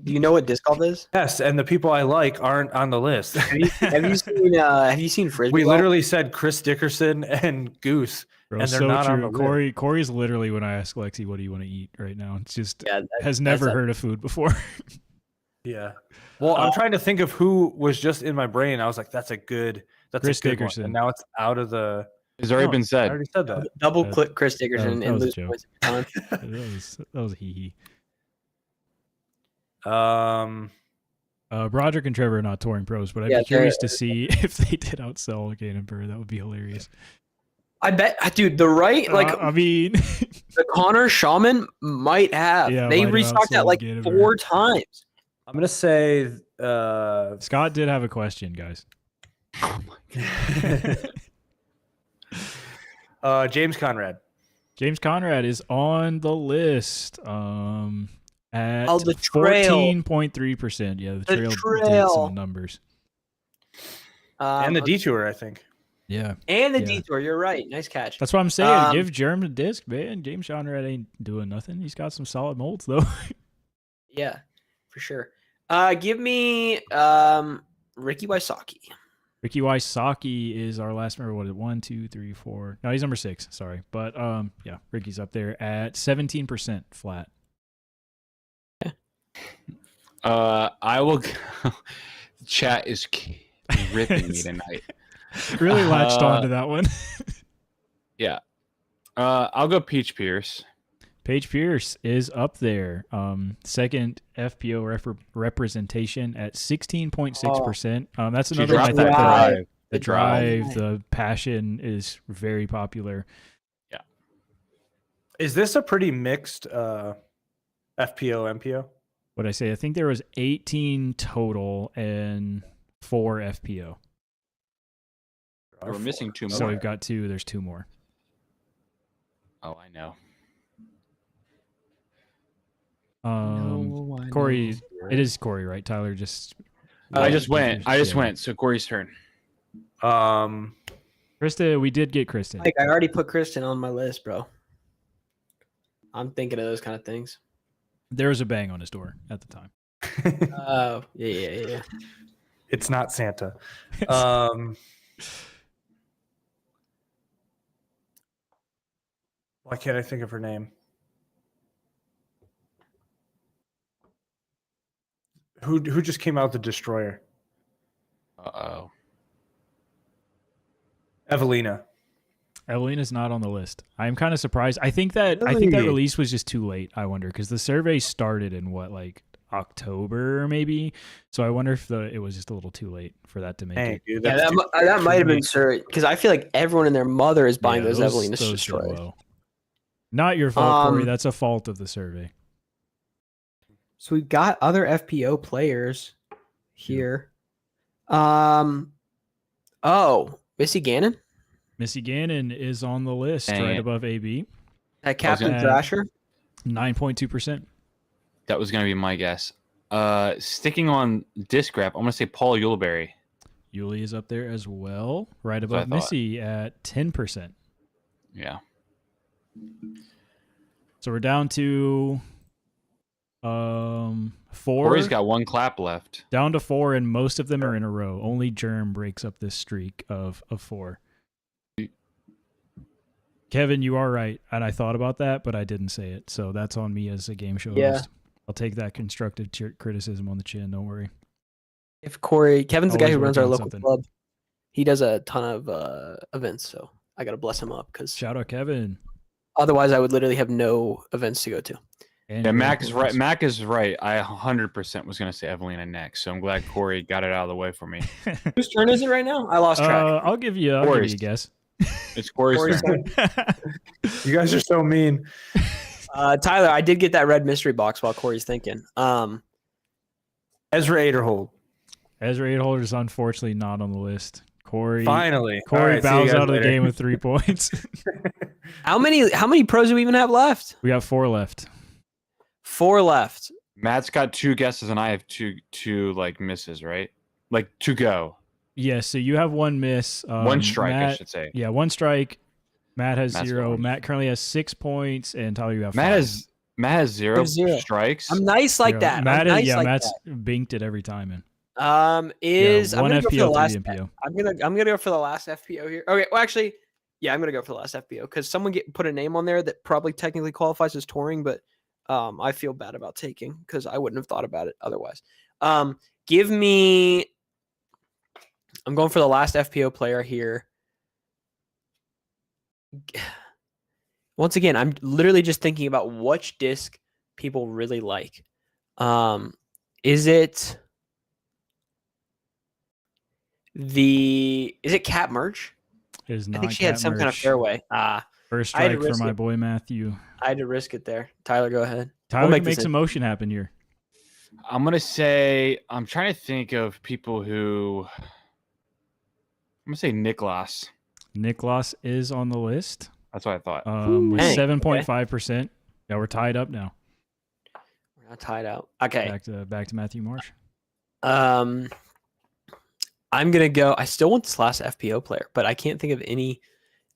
Speaker 3: do you know what disc golf is?
Speaker 2: Yes, and the people I like aren't on the list.
Speaker 3: Have you seen frisbee
Speaker 2: We
Speaker 3: golf?
Speaker 2: literally said Chris Dickerson and Goose.
Speaker 1: Bro,
Speaker 2: And they're
Speaker 1: so
Speaker 2: not on
Speaker 1: true.
Speaker 2: the list.
Speaker 1: Corey's literally when I ask Lexi, "What do you want to eat right now?" It's just
Speaker 3: Yeah,
Speaker 1: has never
Speaker 3: that's
Speaker 1: heard of food before.
Speaker 2: Yeah. Well, I'm trying to think of who was just in my brain. I was like, that's
Speaker 1: Chris
Speaker 2: a good one.
Speaker 1: Dickerson.
Speaker 2: And now it's out of the.
Speaker 4: It's already
Speaker 2: No,
Speaker 4: been
Speaker 2: I
Speaker 4: said.
Speaker 2: already said that.
Speaker 3: Double click Chris Dickerson
Speaker 1: that
Speaker 3: and
Speaker 1: was a
Speaker 3: lose
Speaker 1: joke.
Speaker 3: points every time.
Speaker 1: That was a hee hee.
Speaker 2: Um,
Speaker 1: Broderick and Trevor are not touring pros, but I'd
Speaker 3: Yeah,
Speaker 1: be curious to see if they did outsell Gannon Burr. That would be hilarious.
Speaker 3: I bet, dude, the right, like,
Speaker 1: I mean,
Speaker 3: the Connor Shaman might have.
Speaker 1: Yeah,
Speaker 3: they
Speaker 1: might have
Speaker 3: restocked that
Speaker 1: outsold
Speaker 3: like
Speaker 1: Gannon
Speaker 3: 4 times.
Speaker 2: I'm gonna say
Speaker 1: Scott did have a question, guys.
Speaker 2: James Conrad.
Speaker 1: James Conrad is on the list. At
Speaker 3: Oh, the trail.
Speaker 1: 14.3%. Yeah, the trail did
Speaker 3: trail.
Speaker 1: some numbers.
Speaker 2: And the detour, I think.
Speaker 1: Yeah.
Speaker 3: And the
Speaker 1: Yeah.
Speaker 3: detour. You're right. Nice catch.
Speaker 1: That's what I'm saying.
Speaker 3: Um,
Speaker 1: Give Germ a disc, man. James Conrad ain't doing nothing. He's got some solid molds, though.
Speaker 3: Yeah, for sure. Give me Ricky Wysocki.
Speaker 1: Ricky Wysocki is our last member. What is it? 1, 2, 3, 4. No, he's number 6. Sorry. But yeah, Ricky's up there at 17% flat.
Speaker 4: I will. Chat is ripping me tonight.
Speaker 1: Really latched onto that one.
Speaker 4: Yeah. I'll go Peach Pierce.
Speaker 1: Paige Pierce is up there. Second FPO representation at 16.6%. That's
Speaker 4: She
Speaker 1: another one I
Speaker 4: dropped
Speaker 1: think
Speaker 4: that
Speaker 1: the
Speaker 4: drive.
Speaker 1: the drive, the passion is very popular.
Speaker 2: Is this a pretty mixed FPO MPO?
Speaker 1: What I say? I think there was 18 total and 4 FPO.
Speaker 4: We're missing 2 more.
Speaker 1: So we've got 2. There's 2 more.
Speaker 4: Oh, I know.
Speaker 1: Corey, it is Corey, right? Tyler just.
Speaker 4: I just went. So Corey's turn.
Speaker 1: Krista, we did get Kristen.
Speaker 3: Like, I already put Kristen on my list, bro. I'm thinking of those kind of things.
Speaker 1: There was a bang on his door at the time.
Speaker 3: Oh, yeah.
Speaker 2: It's not Santa. Why can't I think of her name? Who just came out the destroyer?
Speaker 4: Uh-oh.
Speaker 2: Evelina.
Speaker 1: Evelina's not on the list. I'm kind of surprised. I think that release was just too late. I wonder because the survey started in like October maybe. So I wonder if it was just a little too late for that to make it.
Speaker 2: Dude,
Speaker 3: Yeah, that might have been Sir, because I feel like everyone and their mother is buying
Speaker 1: Yeah,
Speaker 3: those Evelina
Speaker 1: did
Speaker 3: destroyers.
Speaker 1: well. Not your fault, Corey.
Speaker 3: Um,
Speaker 1: That's a fault of the survey.
Speaker 3: So we've got other FPO players here. Oh, Missy Gannon
Speaker 1: Missy Gannon is on the list
Speaker 4: Dang
Speaker 1: right
Speaker 4: it.
Speaker 1: above AB.
Speaker 3: at Captain
Speaker 1: gonna-
Speaker 3: Thrasher.
Speaker 1: 9.2%.
Speaker 4: That was going to be my guess. Sticking on disc wrap, I'm going to say Paul Yuleberry.
Speaker 1: Yuli is up there as well, right
Speaker 4: That's what I
Speaker 1: above
Speaker 4: thought.
Speaker 1: Missy at 10%.
Speaker 4: Yeah.
Speaker 1: So we're down to 4.
Speaker 4: Corey's got 1 clap left.
Speaker 1: Down to 4, and most of them are in a row. Only Germ breaks up this streak of 4. Kevin, you are right, and I thought about that, but I didn't say it. So that's on me as a game show
Speaker 3: Yeah.
Speaker 1: host. I'll take that constructive criticism on the chin. Don't worry.
Speaker 3: If Kevin's the guy
Speaker 1: Always
Speaker 3: who runs our
Speaker 1: working on
Speaker 3: local
Speaker 1: something.
Speaker 3: club. He does a ton of events, so I got to bless him up because
Speaker 1: Shout out Kevin.
Speaker 3: otherwise I would literally have no events to go to.
Speaker 1: And
Speaker 4: Yeah,
Speaker 1: your
Speaker 4: Mac is right.
Speaker 1: influence.
Speaker 4: Mac is right. I 100% was going to say Evelina next, so I'm glad Corey got it out of the way for me.
Speaker 3: Whose turn is it right now? I lost track.
Speaker 1: I'll give you a
Speaker 4: Corey's.
Speaker 1: guess.
Speaker 4: It's Corey's
Speaker 3: Corey's
Speaker 4: turn.
Speaker 2: You guys are so mean.
Speaker 3: Tyler, I did get that red mystery box while Corey's thinking.
Speaker 2: Ezra Aderhold.
Speaker 1: Ezra Aderhold is unfortunately not on the list. Corey
Speaker 2: Finally. All
Speaker 1: Corey
Speaker 2: right, see you
Speaker 1: bows
Speaker 2: guys
Speaker 1: out of the
Speaker 2: later.
Speaker 1: game with 3 points.
Speaker 3: How many pros do we even have left?
Speaker 1: We got 4 left.
Speaker 3: 4 left.
Speaker 4: Matt's got 2 guesses, and I have two like misses, right? Like 2 go.
Speaker 1: Yeah, so you have 1 miss.
Speaker 4: 1 strike, I
Speaker 1: Matt,
Speaker 4: should say.
Speaker 1: Yeah, 1 strike. Matt has
Speaker 4: Matt's
Speaker 1: 0.
Speaker 4: going.
Speaker 1: Matt currently has 6 points, and Tyler, you have 5.
Speaker 4: Matt has 0
Speaker 3: There's 0.
Speaker 4: strikes.
Speaker 3: I'm nice like
Speaker 1: 0.
Speaker 3: that.
Speaker 1: Matt
Speaker 3: I'm
Speaker 1: is,
Speaker 3: nice
Speaker 1: yeah,
Speaker 3: like
Speaker 1: Matt's binked it every time. In.
Speaker 3: that. I'm
Speaker 1: 1
Speaker 3: gonna go for the
Speaker 1: FPO,
Speaker 3: last.
Speaker 1: 3 MPO.
Speaker 3: I'm gonna go for the last FPO here. Okay, well actually, yeah, I'm gonna go for the last FPO because someone put a name on there that probably technically qualifies as touring, but I feel bad about taking because I wouldn't have thought about it otherwise. Give me. I'm going for the last FPO player here. Once again, I'm literally just thinking about which disc people really like. Is it Cat Merch?
Speaker 1: It is not
Speaker 3: I think she had
Speaker 1: Cat
Speaker 3: some kind of
Speaker 1: Merch.
Speaker 3: fairway.
Speaker 1: First
Speaker 3: I had to
Speaker 1: strike for
Speaker 3: risk
Speaker 1: my
Speaker 3: it.
Speaker 1: boy Matthew.
Speaker 3: I had to risk it there. Tyler, go ahead.
Speaker 1: Tyler
Speaker 3: make
Speaker 1: makes
Speaker 3: this
Speaker 1: some motion happen here.
Speaker 4: I'm gonna say I'm trying to think of people who. I'm gonna say Niklas.
Speaker 1: Niklas is on the list.
Speaker 4: That's what I thought.
Speaker 1: With
Speaker 3: Dang,
Speaker 1: 7.5%. Yeah, we're tied up now.
Speaker 3: We're not tied out. Okay.
Speaker 1: Back to Matthew Marsh.
Speaker 3: I'm gonna go. I still want this last FPO player, but I can't think of any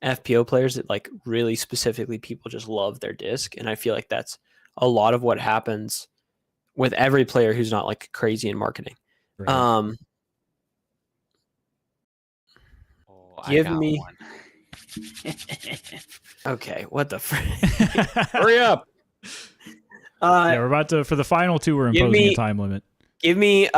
Speaker 3: FPO players that like really specifically people just love their disc, and I feel like that's a lot of what happens with every player who's not like crazy in marketing.
Speaker 1: Right.
Speaker 3: Give me. Okay, what the frick?
Speaker 4: Hurry up!
Speaker 1: Yeah, we're about to, for the final two, we're
Speaker 3: Give
Speaker 1: imposing
Speaker 3: me-
Speaker 1: a time limit.
Speaker 3: Give me.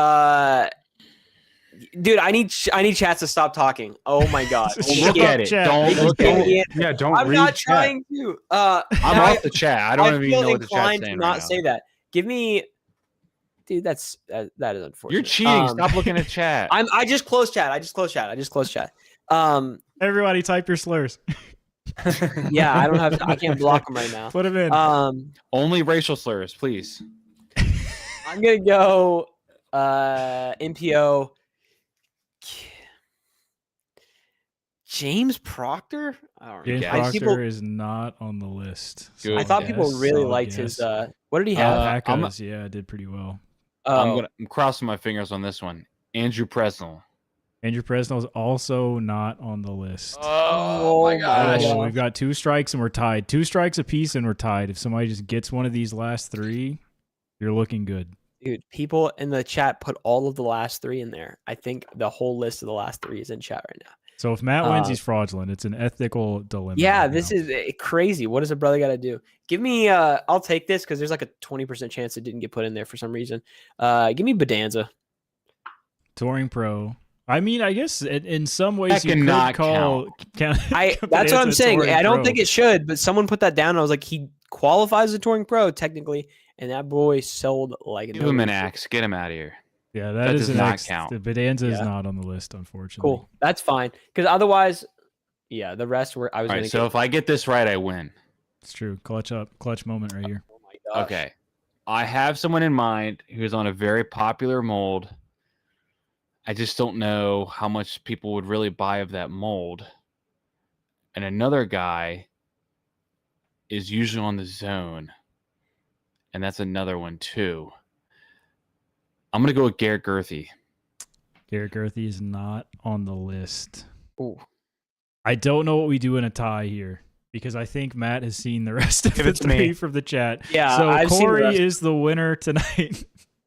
Speaker 3: Dude, I need chats to stop talking. Oh my god.
Speaker 1: Shut
Speaker 4: Look
Speaker 1: up,
Speaker 4: at it.
Speaker 1: chat.
Speaker 2: Yeah, don't
Speaker 3: I'm
Speaker 2: read
Speaker 3: not
Speaker 2: chat.
Speaker 3: trying to.
Speaker 4: I'm
Speaker 3: I-
Speaker 4: off the chat. I don't even
Speaker 3: feel
Speaker 4: know what the chat's
Speaker 3: inclined
Speaker 4: saying
Speaker 3: to not
Speaker 4: right now.
Speaker 3: say that. Give me, dude. That is unfortunate.
Speaker 4: You're cheating. Stop looking at chat.
Speaker 3: I just closed chat. I just closed chat.
Speaker 1: Everybody type your slurs.
Speaker 3: Yeah, I don't have. I can't block them right now.
Speaker 1: Put them in.
Speaker 4: Only racial slurs, please.
Speaker 3: I'm gonna go. MPO. James Proctor. I don't know.
Speaker 1: James
Speaker 4: guess.
Speaker 1: Proctor
Speaker 3: People,
Speaker 1: is not on the list.
Speaker 4: Good
Speaker 3: I thought people
Speaker 1: guess,
Speaker 3: really
Speaker 1: solid
Speaker 3: liked
Speaker 1: guess.
Speaker 3: his. What did he have?
Speaker 1: Alpacas, yeah, did pretty well.
Speaker 3: Oh,
Speaker 4: I'm crossing my fingers on this one. Andrew Presnell.
Speaker 1: Andrew Presnell's also not on the list.
Speaker 3: Oh my gosh.
Speaker 1: Oh, we've got 2 strikes and we're tied. 2 strikes apiece and we're tied. If somebody just gets one of these last 3, you're looking good.
Speaker 3: dude, people in the chat put all of the last 3 in there. I think the whole list of the last 3 is in chat right now.
Speaker 1: So if Matt wins, he's fraudulent. It's an ethical dilemma.
Speaker 3: Yeah,
Speaker 1: right
Speaker 3: this
Speaker 1: now.
Speaker 3: is crazy. What does a brother got to do? Give me. I'll take this because there's like a 20% chance it didn't get put in there for some reason. Give me Bedanza.
Speaker 1: Touring Pro. I mean, I guess in some ways
Speaker 4: That
Speaker 1: you could
Speaker 4: cannot
Speaker 1: call.
Speaker 3: That's what I'm
Speaker 1: Bedanza
Speaker 3: saying.
Speaker 1: Touring
Speaker 3: I don't
Speaker 1: Pro.
Speaker 3: think it should, but someone put that down. And I was like, he qualifies as a touring pro technically, and that boy sold like.
Speaker 4: Give him an axe. Get him out of here.
Speaker 1: Yeah,
Speaker 4: That
Speaker 1: is
Speaker 4: does
Speaker 1: an
Speaker 4: not
Speaker 1: X.
Speaker 4: count.
Speaker 1: The Bedanza is
Speaker 3: Yeah.
Speaker 1: not on the list, unfortunately.
Speaker 3: Cool. That's fine. Because otherwise, yeah, the rest were. I was
Speaker 4: All
Speaker 3: going
Speaker 4: right,
Speaker 3: to.
Speaker 4: so if I get this right, I win.
Speaker 1: It's true. Clutch moment right here.
Speaker 3: Oh my gosh.
Speaker 4: Okay. I have someone in mind who's on a very popular mold. I just don't know how much people would really buy of that mold. And another guy is usually on the zone. And that's another one too. I'm going to go with Garrett Gerthy.
Speaker 1: Garrett Gerthy is not on the list.
Speaker 3: Ooh.
Speaker 1: I don't know what we do in a tie here because I think Matt has seen the rest of
Speaker 2: If
Speaker 1: the
Speaker 2: it's
Speaker 1: 3
Speaker 2: me.
Speaker 1: from the chat.
Speaker 3: Yeah,
Speaker 1: So
Speaker 3: I've seen the
Speaker 1: Corey
Speaker 3: rest.
Speaker 1: is the winner tonight.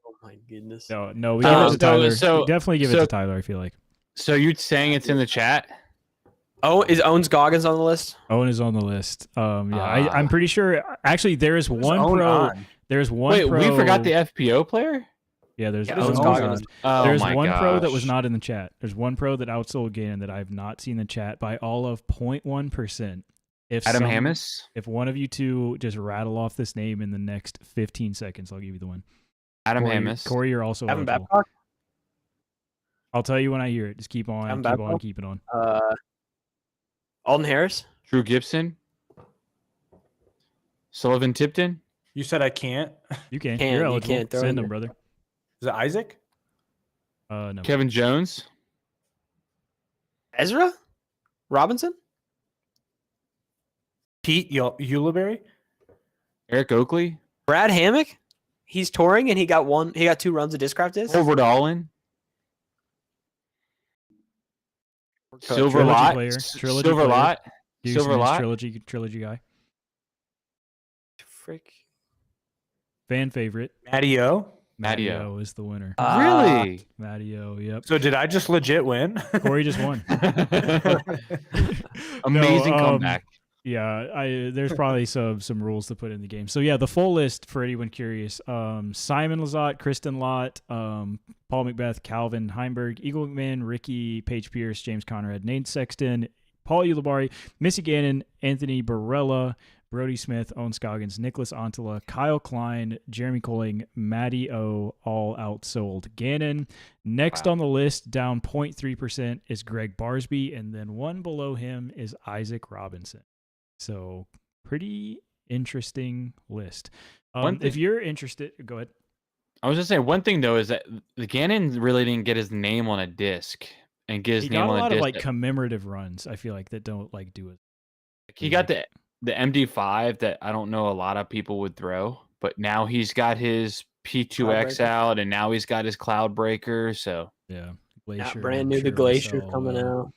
Speaker 3: Oh my goodness.
Speaker 1: No, we give it to Tyler.
Speaker 4: so-
Speaker 1: We definitely give it
Speaker 4: so-
Speaker 1: to Tyler, I feel like.
Speaker 4: So you're saying it's in the chat?
Speaker 3: Oh, is Owens Goggins on the list?
Speaker 1: Owen is on the list. Yeah,
Speaker 4: Ah.
Speaker 1: I'm pretty sure. Actually, there is one
Speaker 2: Owen
Speaker 1: pro.
Speaker 2: on?
Speaker 1: There's one
Speaker 4: Wait,
Speaker 1: pro.
Speaker 4: we forgot the FPO player?
Speaker 1: Yeah, there's
Speaker 3: Yeah,
Speaker 1: Owen
Speaker 3: Owens
Speaker 1: Goggins.
Speaker 3: Goggins.
Speaker 4: Oh
Speaker 1: There's
Speaker 4: my
Speaker 1: one pro that
Speaker 4: gosh.
Speaker 1: was not in the chat. There's one pro that outsold Gannon that I've not seen in the chat by all of 0.1%. If
Speaker 4: Adam
Speaker 1: some-
Speaker 4: Hammis?
Speaker 1: If one of you two just rattle off this name in the next 15 seconds, I'll give you the win.
Speaker 4: Adam
Speaker 1: Corey,
Speaker 4: Hammis.
Speaker 1: Corey, you're also
Speaker 3: Evan
Speaker 1: eligible.
Speaker 3: Babcock?
Speaker 1: I'll tell you when I hear it. Just keep on,
Speaker 3: Evan
Speaker 1: keep on,
Speaker 3: Babcock?
Speaker 1: keep it on.
Speaker 3: Alden Harris?
Speaker 4: Drew Gibson. Sullivan Tipton.
Speaker 2: You said I can't.
Speaker 1: You can.
Speaker 3: Can,
Speaker 1: You're
Speaker 3: you
Speaker 1: eligible.
Speaker 3: can throw
Speaker 1: Send
Speaker 3: in
Speaker 1: them,
Speaker 3: there.
Speaker 1: brother.
Speaker 2: Is it Isaac?
Speaker 1: No.
Speaker 4: Kevin Jones.
Speaker 3: Ezra? Robinson?
Speaker 2: Pete Ulibarri?
Speaker 4: Eric Oakley.
Speaker 3: Brad Hammock? He's touring and he got 2 runs of Discraft Disc.
Speaker 4: Over Dolan. Silver
Speaker 1: Trilogy
Speaker 4: Lot.
Speaker 1: player. Trilogy
Speaker 4: Silver
Speaker 1: player.
Speaker 4: Lot.
Speaker 1: Hugh
Speaker 4: Silver
Speaker 1: Smith's
Speaker 4: Lot.
Speaker 1: trilogy guy.
Speaker 3: Frick.
Speaker 1: Fan favorite.
Speaker 2: Matty O?
Speaker 4: Matty O.
Speaker 1: O is the winner.
Speaker 4: Really?
Speaker 1: Matty O, yep.
Speaker 2: So did I just legit win?
Speaker 1: Corey just won.
Speaker 4: Amazing
Speaker 1: No,
Speaker 4: comeback.
Speaker 1: Yeah, there's probably some rules to put in the game. So yeah, the full list for anyone curious: Simon Lizotte, Kristen Lott, Paul Macbeth, Calvin Heimberg, Eagle McMahon, Ricky Paige Pierce, James Conrad, Nate Sexton, Paul Ulibarri, Missy Gannon, Anthony Barella, Brody Smith, Owen Scoggins, Nicholas Antela, Kyle Klein, Jeremy Colling, Matty O, all outsold. Gannon. Next on the list, down 0.3%, is Greg Barsby, and then one below him is Isaac Robinson. So pretty interesting list. If you're interested, go ahead.
Speaker 4: I was just saying one thing though is that the Gannon really didn't get his name on a disc and get his name on a disc.
Speaker 1: He got a lot of like commemorative runs. I feel like that don't like do it.
Speaker 4: He got the MD5 that I don't know a lot of people would throw, but now he's got his P2X out, and now he's got his Cloudbreaker. So
Speaker 1: yeah,
Speaker 3: Glacier, brand new. The Glacier coming out.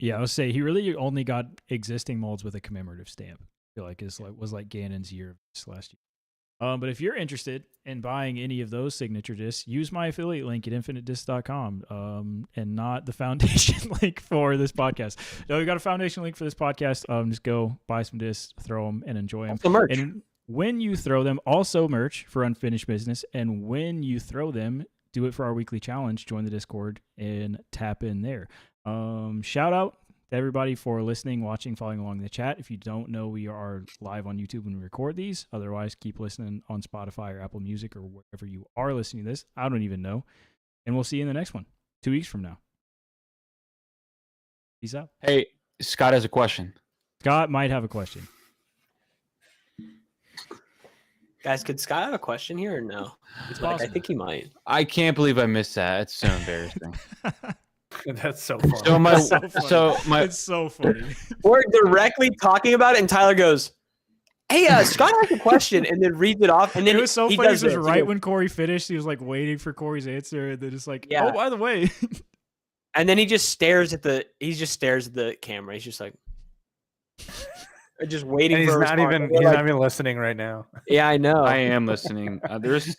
Speaker 1: Yeah, I would say he really only got existing molds with a commemorative stamp. I feel like was like Gannon's year last year. But if you're interested in buying any of those signature discs, use my affiliate link at infinitediscs.com and not the foundation link for this podcast. No, we got a foundation link for this podcast. Just go buy some discs, throw them, and enjoy them.
Speaker 3: Also merch.
Speaker 1: And when you throw them, also merch for Unfinished Business. And when you throw them, do it for our weekly challenge. Join the Discord and tap in there. Shout out to everybody for listening, watching, following along in the chat. If you don't know, we are live on YouTube when we record these. Otherwise, keep listening on Spotify or Apple Music or wherever you are listening to this. I don't even know. And we'll see you in the next one, 2 weeks from now. Peace out.
Speaker 4: Hey, Scott has a question.
Speaker 1: Scott might have a question.
Speaker 3: Guys, could Scott have a question here or no?
Speaker 1: It's
Speaker 3: like,
Speaker 1: possible.
Speaker 3: I think he might.
Speaker 4: I can't believe I missed that. It's so embarrassing.
Speaker 2: That's so funny.
Speaker 1: It's so funny.
Speaker 3: We're directly talking about it, and Tyler goes, "Hey, Scott has a question," and then reads it off. And then
Speaker 1: it was so
Speaker 3: he
Speaker 1: funny
Speaker 3: does
Speaker 1: because
Speaker 3: this.
Speaker 1: right when Corey finished, he was like waiting for Corey's answer, and then it's like, oh, by the way.
Speaker 3: And then he just stares at the camera. He's just like, just waiting.
Speaker 2: And
Speaker 3: he's
Speaker 2: not even listening right now.
Speaker 3: Yeah, I know.
Speaker 4: I am listening. There's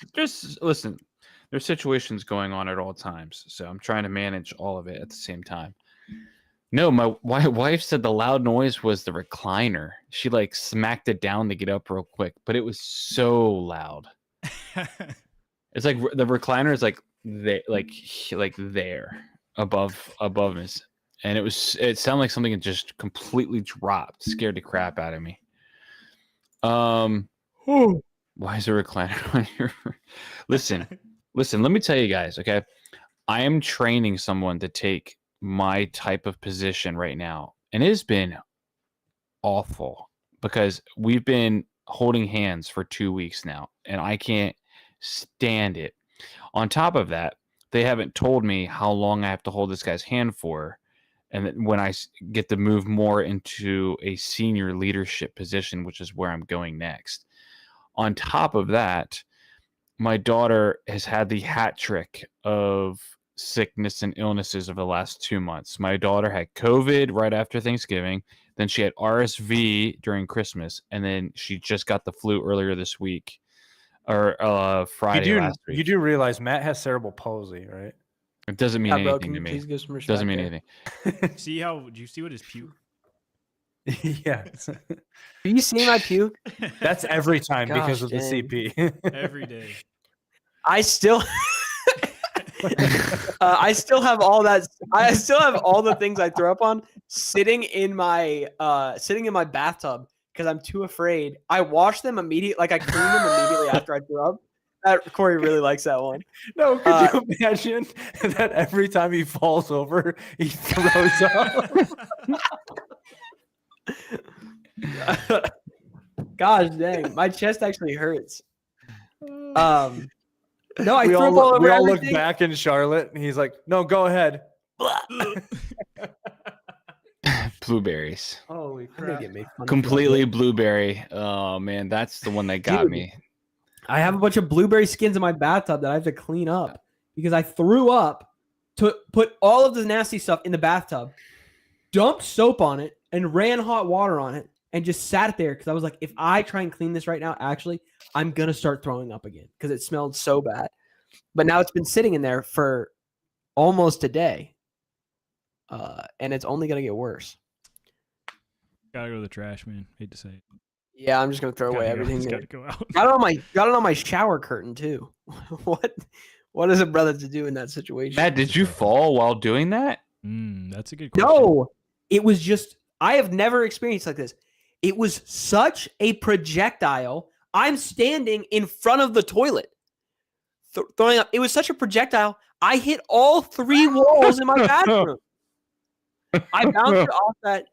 Speaker 4: situations going on at all times, so I'm trying to manage all of it at the same time. No, my wife said the loud noise was the recliner. She like smacked it down to get up real quick, but it was so loud. It's like the recliner is like there above us, and it sounded like something had just completely dropped. Scared the crap out of me. Why is a recliner on your? Listen, let me tell you guys, okay? I am training someone to take my type of position right now, and it has been awful because we've been holding hands for 2 weeks now, and I can't stand it. On top of that, they haven't told me how long I have to hold this guy's hand for, and that when I get to move more into a senior leadership position, which is where I'm going next. On top of that, my daughter has had the hat trick of sickness and illnesses over the last 2 months. My daughter had COVID right after Thanksgiving. Then she had RSV during Christmas. And then she just got the flu earlier this week or Friday last week.
Speaker 2: You do realize Matt has cerebral palsy, right?
Speaker 4: It doesn't mean anything to me. It doesn't mean anything.
Speaker 1: Do you see what his puke?
Speaker 2: Yeah.
Speaker 3: Do you see my puke?
Speaker 2: That's every time because of the CP.
Speaker 1: Every day.
Speaker 3: I still I still have all that. I still have all the things I throw up on sitting in my bathtub because I'm too afraid. I wash them immediately. Like I clean them immediately after I throw up. Corey really likes that one.
Speaker 2: No, could you imagine that every time he falls over, he throws up?
Speaker 3: Gosh dang, my chest actually hurts. No, I threw up all over
Speaker 2: we all
Speaker 3: everything.
Speaker 2: look back in Charlotte, and he's like, "No, go ahead."
Speaker 4: Blueberries.
Speaker 2: Holy
Speaker 3: I'm gonna
Speaker 2: crap!
Speaker 3: get made fun of.
Speaker 4: Completely blueberry. Oh man, that's the one that got
Speaker 3: Dude.
Speaker 4: me.
Speaker 3: I have a bunch of blueberry skins in my bathtub that I have to clean up because I threw up to put all of the nasty stuff in the bathtub, dumped soap on it, and ran hot water on it, and just sat there because I was like, if I try and clean this right now, actually, I'm going to start throwing up again because it smelled so bad. But now it's been sitting in there for almost a day, and it's only going to get worse.
Speaker 1: Gotta go to the trash, man. Hate to say it.
Speaker 6: Yeah, I'm just gonna throw away
Speaker 1: Gotta go.
Speaker 6: everything.
Speaker 1: It's
Speaker 6: there.
Speaker 1: gotta go out.
Speaker 6: Got it on my shower curtain too. What is a brother to do in that situation?
Speaker 4: Matt, did you fall while doing that?
Speaker 1: That's a good question.
Speaker 6: No, it was just I have never experienced like this. It was such a projectile. I'm standing in front of the toilet, throwing up. It was such a projectile. I hit all 3 walls in my bathroom. I bounced it off that.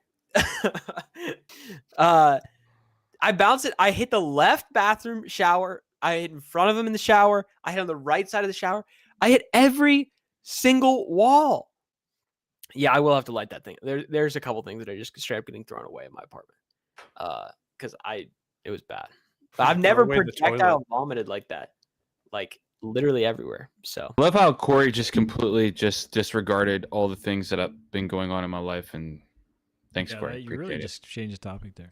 Speaker 6: I bounced it. I hit the left bathroom shower. I hit in front of him in the shower. I hit on the right side of the shower. I hit every single wall. Yeah, I will have to light that thing. There's a couple things that are just straight up getting thrown away in my apartment. Because it was bad. But I've never
Speaker 2: away the
Speaker 6: projectile vomited like that. Like literally everywhere. So
Speaker 4: I love how Corey just completely just disregarded all the things that have been going on in my life, and thanks,
Speaker 1: Yeah,
Speaker 4: Corey.
Speaker 1: you really
Speaker 4: Appreciate it.
Speaker 1: just changed the topic there.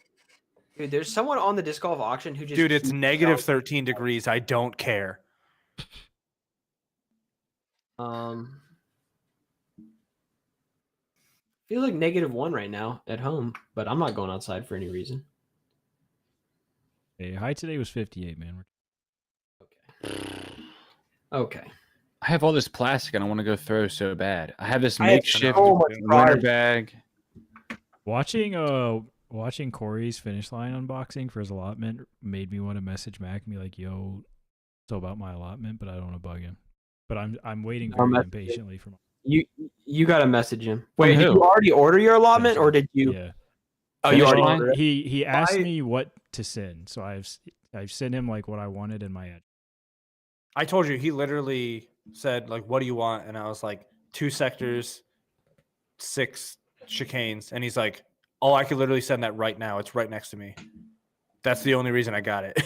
Speaker 6: dude, there's someone on the disc golf auction who just
Speaker 2: Dude, it's
Speaker 6: keeps
Speaker 2: negative
Speaker 6: selling-
Speaker 2: 13 degrees. I don't care.
Speaker 6: Feels like -1 right now at home, but I'm not going outside for any reason.
Speaker 1: Hey, high today was 58, man.
Speaker 6: Okay.
Speaker 4: I have all this plastic and I want to go throw so bad. I have this
Speaker 6: I have
Speaker 4: makeshift
Speaker 6: so much
Speaker 4: winter
Speaker 6: pride.
Speaker 4: bag.
Speaker 1: Watching Corey's finish line unboxing for his allotment made me want to message Mac and be like, "Yo, so about my allotment," but I don't want to bug him. But I'm waiting
Speaker 6: I'll
Speaker 1: very
Speaker 6: message
Speaker 1: impatiently for my
Speaker 6: You got to message him. Wait, did
Speaker 4: who?
Speaker 6: you already order your allotment or did you?
Speaker 1: Yeah.
Speaker 6: Oh, you
Speaker 4: Finish
Speaker 6: already
Speaker 4: line?
Speaker 6: ordered it.
Speaker 1: He asked
Speaker 2: I-
Speaker 1: me what to send, so I've sent him like what I wanted in my ad.
Speaker 2: I told you he literally said like, "What do you want?" And I was like, 2 sectors, 6 chicanes, and he's like, "Oh, I could literally send that right now. It's right next to me." That's the only reason I got it.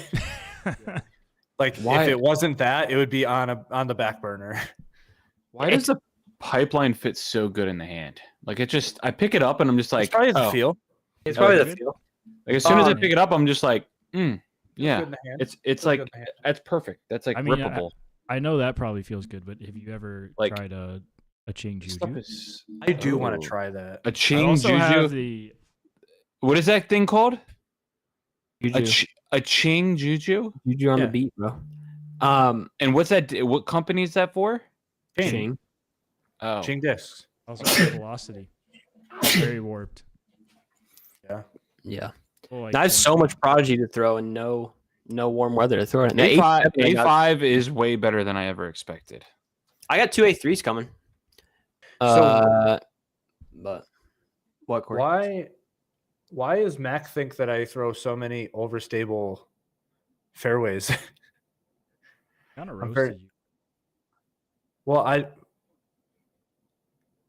Speaker 2: Like
Speaker 6: Why-
Speaker 2: if it wasn't that, it would be on the back burner.
Speaker 4: Why does the pipeline fit so good in the hand? Like I pick it up and I'm just like,
Speaker 2: It's probably the
Speaker 4: oh.
Speaker 2: feel.
Speaker 6: It's
Speaker 4: Oh,
Speaker 6: probably the
Speaker 1: good?
Speaker 6: feel.
Speaker 4: Like as soon as I
Speaker 6: Um,
Speaker 4: pick it up, I'm just like,
Speaker 2: Feels
Speaker 4: yeah,
Speaker 2: good in the hand.
Speaker 4: it's
Speaker 2: Feels
Speaker 4: like
Speaker 2: good in the hand.
Speaker 4: that's perfect. That's like
Speaker 1: I mean,
Speaker 4: rippable.
Speaker 1: I know that probably feels good, but have you ever
Speaker 4: Like-
Speaker 1: tried a Ching
Speaker 4: Stuff
Speaker 1: Juju?
Speaker 4: is-
Speaker 2: I do want
Speaker 4: Oh.
Speaker 2: to try that.
Speaker 4: a
Speaker 1: I
Speaker 4: Ching
Speaker 1: also
Speaker 4: Juju.
Speaker 1: have the
Speaker 4: What is that thing called?
Speaker 6: Juju.
Speaker 4: A Ching Juju.
Speaker 6: Juju on
Speaker 2: Yeah.
Speaker 6: the beat, bro.
Speaker 4: And what's that? What company is that for?
Speaker 6: Ching.
Speaker 4: Oh,
Speaker 2: Ching discs.
Speaker 1: also have velocity. Very warped.
Speaker 6: Yeah.
Speaker 1: Oh,
Speaker 6: I have so much Prodigy to throw and no warm weather to throw it in. The
Speaker 4: A5,
Speaker 6: A7 I got-
Speaker 4: A5 is way better than I ever expected.
Speaker 6: I got 2 A3s coming.
Speaker 2: So-
Speaker 6: But what, Corey?
Speaker 2: Why does Mac think that I throw so many overstable fairways?
Speaker 1: kind of
Speaker 2: I'm
Speaker 1: roasted
Speaker 2: very-
Speaker 1: you.
Speaker 2: Well, I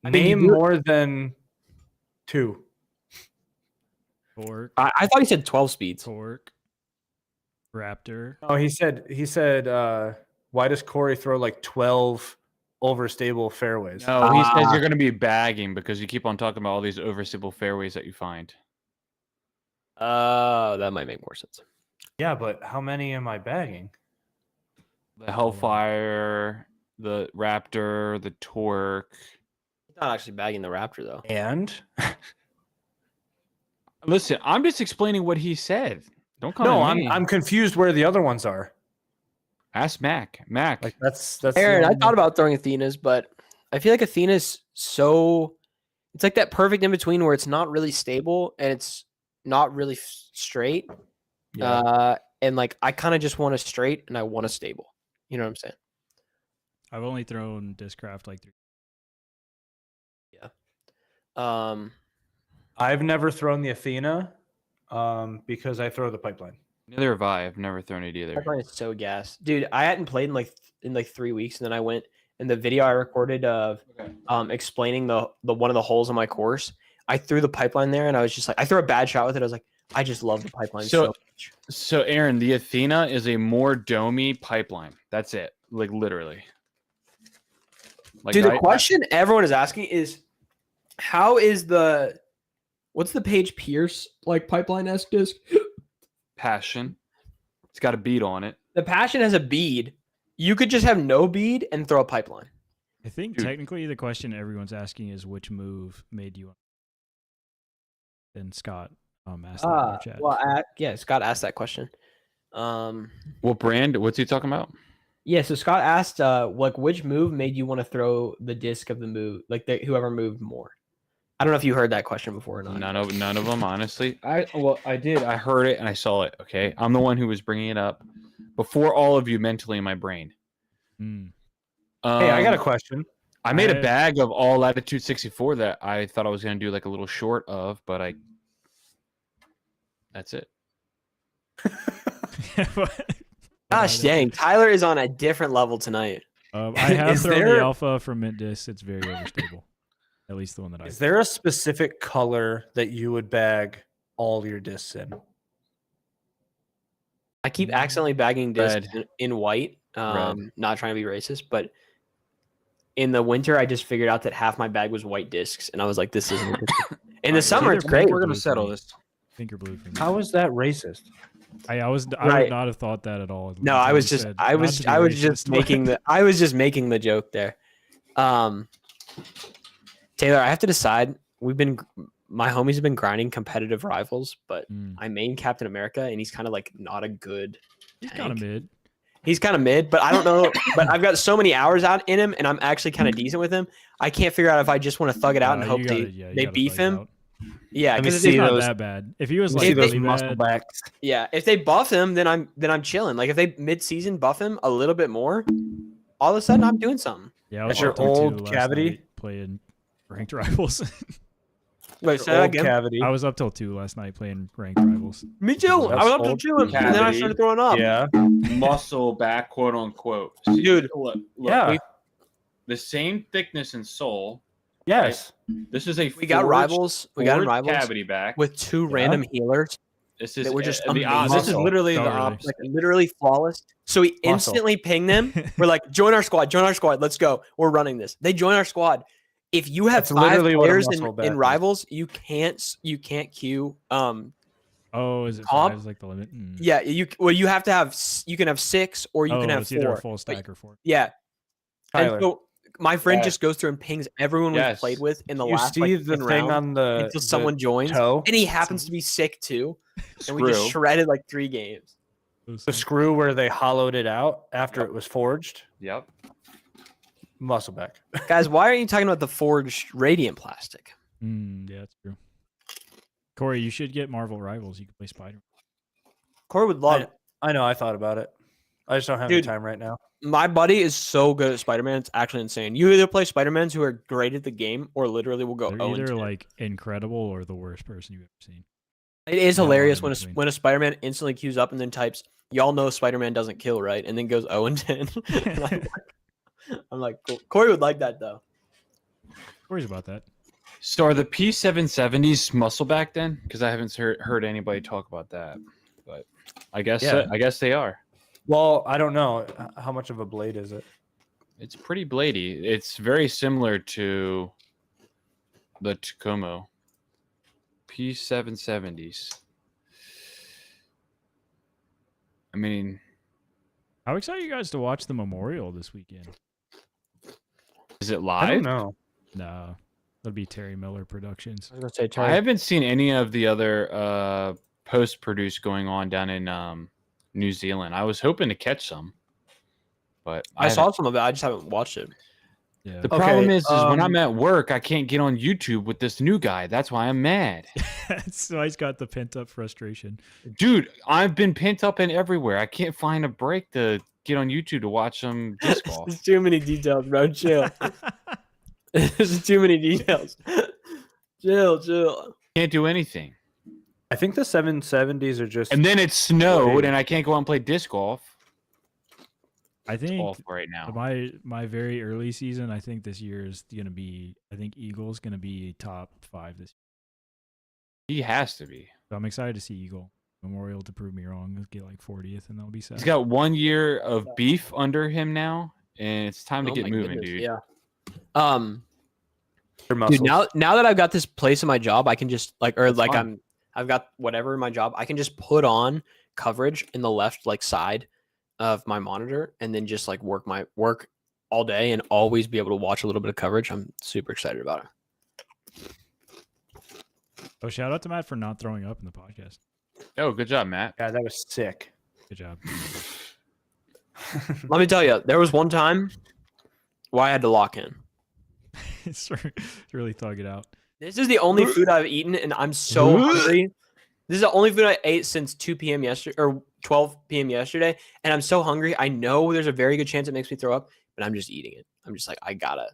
Speaker 6: I mean,
Speaker 2: name
Speaker 6: you do-
Speaker 2: more than 2.
Speaker 1: Torque,
Speaker 6: I thought he said 12 speeds.
Speaker 1: Torque, Raptor.
Speaker 2: Oh, he said why does Corey throw like 12 overstable fairways?
Speaker 4: No, he says
Speaker 6: Ah.
Speaker 4: you're going to be bagging because you keep on talking about all these overstable fairways that you find.
Speaker 6: That might make more sense.
Speaker 2: Yeah, but how many am I bagging?
Speaker 4: The Hellfire, the Raptor, the Torque.
Speaker 6: He's not actually bagging the Raptor though.
Speaker 2: And
Speaker 4: Listen, I'm just explaining what he said. Don't come
Speaker 2: no,
Speaker 4: at me.
Speaker 2: I'm confused where the other ones are.
Speaker 4: Ask Mac. Mac.
Speaker 2: Like that's the
Speaker 6: Aaron, I
Speaker 2: only-
Speaker 6: thought about throwing Athena's, but I feel like Athena's it's like that perfect in between where it's not really stable and it's not really straight.
Speaker 2: Yeah.
Speaker 6: And like I kind of just want a straight and I want a stable. You know what I'm saying?
Speaker 1: I've only thrown Discraft like 3.
Speaker 2: I've never thrown the Athena because I throw the pipeline.
Speaker 4: Neither have I. I've never thrown it either.
Speaker 6: Pipeline is so gas, dude. I hadn't played in like 3 weeks, and then I went and the video I recorded of explaining the one of the holes on my course. I threw the pipeline there, and I was just like, I threw a bad shot with it. I was like, I just love the pipeline so much.
Speaker 4: So, Aaron, the Athena is a more domey pipeline. That's it. Like, literally. Like,
Speaker 6: Dude, the question everyone is asking is, how is what's the Page Pierce like pipeline S disc?
Speaker 4: Passion. It's got a bead on it.
Speaker 6: The Passion has a bead. You could just have no bead and throw a pipeline.
Speaker 1: I think
Speaker 4: Dude.
Speaker 1: technically the question everyone's asking is which move made you. And Scott, Ask that in our chat.
Speaker 6: Well, yeah, Scott asked that question.
Speaker 4: What brand? What's he talking about?
Speaker 6: Yeah, so Scott asked, like, which move made you want to throw the disc of the move, like whoever moved more? I don't know if you heard that question before or not.
Speaker 4: None of them, honestly. I did. I heard it and I saw it. Okay, I'm the one who was bringing it up before all of you mentally in my brain.
Speaker 1: Mm.
Speaker 2: Hey, I got a question.
Speaker 4: I made a bag of all Latitude 64 that I thought I was going to do like a little short of, but that's it.
Speaker 6: Gosh dang, Tyler is on a different level tonight.
Speaker 1: I have thrown the alpha from Mint Disc. It's very overstable. At least the one that I.
Speaker 2: Is there a specific color that you would bag all your discs in?
Speaker 6: I keep accidentally bagging discs
Speaker 4: Red.
Speaker 6: in white.
Speaker 4: Red.
Speaker 6: Not trying to be racist, but in the winter, I just figured out that half my bag was white discs, and I was like, "This isn't." In the summer, it's great.
Speaker 4: We're going to settle this.
Speaker 1: Pink or blue for me.
Speaker 2: How is that racist?
Speaker 1: I would not have thought that at all.
Speaker 6: No, I was just making the joke there. Taylor, I have to decide. My homies have been grinding competitive rivals, but I main Captain America, and he's kind of like not a good.
Speaker 1: He's kind of mid.
Speaker 6: He's kind of mid, but I don't know. But I've got so many hours out in him, and I'm actually kind of decent with him. I can't figure out if I just want to thug it out and hope they beef him. Yeah,
Speaker 1: because it's not that bad. If he was like
Speaker 2: those
Speaker 1: really
Speaker 2: muscle
Speaker 1: bad,
Speaker 2: backs.
Speaker 6: Yeah, if they buff him, then I'm chilling. Like if they mid-season buff him a little bit more, all of a sudden I'm doing something.
Speaker 1: Yeah, I was
Speaker 2: That's your
Speaker 1: up till 2
Speaker 2: old
Speaker 1: last
Speaker 2: cavity?
Speaker 1: night playing ranked rivals.
Speaker 6: Wait, say that again.
Speaker 2: Cavity.
Speaker 1: I was up till 2 last night playing ranked rivals.
Speaker 6: Me too. I was up till 2, and then I started throwing up.
Speaker 2: Yeah.
Speaker 4: Muscle back, quote unquote. See,
Speaker 6: Dude,
Speaker 4: look,
Speaker 2: Yeah.
Speaker 4: the same thickness and sole.
Speaker 2: Yes.
Speaker 4: This is a
Speaker 6: we got rivals. We got in
Speaker 4: forged
Speaker 6: rivals
Speaker 4: cavity back.
Speaker 6: with 2 random healers
Speaker 4: This is
Speaker 6: that were just
Speaker 4: the
Speaker 6: amazing.
Speaker 4: This is literally
Speaker 1: Oh,
Speaker 4: the
Speaker 1: really?
Speaker 4: opposite.
Speaker 6: like literally flawless. So we instantly ping them. We're like, join our squad, let's go. We're running this. They join our squad. If you have
Speaker 2: That's
Speaker 6: 5
Speaker 2: literally what a
Speaker 6: players
Speaker 2: muscle back
Speaker 6: in
Speaker 2: is.
Speaker 6: rivals, you can't queue.
Speaker 1: Oh, is it
Speaker 6: Comp?
Speaker 1: 5 is like the limit?
Speaker 6: Yeah, you have to have you can have 6 or you can have
Speaker 1: it's either
Speaker 6: 4.
Speaker 1: a full stack or 4.
Speaker 6: Yeah.
Speaker 2: Tyler.
Speaker 6: And so my friend
Speaker 4: Yes.
Speaker 6: just goes through and pings everyone we've
Speaker 4: Yes.
Speaker 6: played with in the
Speaker 2: You
Speaker 6: last
Speaker 2: see
Speaker 6: like,
Speaker 2: the
Speaker 6: 10
Speaker 2: thing
Speaker 6: round
Speaker 2: on the
Speaker 6: until someone joins,
Speaker 2: toe?
Speaker 6: and he happens to be sick too. And we just
Speaker 4: Screw.
Speaker 6: shredded like 3 games.
Speaker 2: The screw where they hollowed it out after it was forged.
Speaker 4: Yep.
Speaker 2: Muscle back.
Speaker 6: Guys, why aren't you talking about the forged radiant plastic?
Speaker 1: Yeah, that's true. Corey, you should get Marvel Rivals. You can play Spider.
Speaker 6: Corey would love.
Speaker 2: I know. I thought about it. I just don't have
Speaker 6: Dude.
Speaker 2: the time right now.
Speaker 6: My buddy is so good at Spider-Man. It's actually insane. You either play Spider-Mans who are great at the game, or literally will go
Speaker 1: They're
Speaker 6: 0
Speaker 1: either like incredible or the worst person you've ever seen.
Speaker 6: It is
Speaker 1: not
Speaker 6: hilarious
Speaker 1: in
Speaker 6: when
Speaker 1: between.
Speaker 6: when a Spider-Man instantly queues up and then types, "Y'all know Spider-Man doesn't kill, right?" And then goes 0 and 10. And I'm like, cool. Corey would like that though.
Speaker 1: Corey's about that.
Speaker 4: So are the P770s muscle back then? Because I haven't heard anybody talk about that. But I guess
Speaker 2: Yeah.
Speaker 4: I guess they are.
Speaker 2: Well, I don't know. How much of a blade is it?
Speaker 4: It's pretty bladey. It's very similar to the Tacomo P770s. I mean,
Speaker 1: How excited are you guys to watch the Memorial this weekend?
Speaker 4: is it
Speaker 2: I don't
Speaker 4: live?
Speaker 2: know.
Speaker 1: No, that'll be Terry Miller Productions.
Speaker 6: I was gonna say,
Speaker 4: I haven't seen any of the other post-produced going on down in New Zealand. I was hoping to catch some, but
Speaker 6: I saw some of it. I just haven't watched it.
Speaker 1: Yeah.
Speaker 4: The problem is when I'm
Speaker 2: um,
Speaker 4: at work, I can't get on YouTube with this new guy. That's why I'm mad.
Speaker 1: So he's got the pent up frustration.
Speaker 4: Dude, I've been pent up in everywhere. I can't find a break to get on YouTube to watch some disc golf.
Speaker 6: There's too many details, bro. Chill. There's too many details. Chill.
Speaker 4: Can't do anything.
Speaker 2: I think the 770s are just.
Speaker 4: And then it snowed and I can't go out and play disc golf.
Speaker 1: I
Speaker 4: It's
Speaker 1: think
Speaker 4: awful right now.
Speaker 1: my very early season, I think this year is going to be, I think Eagle's going to be top 5 this year.
Speaker 4: He has to be.
Speaker 1: So I'm excited to see Eagle. Memorial to prove me wrong. He'll get like 40th and that'll be sad.
Speaker 4: He's got 1 year of beef under him now, and it's time to
Speaker 6: Oh
Speaker 4: get
Speaker 6: my
Speaker 4: moving,
Speaker 6: goodness,
Speaker 4: dude.
Speaker 6: Yeah.
Speaker 2: their muscles.
Speaker 6: Dude, now that I've got this place in my job, I can just
Speaker 4: That's fine.
Speaker 6: I've got whatever in my job. I can just put on coverage in the left like side of my monitor and then just like work all day and always be able to watch a little bit of coverage. I'm super excited about it.
Speaker 1: Oh, shout out to Matt for not throwing up in the podcast.
Speaker 4: Oh, good job, Matt.
Speaker 2: Yeah, that was sick.
Speaker 1: Good job.
Speaker 6: Let me tell you, there was one time where I had to lock in.
Speaker 1: It's really thug it out.
Speaker 6: This is the only food I've eaten, and I'm so hungry. This is the only food I ate since 2 p.m. yesterday or 12 p.m. yesterday, and I'm so hungry. I know there's a very good chance it makes me throw up, but I'm just eating it. I'm just like, I gotta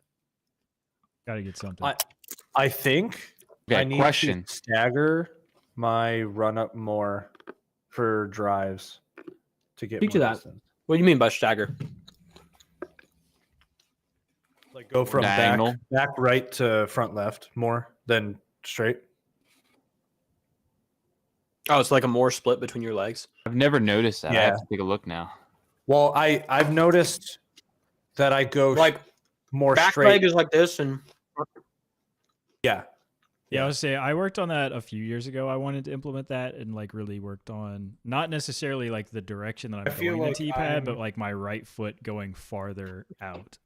Speaker 1: get something.
Speaker 2: I think
Speaker 4: Okay,
Speaker 2: I need
Speaker 4: question.
Speaker 2: to stagger my run up more for drives to get
Speaker 6: Speak to
Speaker 2: more
Speaker 6: that.
Speaker 2: distance.
Speaker 6: What do you mean by stagger?
Speaker 2: Like go from
Speaker 4: Diagonal?
Speaker 2: back right to front left more than straight.
Speaker 6: Oh, it's like a more split between your legs.
Speaker 4: I've never noticed that. I
Speaker 2: Yeah.
Speaker 4: have to take a look now.
Speaker 2: Well, I've noticed that I go
Speaker 6: Like
Speaker 2: more
Speaker 6: back
Speaker 2: straight.
Speaker 6: leg is like this, and
Speaker 2: Yeah.
Speaker 1: Yeah, I was saying I worked on that a few years ago. I wanted to implement that and like really worked on not necessarily like the direction that
Speaker 2: I
Speaker 1: I'm
Speaker 2: feel
Speaker 1: going
Speaker 2: like
Speaker 1: the T-pad, but
Speaker 2: I'm-
Speaker 1: like my right foot going farther out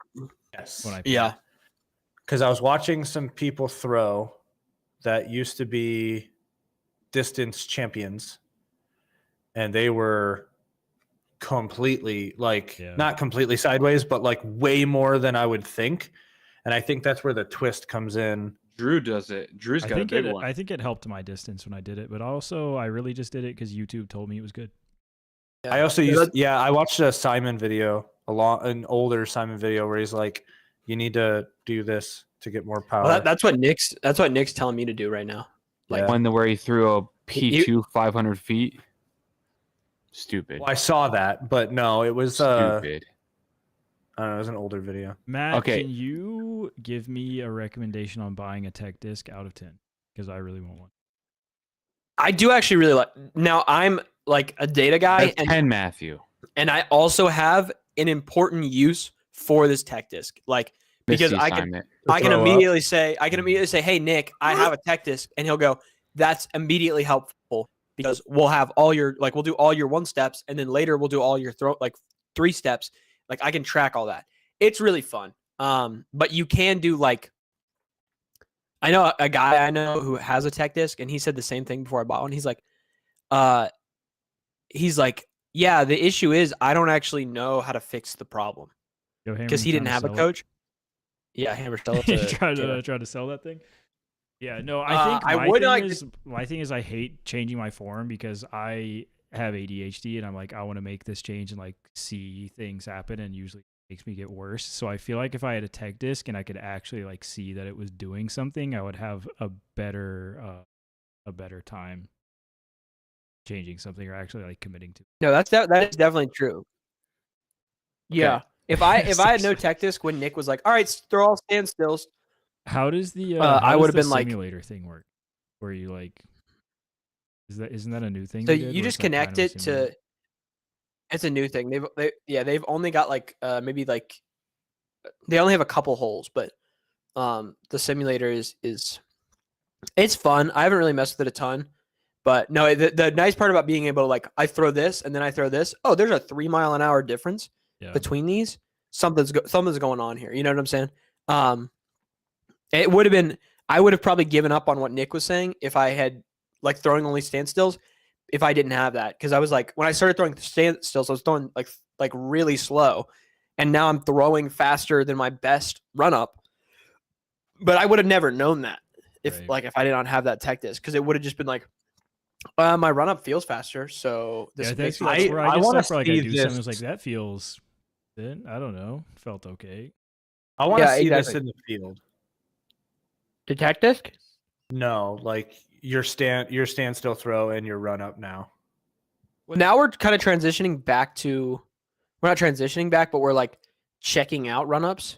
Speaker 2: Yes.
Speaker 1: when I
Speaker 6: yeah,
Speaker 2: Because I was watching some people throw that used to be distance champions, and they were completely like
Speaker 1: Yeah.
Speaker 2: not completely sideways, but like way more than I would think. And I think that's where the twist comes in.
Speaker 4: Drew does it. Drew's
Speaker 1: I
Speaker 4: got a
Speaker 1: think
Speaker 4: big
Speaker 1: it
Speaker 4: one.
Speaker 1: I think it helped my distance when I did it, but also I really just did it because YouTube told me it was good.
Speaker 2: I also used, I watched a Simon video, an older Simon video where he's like, you need to do this to get more power.
Speaker 6: well, that's what Nick's telling me to do right now.
Speaker 2: Yeah.
Speaker 4: One where he threw a
Speaker 6: You-
Speaker 4: P2 500 feet. Stupid.
Speaker 2: Well, I saw that, but no, it was
Speaker 4: Stupid.
Speaker 2: I don't know, it was an older video.
Speaker 1: Matt,
Speaker 4: Okay.
Speaker 1: can you give me a recommendation on buying a tech disc out of 10? Because I really want one.
Speaker 6: I do actually really like. Now I'm like a data guy,
Speaker 4: That's 10, Matthew.
Speaker 6: and I also have an important use for this tech disc, like because
Speaker 4: Missed the
Speaker 6: I can
Speaker 4: assignment.
Speaker 6: I can
Speaker 2: throw up.
Speaker 6: immediately say, hey Nick, I have a tech disc, and he'll go, that's immediately helpful because we'll have all your we'll do all your 1 steps, and then later we'll do all your 3 steps. Like I can track all that. It's really fun. But you can do like, I know a guy I know who has a tech disc, and he said the same thing before I bought one. He's like, yeah, the issue is I don't actually know how to fix the problem
Speaker 1: Yo, Hammer,
Speaker 6: because he
Speaker 1: you
Speaker 6: didn't
Speaker 1: trying
Speaker 6: have
Speaker 1: to
Speaker 6: a
Speaker 1: sell it?
Speaker 6: coach. Yeah, Hammer sell it
Speaker 1: You
Speaker 6: to
Speaker 1: try
Speaker 6: Taylor.
Speaker 1: to sell that thing? Yeah, no, I think
Speaker 6: I
Speaker 1: my
Speaker 6: would
Speaker 1: thing
Speaker 6: like to-
Speaker 1: is my thing is I hate changing my form because I have ADHD and I'm like I want to make this change and like see things happen and usually it makes me get worse. So I feel like if I had a tech disc and I could actually like see that it was doing something, I would have a better time changing something or actually like committing to.
Speaker 6: No, that is definitely true. Yeah.
Speaker 1: Okay.
Speaker 6: If I had no tech disc when Nick was like, all right, throw all standstills.
Speaker 1: How does the
Speaker 6: I
Speaker 1: how
Speaker 6: would
Speaker 1: does
Speaker 6: have
Speaker 1: the
Speaker 6: been like-
Speaker 1: simulator thing work? Where you like isn't that a new thing?
Speaker 6: So
Speaker 1: they did,
Speaker 6: you
Speaker 1: where
Speaker 6: just
Speaker 1: it's, like, kind
Speaker 6: connect
Speaker 1: of a
Speaker 6: it
Speaker 1: simulator?
Speaker 6: to. It's a new thing. They've only got like maybe like they only have a couple holes, but the simulator is it's fun. I haven't really messed with it a ton, but no, the nice part about being able to like I throw this and then I throw this. Oh, there's a 3 mile an hour difference
Speaker 1: Yeah.
Speaker 6: between these. Something's going on here. You know what I'm saying? It would have been. I would have probably given up on what Nick was saying if I had like throwing only standstills. If I didn't have that, because I was like when I started throwing standstills, I was throwing like really slow, and now I'm throwing faster than my best run up. But I would have never known that if
Speaker 1: Right.
Speaker 6: if I did not have that tech disc, because it would have just been like, my run up feels faster, so this
Speaker 1: Yeah,
Speaker 6: makes
Speaker 1: that's
Speaker 6: me
Speaker 1: where I
Speaker 2: I
Speaker 1: get
Speaker 2: wanna
Speaker 1: stuff where like I
Speaker 2: see
Speaker 1: do something
Speaker 2: this-
Speaker 1: it's like that feels good. I don't know. Felt okay.
Speaker 2: I want to
Speaker 6: Yeah,
Speaker 2: see this
Speaker 6: exactly.
Speaker 2: in the field.
Speaker 6: the tech disc.
Speaker 2: No, like your standstill throw and your run up now.
Speaker 6: Well, now we're kind of transitioning back to. We're not transitioning back, but we're like checking out run ups.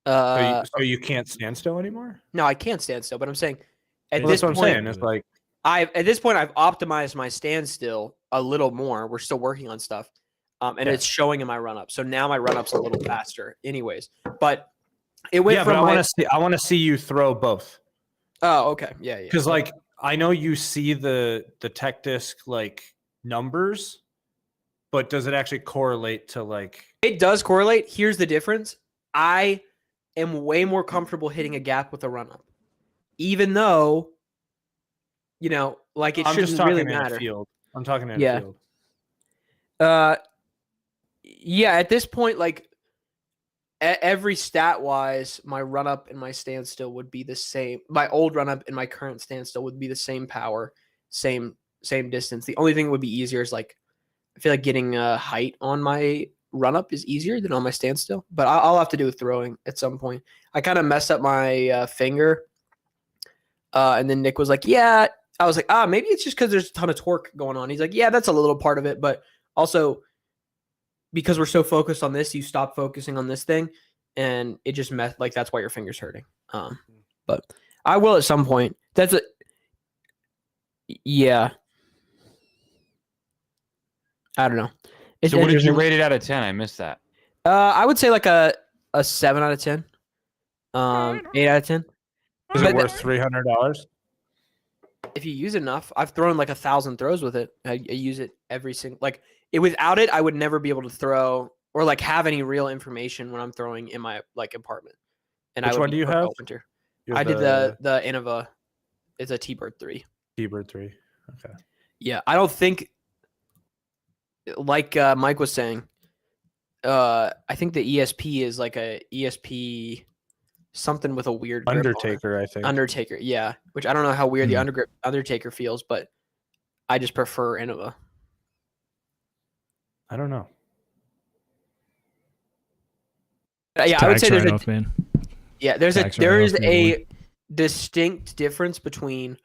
Speaker 2: So you can't stand still anymore?
Speaker 6: No, I can't stand still, but I'm saying at
Speaker 1: Well,
Speaker 6: this
Speaker 2: That's what I'm
Speaker 6: point,
Speaker 2: saying. It's like
Speaker 6: at this point I've optimized my standstill a little more. We're still working on stuff, and
Speaker 2: Yeah.
Speaker 6: it's showing in my run up. So now my run up's a little faster, anyways. But it went
Speaker 2: yeah, but
Speaker 6: from
Speaker 2: I want to see you throw both.
Speaker 6: oh, okay, yeah.
Speaker 2: Because like I know you see the tech disc like numbers, but does it actually correlate to like
Speaker 6: It does correlate. Here's the difference. I am way more comfortable hitting a gap with a run up, even though You know, like it
Speaker 2: I'm just
Speaker 6: shouldn't
Speaker 2: talking
Speaker 6: really
Speaker 2: in
Speaker 6: matter.
Speaker 2: a field. I'm talking in
Speaker 6: Yeah.
Speaker 2: a field.
Speaker 6: Yeah, at this point, like every stat wise, my run up and my standstill would be the same. My old run up and my current standstill would be the same power, same distance. The only thing that would be easier is like I feel like getting height on my run up is easier than on my standstill, but I'll have to do with throwing at some point. I kind of messed up my finger, and then Nick was like, "Yeah." I was like, maybe it's just because there's a ton of torque going on. He's like, "Yeah, that's a little part of it, but also." Because we're so focused on this, you stop focusing on this thing, and it just like that's why your finger's hurting. But I will at some point. Yeah. I don't know. It's
Speaker 4: So what did you
Speaker 6: interesting.
Speaker 4: rate it out of 10? I missed that.
Speaker 6: I would say like a 7 out of 10. 8 out of 10.
Speaker 2: Is
Speaker 6: But
Speaker 2: it worth $300?
Speaker 6: If you use it enough, I've thrown like 1,000 throws with it. I use it every single without it, I would never be able to throw or like have any real information when I'm throwing in my like apartment. And
Speaker 2: Which one do you have?
Speaker 6: Winter.
Speaker 2: You
Speaker 6: I
Speaker 2: have
Speaker 6: did the Innova. It's a T-Bird 3.
Speaker 2: T-Bird 3. Okay.
Speaker 6: Yeah, I don't think like Mike was saying. I think the ESP is like a ESP something with a weird grip on it.
Speaker 2: Undertaker, I think.
Speaker 6: Undertaker, yeah. Which I don't know how weird
Speaker 1: Hmm.
Speaker 6: the Undertaker feels, but I just prefer Innova.
Speaker 2: I don't know.
Speaker 6: Yeah, I would say
Speaker 1: write-off, man.
Speaker 6: there is
Speaker 1: write-off,
Speaker 6: a distinct difference between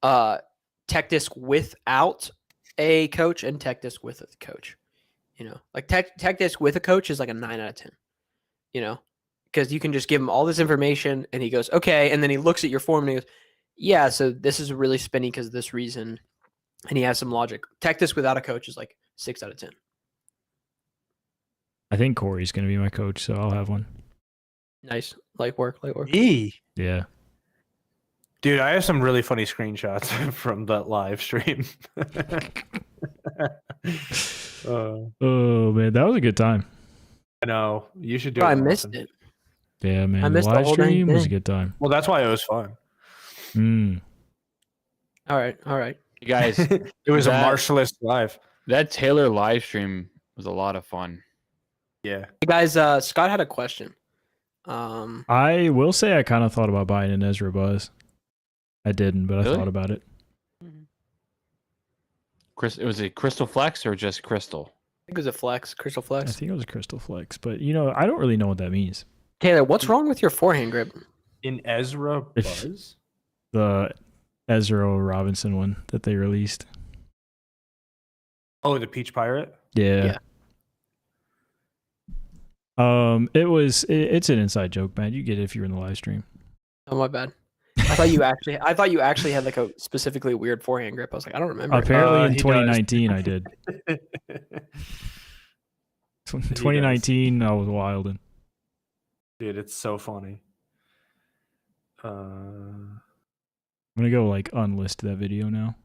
Speaker 6: tech disc without a coach and tech disc with a coach. You know, like tech disc with a coach is like a 9 out of 10. You know, because you can just give him all this information and he goes, okay, and then he looks at your form and he goes, yeah, so this is really spinny because of this reason, and he has some logic. Tech disc without a coach is like 6 out of 10.
Speaker 1: I think Corey's gonna be my coach, so I'll have one.
Speaker 6: Nice, light work.
Speaker 1: Yeah.
Speaker 2: Dude, I have some really funny screenshots from that live stream.
Speaker 1: Oh man, that was a good time.
Speaker 2: I know. You should do
Speaker 6: Bro,
Speaker 2: it.
Speaker 6: I
Speaker 2: more
Speaker 6: missed
Speaker 2: often.
Speaker 6: it.
Speaker 1: Yeah, man.
Speaker 6: I
Speaker 1: The
Speaker 6: missed the
Speaker 1: live
Speaker 6: whole dang
Speaker 1: stream was a
Speaker 6: thing.
Speaker 1: good time.
Speaker 2: Well, that's why it was fun.
Speaker 6: All right.
Speaker 4: You guys,
Speaker 2: It was
Speaker 4: That-
Speaker 2: a martialist live.
Speaker 4: that Taylor live stream was a lot of fun.
Speaker 2: Yeah.
Speaker 6: Hey guys, Scott had a question.
Speaker 1: I will say I kind of thought about buying an Ezra Buzz. I didn't, but I
Speaker 4: Really?
Speaker 1: thought about it.
Speaker 4: Was it Crystal Flex or just Crystal?
Speaker 6: I think it was a flex, crystal
Speaker 1: I
Speaker 6: flex.
Speaker 1: think it was a Crystal Flex, but I don't really know what that means.
Speaker 6: Taylor, what's wrong with your forehand grip?
Speaker 2: In Ezra
Speaker 1: If-
Speaker 2: Buzz?
Speaker 1: The Ezra Robinson one that they released.
Speaker 2: Oh, the Peach Pirate?
Speaker 1: Yeah. It's an inside joke, man. You get it if you're in the live stream.
Speaker 6: Oh my bad. I thought you actually had like a specifically weird forehand grip. I was like, I don't remember.
Speaker 1: Apparently in
Speaker 2: he does.
Speaker 1: 2019 I did. 2019 I was wilding.
Speaker 2: Dude, it's so funny.
Speaker 1: I'm gonna go like unlist that video now.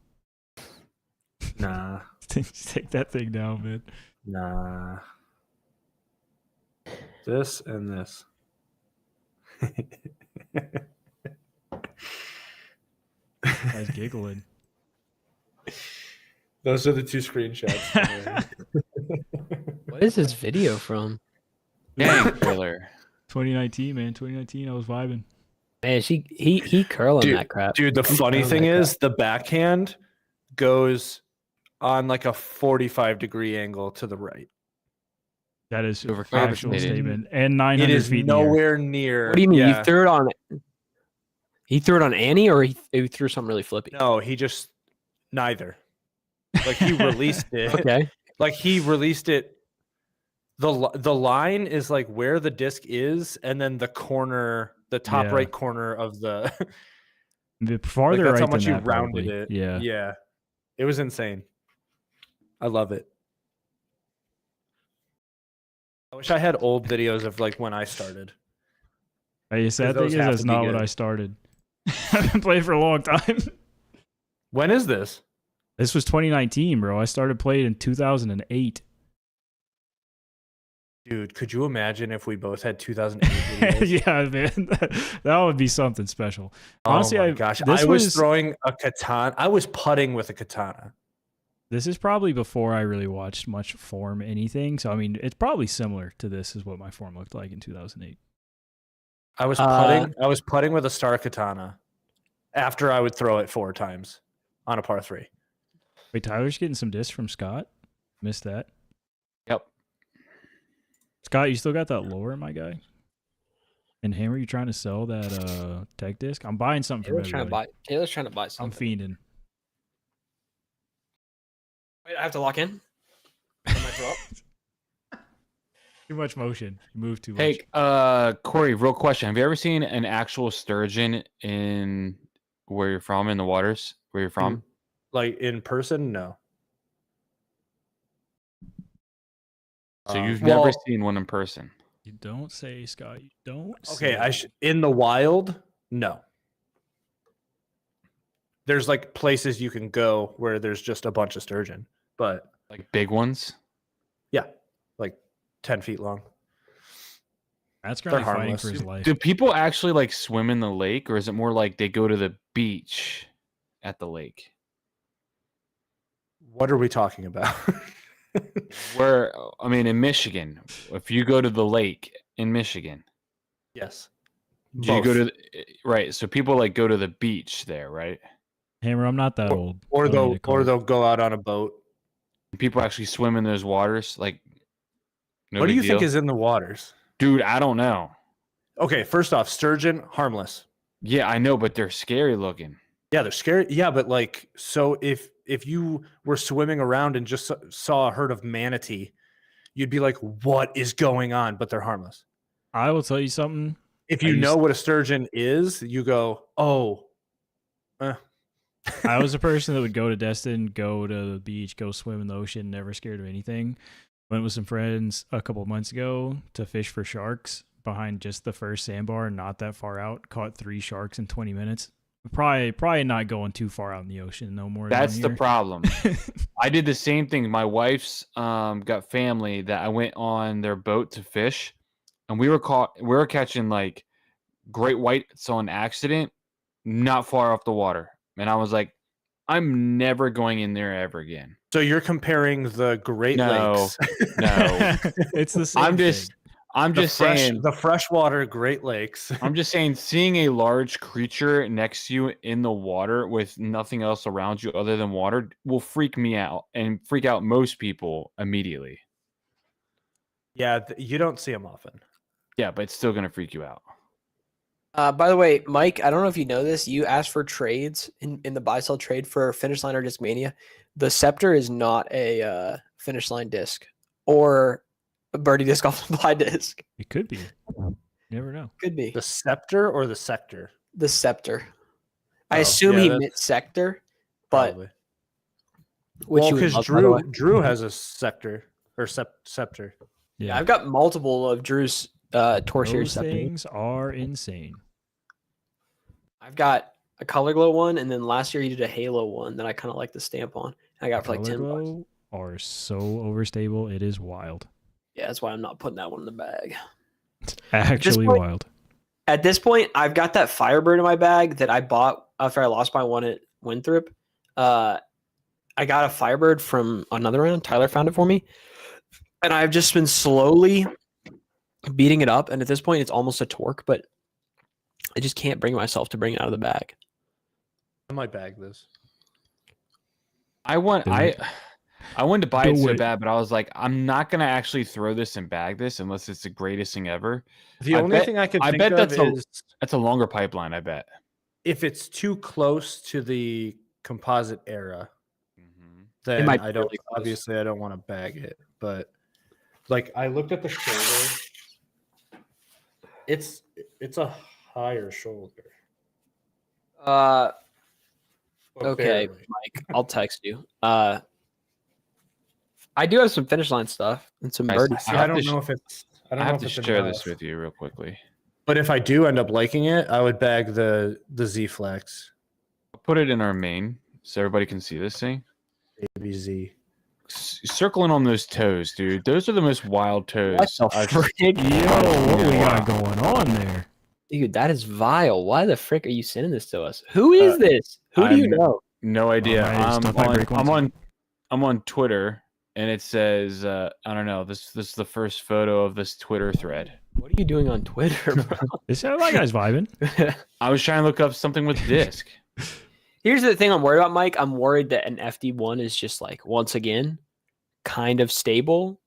Speaker 2: Nah.
Speaker 1: Just take that thing down, man.
Speaker 2: Nah. This and this.
Speaker 1: Guy's giggling.
Speaker 2: Those are the two screenshots.
Speaker 6: What is this video from?
Speaker 4: Dang, Taylor.
Speaker 1: 2019, man. 2019, I was vibing.
Speaker 6: Man, he curling that crap.
Speaker 2: Dude, the funny
Speaker 6: curling
Speaker 2: thing
Speaker 6: that
Speaker 2: is the backhand goes on like a 45-degree angle to the right.
Speaker 1: That is
Speaker 4: Over
Speaker 1: a factual
Speaker 4: compensated.
Speaker 1: statement. And 900
Speaker 2: It is
Speaker 1: feet in the air.
Speaker 2: nowhere near.
Speaker 6: What do you mean?
Speaker 2: Yeah.
Speaker 6: You threw it on? He threw it on Annie, or he threw something really flippy?
Speaker 2: No, he just neither. Like he released it.
Speaker 6: Okay.
Speaker 2: Like he released it. The line is like where the disc is, and then the corner, the top
Speaker 1: Yeah.
Speaker 2: right corner of the.
Speaker 1: The
Speaker 2: like
Speaker 1: farther
Speaker 2: that's
Speaker 1: right
Speaker 2: how
Speaker 1: than
Speaker 2: much you
Speaker 1: that,
Speaker 2: rounded
Speaker 1: probably.
Speaker 2: it.
Speaker 1: Yeah.
Speaker 2: Yeah. It was insane. I love it. I wish I had old videos of like when I started.
Speaker 1: Hey, sad
Speaker 2: those
Speaker 1: thing is
Speaker 2: have
Speaker 1: that's
Speaker 2: to be
Speaker 1: not what
Speaker 2: good.
Speaker 1: I started. I've been playing for a long time.
Speaker 2: When is this?
Speaker 1: This was 2019, bro. I started playing in 2008.
Speaker 2: Dude, could you imagine if we both had 2008 videos?
Speaker 1: Yeah, man, that would be something special. Honestly,
Speaker 2: oh my gosh,
Speaker 1: this
Speaker 2: I was throwing a katana. I was putting with a katana.
Speaker 1: This is probably before I really watched much form anything. So I mean, it's probably similar to this is what my form looked like in 2008.
Speaker 2: I was putting. I was putting with a star katana. After I would throw it 4 times on a par 3.
Speaker 1: Wait, Tyler's getting some discs from Scott. Missed that.
Speaker 4: Yep.
Speaker 1: Scott, you still got that lower, my guy? And Hammer, you trying to sell that tech disc? I'm buying something from everybody.
Speaker 6: Taylor's trying to buy
Speaker 1: I'm
Speaker 6: something.
Speaker 1: fiending.
Speaker 6: Wait, I have to lock in. Am I throw up?
Speaker 1: Too much motion. You move too much.
Speaker 4: Hey, Corey, real question. Have you ever seen an actual sturgeon in where you're from, in the waters where you're from?
Speaker 2: Like in person, no.
Speaker 4: So you've
Speaker 2: well,
Speaker 4: never seen one in person.
Speaker 1: You don't say, Scott. You don't.
Speaker 2: Okay,
Speaker 1: say.
Speaker 2: in the wild, no. There's like places you can go where there's just a bunch of sturgeon, but
Speaker 4: Like big ones?
Speaker 2: yeah, like 10 feet long.
Speaker 1: That's currently
Speaker 2: they're
Speaker 1: fighting
Speaker 2: harmless.
Speaker 1: for his life.
Speaker 4: Do people actually like swim in the lake, or is it more like they go to the beach at the lake?
Speaker 2: What are we talking about?
Speaker 4: Where, I mean, in Michigan, if you go to the lake in Michigan,
Speaker 2: Yes.
Speaker 4: do you go to right? So people like go to the beach there, right?
Speaker 1: Hammer, I'm not that old.
Speaker 2: or
Speaker 1: Don't need
Speaker 2: they'll
Speaker 1: a car.
Speaker 2: go out on a boat.
Speaker 4: People actually swim in those waters, like. No
Speaker 2: What do
Speaker 4: big
Speaker 2: you think
Speaker 4: deal?
Speaker 2: is in the waters?
Speaker 4: Dude, I don't know.
Speaker 2: Okay, first off, sturgeon harmless.
Speaker 4: Yeah, I know, but they're scary looking.
Speaker 2: Yeah, they're scary. Yeah, but like, so if you were swimming around and just saw a herd of manatee, you'd be like, "What is going on?" But they're harmless.
Speaker 1: I will tell you something.
Speaker 2: If you know what a sturgeon is, you go, "Oh."
Speaker 1: I was a person that would go to Destin, go to the beach, go swim in the ocean, never scared of anything. Went with some friends a couple of months ago to fish for sharks behind just the first sandbar, not that far out. Caught 3 sharks in 20 minutes. Probably not going too far out in the ocean, no more.
Speaker 4: That's the problem. I did the same thing. My wife's got family that I went on their boat to fish, and we were catching like great whites on accident, not far off the water. And I was like, I'm never going in there ever again.
Speaker 2: So you're comparing the Great
Speaker 4: No,
Speaker 2: Lakes.
Speaker 4: no.
Speaker 1: It's the same.
Speaker 4: I'm just saying
Speaker 2: the freshwater Great Lakes.
Speaker 4: I'm just saying, seeing a large creature next to you in the water with nothing else around you other than water will freak me out and freak out most people immediately.
Speaker 2: Yeah, you don't see them often.
Speaker 4: Yeah, but it's still going to freak you out.
Speaker 6: By the way, Mike, I don't know if you know this. You asked for trades in the buy sell trade for Finish Line or Discmania. The Scepter is not a Finish Line disc or a Birdie disc off supply disc.
Speaker 1: It could be. You never know.
Speaker 6: Could be
Speaker 2: The Scepter or the Sector?
Speaker 6: the Scepter. I
Speaker 2: Oh,
Speaker 6: assume
Speaker 2: yeah,
Speaker 6: he
Speaker 2: that's-
Speaker 6: meant Sector, but
Speaker 2: Probably.
Speaker 6: which
Speaker 2: Well,
Speaker 6: you would
Speaker 2: because
Speaker 6: love, by the way.
Speaker 2: Drew has a Sector or Scepter.
Speaker 6: Yeah, I've got multiple of Drew's Tour Series
Speaker 1: Those
Speaker 6: Scepters.
Speaker 1: things are insane.
Speaker 6: I've got a Color Glow one, and then last year he did a Halo one that I kind of like the stamp on. I got it for like
Speaker 1: Color
Speaker 6: $10.
Speaker 1: Glow are so overstable. It is wild.
Speaker 6: Yeah, that's why I'm not putting that one in the bag.
Speaker 1: Actually
Speaker 6: point-
Speaker 1: wild.
Speaker 6: At this point, I've got that Firebird in my bag that I bought after I lost my one at Winthrop. I got a Firebird from another round. Tyler found it for me. And I've just been slowly beating it up. And at this point, it's almost a torque, but I just can't bring myself to bring it out of the bag.
Speaker 2: I might bag this.
Speaker 4: I wanted to buy
Speaker 1: Do
Speaker 4: it so
Speaker 1: it.
Speaker 4: bad, but I was like, I'm not going to actually throw this and bag this unless it's the greatest thing ever.
Speaker 2: The
Speaker 4: I
Speaker 2: only
Speaker 4: bet-
Speaker 2: thing I could
Speaker 4: I
Speaker 2: think
Speaker 4: bet
Speaker 2: of
Speaker 4: that's a-
Speaker 2: is
Speaker 4: That's a longer pipeline, I bet.
Speaker 2: if it's too close to the composite era, then
Speaker 6: might
Speaker 2: I
Speaker 6: be
Speaker 2: don't.
Speaker 6: really close.
Speaker 2: Obviously, I don't want to bag it. But like, I looked at the shoulder. It's a higher shoulder.
Speaker 6: Okay,
Speaker 2: But barely.
Speaker 6: Mike, I'll text you. I do have some Finish Line stuff and some
Speaker 4: Nice.
Speaker 6: Birdie
Speaker 4: I
Speaker 2: See,
Speaker 6: stuff.
Speaker 2: I
Speaker 4: have
Speaker 2: don't
Speaker 4: to
Speaker 2: know if it's. I
Speaker 4: I
Speaker 2: don't know
Speaker 4: have
Speaker 2: if
Speaker 4: to
Speaker 2: it's
Speaker 4: share
Speaker 2: enough.
Speaker 4: this with you real quickly.
Speaker 2: But if I do end up liking it, I would bag the Z Flex
Speaker 4: I'll put it in our main so everybody can see this thing.
Speaker 2: ABZ.
Speaker 4: circling on those toes, dude. Those are the most wild toes.
Speaker 3: What the
Speaker 4: I've-
Speaker 3: frick?
Speaker 1: Yo, what we
Speaker 4: Yeah.
Speaker 1: got going on there?
Speaker 3: Dude, that is vile. Why the frick are you sending this to us? Who is this? Who do you
Speaker 4: I'm-
Speaker 3: know?
Speaker 4: No idea.
Speaker 1: my stuff might break
Speaker 4: I'm on Twitter, and it says I don't know. This is the first photo of this Twitter thread.
Speaker 3: What are you doing on Twitter, bro?
Speaker 1: This that guy's vibing.
Speaker 4: I was trying to look up something with disc.
Speaker 3: Here's the thing I'm worried about, Mike. I'm worried that an FD1 is just like, once again, kind of stable,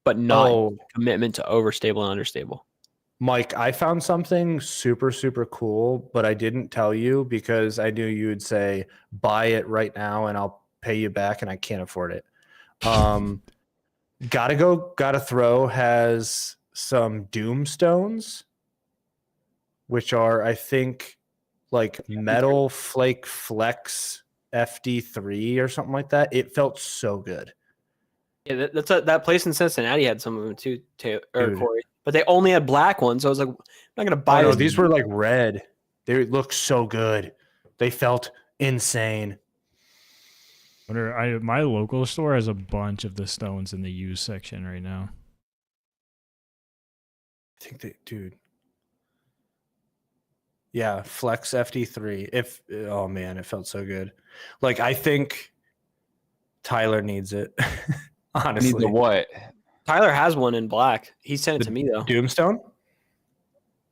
Speaker 3: but not
Speaker 2: Oh,
Speaker 3: commitment to overstable and understable.
Speaker 2: Mike, I found something super, super cool, but I didn't tell you because I knew you would say, buy it right now and I'll pay you back, and I can't afford it. Gotta Throw has some Doomstones, which are, I think, like Metal Flake Flex FD3 or something like that. It felt so good.
Speaker 3: Yeah, that place in Cincinnati had some of them too,
Speaker 2: Dude.
Speaker 3: Corey. But they only had black ones. So I was like, I'm not gonna buy
Speaker 2: Oh, no,
Speaker 3: this.
Speaker 2: these were like red. They looked so good. They felt insane.
Speaker 1: My local store has a bunch of the stones in the used section right now.
Speaker 2: I think they, dude. Yeah, Flex FD3. Oh man, it felt so good. Like, I think Tyler needs it.
Speaker 4: Need
Speaker 2: Honestly.
Speaker 4: the what?
Speaker 3: Tyler has one in black. He sent it to me though.
Speaker 2: Doomstone?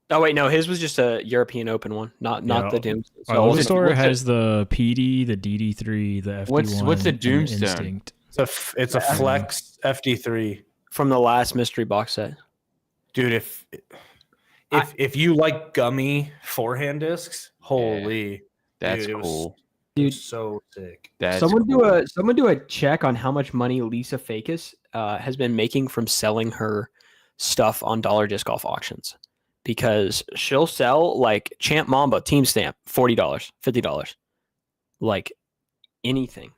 Speaker 3: Oh wait, no, his was just a European Open one, not
Speaker 1: Yeah,
Speaker 3: the Doom.
Speaker 1: My
Speaker 3: So
Speaker 1: local
Speaker 4: what's it-
Speaker 1: store
Speaker 4: what's it-
Speaker 1: has the PD, the DD3, the FD1.
Speaker 4: What's the
Speaker 1: and the
Speaker 4: Doomstone?
Speaker 1: Instinct.
Speaker 2: It's a Flex FD3.
Speaker 3: from the last mystery box set.
Speaker 2: Dude, if you like gummy forehand discs, holy,
Speaker 4: That's
Speaker 2: Dude, it was-
Speaker 4: cool.
Speaker 3: Dude,
Speaker 2: so sick.
Speaker 4: That's
Speaker 3: someone
Speaker 4: cool.
Speaker 3: do a check on how much money Lisa Fakis has been making from selling her stuff on dollar disc golf auctions, because she'll sell like Champ Mamba team stamp $40, $50, like anything.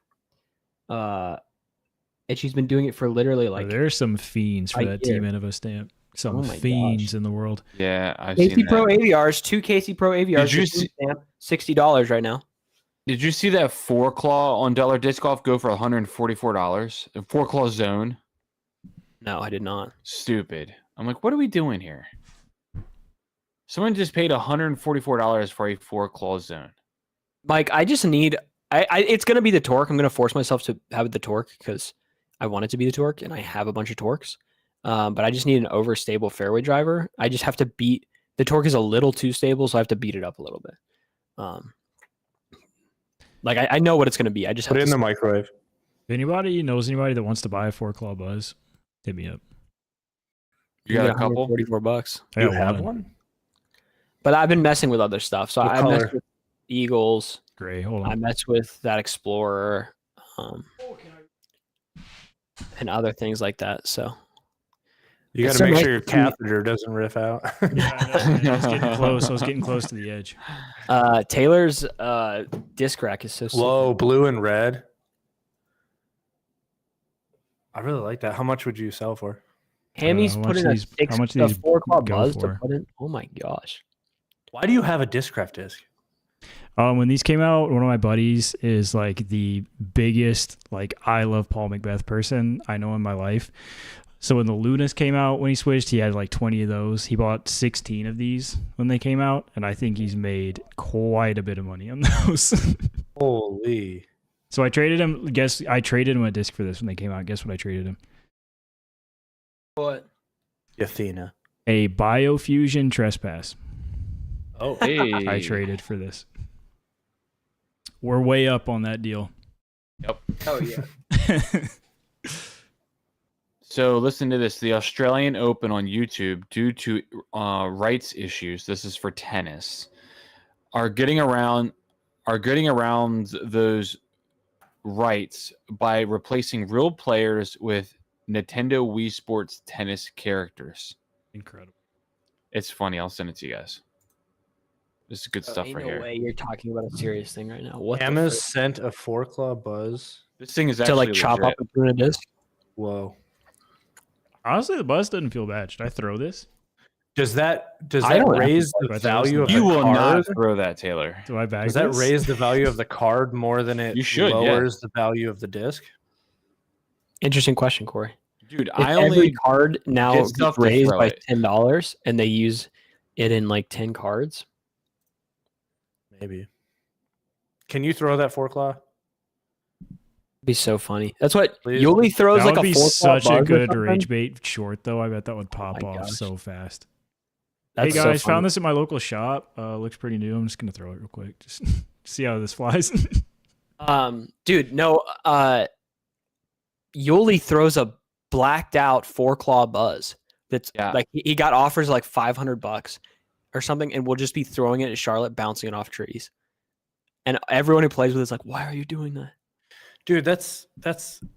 Speaker 3: And she's been doing it for literally like
Speaker 1: There's some fiends for
Speaker 3: a
Speaker 1: that
Speaker 3: year.
Speaker 1: Team Innova stamp. Some
Speaker 3: Oh my
Speaker 1: fiends
Speaker 3: gosh.
Speaker 1: in the world.
Speaker 4: Yeah, I've
Speaker 3: KC
Speaker 4: seen
Speaker 3: Pro
Speaker 4: that.
Speaker 3: AVRs, 2 KC Pro AVRs,
Speaker 4: Did you
Speaker 3: with team stamp, $60 right now.
Speaker 4: Did you see that 4-claw on Dollar Disc Golf go for $144? A 4-claw zone.
Speaker 3: No, I did not.
Speaker 4: Stupid. I'm like, what are we doing here? Someone just paid $144 for a 4-claw zone.
Speaker 3: Mike, I just need. It's gonna be the torque. I'm gonna force myself to have the torque because I want it to be the torque, and I have a bunch of torques. But I just need an overstable fairway driver. I just have to beat the torque is a little too stable, so I have to beat it up a little bit. Like I know what it's gonna be. I just have
Speaker 2: Put it
Speaker 3: to
Speaker 2: in the microwave.
Speaker 1: If anybody knows anybody that wants to buy a 4-claw Buzz, hit me up.
Speaker 4: You got a couple?
Speaker 3: $44.
Speaker 1: I
Speaker 2: You
Speaker 1: got
Speaker 2: have one?
Speaker 3: But I've been messing with other stuff. So
Speaker 2: What
Speaker 3: I messed
Speaker 2: color?
Speaker 3: with Eagles.
Speaker 1: Great. Hold
Speaker 3: I
Speaker 1: on.
Speaker 3: messed with that Explorer, and other things like that. So
Speaker 2: You got
Speaker 3: It's
Speaker 2: to
Speaker 3: so
Speaker 2: make
Speaker 3: nice
Speaker 2: sure your
Speaker 3: to see-
Speaker 2: catheter doesn't riff out.
Speaker 1: I was getting close. I was getting close to the edge.
Speaker 3: Taylor's disc rack is so sick.
Speaker 2: Whoa, blue and red. I really like that. How much would you sell for?
Speaker 3: Hammy's
Speaker 1: how
Speaker 3: put
Speaker 1: much
Speaker 3: in a
Speaker 1: these-
Speaker 3: six,
Speaker 1: how much
Speaker 3: a
Speaker 1: these
Speaker 3: 4-claw
Speaker 1: go
Speaker 3: Buzz
Speaker 1: for?
Speaker 3: to put in. Oh my gosh!
Speaker 2: Why do you have a Discraft disc?
Speaker 1: When these came out, one of my buddies is like the biggest like I love Paul Macbeth person I know in my life. So when the Lunas came out, when he switched, he had like 20 of those. He bought 16 of these when they came out, and I think he's made quite a bit of money on those.
Speaker 2: Holy.
Speaker 1: So I traded him. I traded him a disc for this when they came out. Guess what I traded him?
Speaker 3: What?
Speaker 2: Athena.
Speaker 1: A Biofusion Trespass.
Speaker 2: Oh,
Speaker 4: Hey.
Speaker 1: I traded for this. We're way up on that deal.
Speaker 3: Oh yeah.
Speaker 4: So listen to this. The Australian Open on YouTube, due to rights issues, this is for tennis, are getting around those rights by replacing real players with Nintendo Wii Sports tennis characters.
Speaker 1: Incredible.
Speaker 4: It's funny. I'll send it to you guys. This is good stuff
Speaker 3: Ain't
Speaker 4: right
Speaker 3: no
Speaker 4: here.
Speaker 3: way you're talking about a serious thing right now. What the
Speaker 2: Emma
Speaker 3: frick?
Speaker 2: sent a 4-claw Buzz.
Speaker 4: This thing is
Speaker 3: to
Speaker 4: actually
Speaker 3: like chop
Speaker 4: legit.
Speaker 3: up and put in a disc?
Speaker 2: Whoa.
Speaker 1: Honestly, the Buzz doesn't feel bad. Should I throw this?
Speaker 2: Does that
Speaker 3: I don't
Speaker 2: raise
Speaker 1: have
Speaker 2: the
Speaker 1: to-
Speaker 2: value of
Speaker 4: You
Speaker 2: the
Speaker 4: will
Speaker 2: card?
Speaker 4: not throw that, Taylor.
Speaker 1: Do I bag
Speaker 2: Does that
Speaker 1: this?
Speaker 2: raise the value of the card more than it
Speaker 4: You should, yeah.
Speaker 2: lowers the value of the disc?
Speaker 6: Interesting question, Corey.
Speaker 4: Dude,
Speaker 6: If
Speaker 4: I
Speaker 6: every
Speaker 4: only
Speaker 6: card now
Speaker 4: get
Speaker 6: gets
Speaker 4: stuff to
Speaker 6: raised
Speaker 4: throw
Speaker 6: by
Speaker 4: it.
Speaker 6: $10 and they use it in like 10 cards.
Speaker 2: Maybe. Can you throw that 4-claw?
Speaker 6: Be so funny. That's what
Speaker 2: Please.
Speaker 6: Yuli throws
Speaker 1: That
Speaker 6: like
Speaker 1: would
Speaker 6: a
Speaker 1: be
Speaker 6: 4-claw
Speaker 1: such a
Speaker 6: buzz or
Speaker 1: good
Speaker 6: something.
Speaker 1: rage bait short, though. I bet that would pop
Speaker 6: my
Speaker 1: off
Speaker 6: gosh.
Speaker 1: so fast.
Speaker 6: That's
Speaker 1: hey
Speaker 6: so
Speaker 1: guys,
Speaker 6: funny.
Speaker 1: found this at my local shop. Looks pretty new. I'm just gonna throw it real quick. Just see how this flies.
Speaker 6: Dude, no. Yuli throws a blacked out 4-claw buzz. That's
Speaker 4: Yeah.
Speaker 6: like he got offers like $500 or something, and we'll just be throwing it at Charlotte, bouncing it off trees. And everyone who plays with it is like, "Why are you doing that?"
Speaker 2: Dude, that's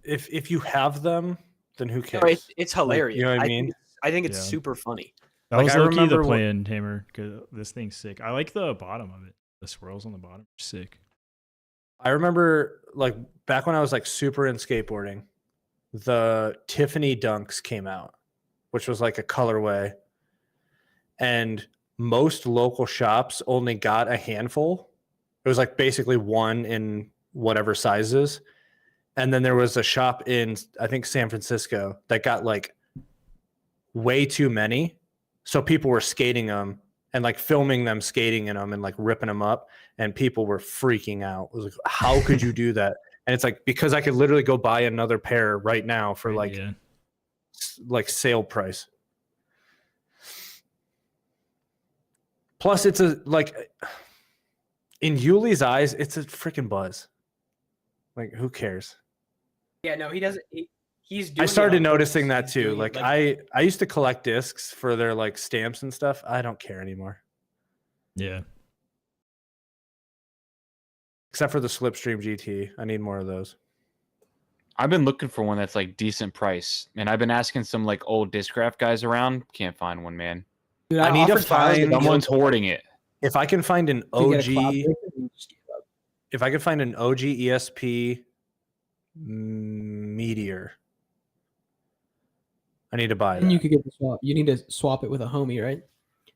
Speaker 2: if you have them, then who cares?
Speaker 6: No, it's hilarious.
Speaker 2: you know what I mean?
Speaker 6: I think it's
Speaker 1: Yeah.
Speaker 6: super funny.
Speaker 1: That
Speaker 2: Like,
Speaker 1: was
Speaker 2: I
Speaker 1: low key the
Speaker 2: remember wh-
Speaker 1: plan, Hammer. Cause this thing's sick. I like the bottom of it. The swirls on the bottom are sick.
Speaker 2: I remember like back when I was like super in skateboarding, the Tiffany Dunks came out, which was like a colorway. And most local shops only got a handful. It was like basically one in whatever sizes. And then there was a shop in, I think, San Francisco that got like way too many. So people were skating them and like filming them skating in them and like ripping them up. And people were freaking out. It was like, how could you do that? And it's like, because I could literally go buy another pair right now for like sale price. Plus, it's a like in Yuli's eyes, it's a freaking buzz. Like, who cares?
Speaker 6: Yeah, no, he doesn't. He's.
Speaker 2: I started noticing that too. Like, I used to collect discs for their like stamps and stuff. I don't care anymore,
Speaker 1: Yeah.
Speaker 2: except for the Slipstream GT. I need more of those.
Speaker 4: I've been looking for one that's like decent price, and I've been asking some like old Discraft guys around. Can't find one, man.
Speaker 6: Dude,
Speaker 2: I need to
Speaker 6: offered Tyler
Speaker 2: find-
Speaker 4: Someone's hoarding it.
Speaker 2: If I can find an
Speaker 6: to get a
Speaker 2: OG,
Speaker 6: cloud breaker, you just give up.
Speaker 2: if I can find an OG ESP Meteor, I need to buy that.
Speaker 6: And you could get the swap. You need to swap it with a homie, right?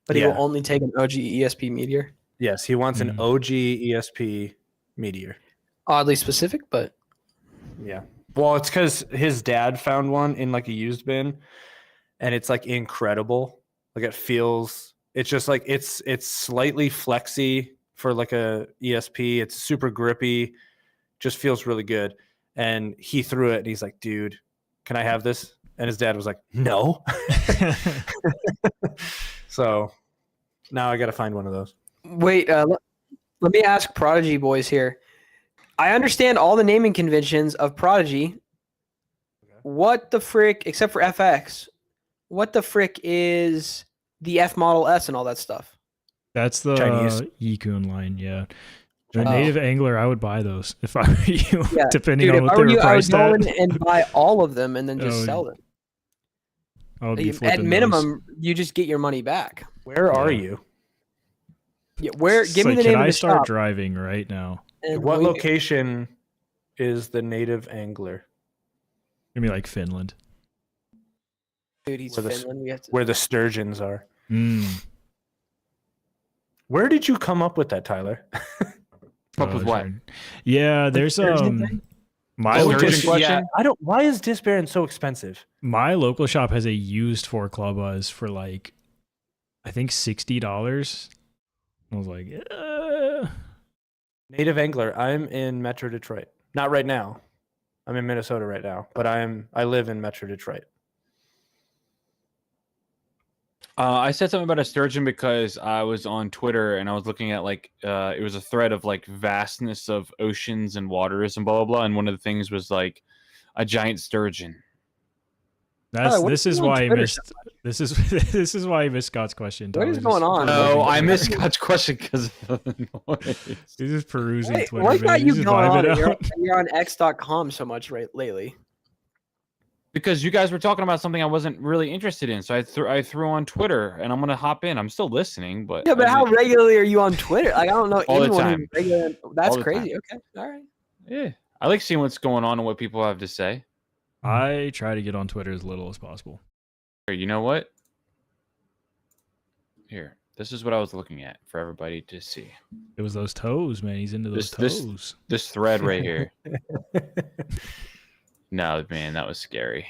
Speaker 6: But he
Speaker 2: Yeah.
Speaker 6: will only take an OG ESP Meteor.
Speaker 2: Yes, he wants an
Speaker 1: Mhm.
Speaker 2: OG ESP Meteor.
Speaker 6: Oddly specific, but
Speaker 2: Yeah. Well, it's because his dad found one in like a used bin, and it's like incredible. Like it feels. It's just like it's slightly flexy for like a ESP. It's super grippy. Just feels really good. And he threw it, and he's like, "Dude, can I have this?" And his dad was like, "No." So now I got to find one of those.
Speaker 6: wait. Let me ask Prodigy boys here. I understand all the naming conventions of Prodigy. What the frick, except for FX, what the frick is the F Model S and all that stuff?
Speaker 1: That's the
Speaker 2: Chinese.
Speaker 1: Yikun line, yeah. The
Speaker 6: Oh.
Speaker 1: native angler, I would buy those if I were you,
Speaker 6: Yeah,
Speaker 1: depending
Speaker 6: Dude,
Speaker 1: on
Speaker 6: if
Speaker 1: what
Speaker 6: I
Speaker 1: they
Speaker 6: were
Speaker 1: were
Speaker 6: you, I would
Speaker 1: priced
Speaker 6: go
Speaker 1: at.
Speaker 6: in and buy all of them and then just
Speaker 1: Oh,
Speaker 6: sell them.
Speaker 1: I would be
Speaker 6: At
Speaker 1: flipping
Speaker 6: minimum, you just get your money back.
Speaker 2: Where are
Speaker 1: Yeah.
Speaker 2: you?
Speaker 6: Yeah, where?
Speaker 1: those.
Speaker 6: Give me
Speaker 1: Like,
Speaker 6: the
Speaker 1: can
Speaker 6: name of
Speaker 1: I
Speaker 6: the
Speaker 1: start
Speaker 6: shop.
Speaker 1: driving right now?
Speaker 6: and
Speaker 2: What
Speaker 6: we-
Speaker 2: location is the native angler?
Speaker 1: Give me like Finland.
Speaker 6: Dude, he's
Speaker 2: where the-
Speaker 6: Finland. We have to.
Speaker 2: Where the sturgeons are.
Speaker 1: Mm.
Speaker 2: Where did you come up with that, Tyler?
Speaker 4: Come up with what?
Speaker 1: sure. Yeah, there's
Speaker 6: Sturgeon thing?
Speaker 1: my
Speaker 4: Oh,
Speaker 1: local
Speaker 4: sturgeon
Speaker 1: sh-
Speaker 4: question?
Speaker 2: Yeah, I don't. Why is Disbaron so expensive?
Speaker 1: my local shop has a used 4-claw buzz for like I think $60. I was like,
Speaker 2: Native angler. I'm in Metro Detroit. Not right now. I'm in Minnesota right now, but I live in Metro Detroit.
Speaker 4: I said something about a sturgeon because I was on Twitter and I was looking at like it was a thread of like vastness of oceans and waters and blah blah blah, and one of the things was like a giant sturgeon.
Speaker 1: that's
Speaker 6: what
Speaker 1: this
Speaker 6: are
Speaker 1: is
Speaker 6: you on
Speaker 1: why I
Speaker 6: Twitter
Speaker 1: missed this is this is why I missed Scott's question.
Speaker 6: What is
Speaker 1: Tyler.
Speaker 6: going on?
Speaker 4: No, I
Speaker 6: Twitter.
Speaker 4: missed Scott's question because of the noise.
Speaker 1: He's just perusing
Speaker 6: Wait,
Speaker 1: Twitter.
Speaker 6: what
Speaker 1: man.
Speaker 6: got
Speaker 1: He's
Speaker 6: you
Speaker 1: just
Speaker 6: going on?
Speaker 1: vibing
Speaker 6: You're,
Speaker 1: out.
Speaker 6: you're on X.com so much lately.
Speaker 4: Because you guys were talking about something I wasn't really interested in, so I threw on Twitter, and I'm gonna hop in. I'm still listening, but
Speaker 6: Yeah, but
Speaker 4: I
Speaker 6: how
Speaker 4: mean,
Speaker 6: regularly are you on Twitter? Like, I don't know
Speaker 4: All the
Speaker 6: anyone
Speaker 4: time.
Speaker 6: who's regular. That's
Speaker 4: All the
Speaker 6: crazy. Okay, all right.
Speaker 4: yeah, I like seeing what's going on and what people have to say.
Speaker 1: I try to get on Twitter as little as possible.
Speaker 4: Here, you know what? Here, this is what I was looking at for everybody to see.
Speaker 1: It was those toes, man. He's into those
Speaker 4: This-
Speaker 1: toes.
Speaker 4: This thread right here. No, man, that was scary.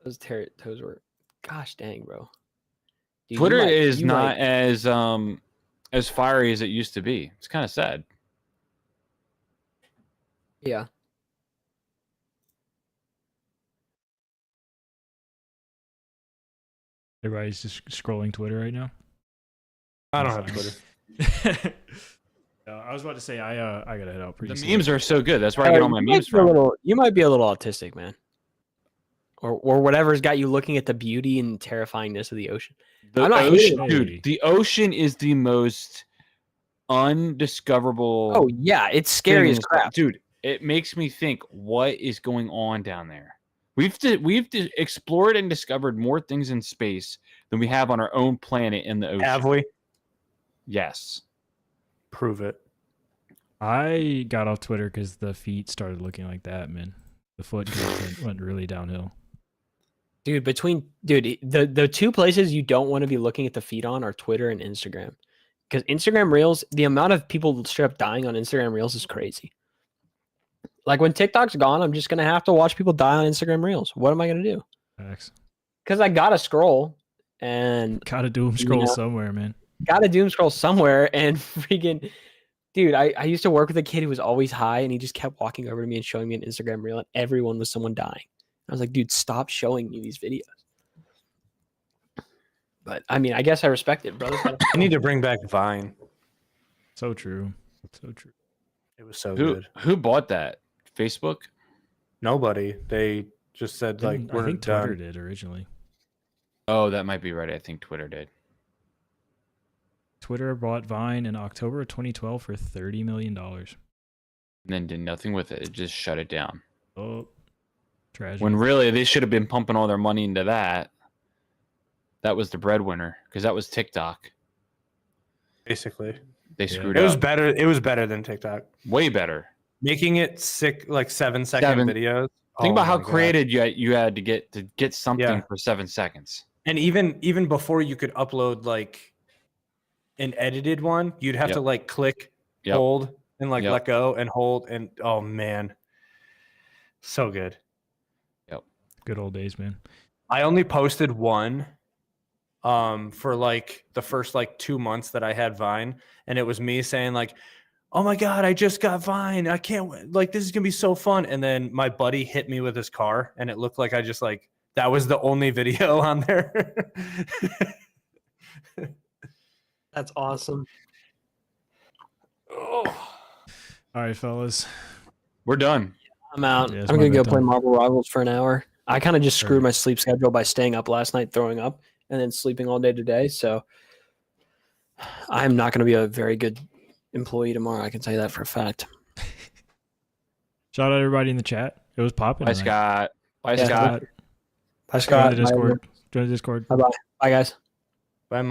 Speaker 6: Those were, gosh dang, bro. Dude,
Speaker 4: Twitter
Speaker 6: you might-
Speaker 4: is
Speaker 6: you
Speaker 4: not
Speaker 6: might-
Speaker 4: as fiery as it used to be. It's kind of sad.
Speaker 6: Yeah.
Speaker 1: Everybody's just scrolling Twitter right now.
Speaker 2: I don't have Twitter.
Speaker 1: I was about to say I gotta head out pretty
Speaker 4: The
Speaker 1: soon.
Speaker 4: memes are so good. That's where I get all my memes from.
Speaker 6: You might be a little autistic, man. Or whatever's got you looking at the beauty and terrifyingness of the ocean.
Speaker 4: The
Speaker 6: I'm not
Speaker 4: ocean,
Speaker 1: hating it.
Speaker 4: dude. The ocean is the most undiscoverable.
Speaker 6: Oh yeah, it's scary
Speaker 4: thing
Speaker 6: as
Speaker 4: in-
Speaker 6: crap.
Speaker 4: dude. It makes me think, what is going on down there? We've explored and discovered more things in space than we have on our own planet in the ocean.
Speaker 2: Have we?
Speaker 4: Yes.
Speaker 2: Prove it.
Speaker 1: I got off Twitter because the feet started looking like that, man. The foot content went really downhill.
Speaker 6: Dude, the two places you don't want to be looking at the feed on are Twitter and Instagram. Because Instagram Reels, the amount of people straight up dying on Instagram Reels is crazy. Like when TikTok's gone, I'm just gonna have to watch people die on Instagram Reels. What am I gonna do?
Speaker 1: Facts.
Speaker 6: Because I gotta scroll and
Speaker 1: Gotta doom scroll
Speaker 6: know.
Speaker 1: somewhere, man.
Speaker 6: gotta doom scroll somewhere. And freaking, dude, I used to work with a kid who was always high, and he just kept walking over to me and showing me an Instagram Reel, and everyone was someone dying. I was like, dude, stop showing me these videos. But I mean, I guess I respect it, brother.
Speaker 2: I need to bring back Vine.
Speaker 1: So true. So true.
Speaker 2: It was so
Speaker 4: Who
Speaker 2: good.
Speaker 4: who bought that? Facebook?
Speaker 2: Nobody. They just said like
Speaker 1: I
Speaker 2: we're
Speaker 1: think Twitter
Speaker 2: done.
Speaker 1: did originally.
Speaker 4: Oh, that might be right. I think Twitter did.
Speaker 1: Twitter bought Vine in October of 2012 for $30 million.
Speaker 4: And then did nothing with it. It just shut it down.
Speaker 1: Oh, tragic.
Speaker 4: When really they should have been pumping all their money into that. That was the breadwinner because that was TikTok.
Speaker 2: Basically,
Speaker 4: They
Speaker 1: Yeah.
Speaker 4: screwed
Speaker 2: it was
Speaker 4: up.
Speaker 2: better. It was better than TikTok.
Speaker 4: Way better.
Speaker 2: Making it sick, like 7-second
Speaker 4: Seven.
Speaker 2: videos.
Speaker 4: Think
Speaker 2: Oh
Speaker 4: about how
Speaker 2: my God.
Speaker 4: creative you had to get something
Speaker 2: Yeah.
Speaker 4: for 7 seconds.
Speaker 2: And even before you could upload like an edited one, you'd have
Speaker 4: Yep.
Speaker 2: to like click,
Speaker 4: Yep.
Speaker 2: hold, and like
Speaker 4: Yep.
Speaker 2: let go and hold, and oh man, so good.
Speaker 1: Good old days, man.
Speaker 2: I only posted one for like the first like 2 months that I had Vine, and it was me saying like, oh my God, I just got Vine, I can't wait, like this is gonna be so fun. And then my buddy hit me with his car, and it looked like I just like that was the only video on there.
Speaker 6: That's awesome.
Speaker 2: Oh.
Speaker 1: All right, fellas.
Speaker 4: We're done.
Speaker 6: I'm out.
Speaker 1: Yeah, it's
Speaker 6: I'm
Speaker 1: my
Speaker 6: gonna go
Speaker 1: bedtime.
Speaker 6: play Marvel Rivals for an hour. I kind of just screwed
Speaker 1: Perfect.
Speaker 6: my sleep schedule by staying up last night, throwing up, and then sleeping all day today. So I'm not gonna be a very good employee tomorrow. I can tell you that for a fact.
Speaker 1: Shout out everybody in the chat. It was popping.
Speaker 4: Bye,
Speaker 1: tonight.
Speaker 4: Scott. Bye,
Speaker 6: Yeah.
Speaker 4: Scott.
Speaker 6: Bye,
Speaker 1: Join
Speaker 6: Scott.
Speaker 1: the Discord. Join the Discord.
Speaker 6: Bye, guys.
Speaker 2: Bye, Mike.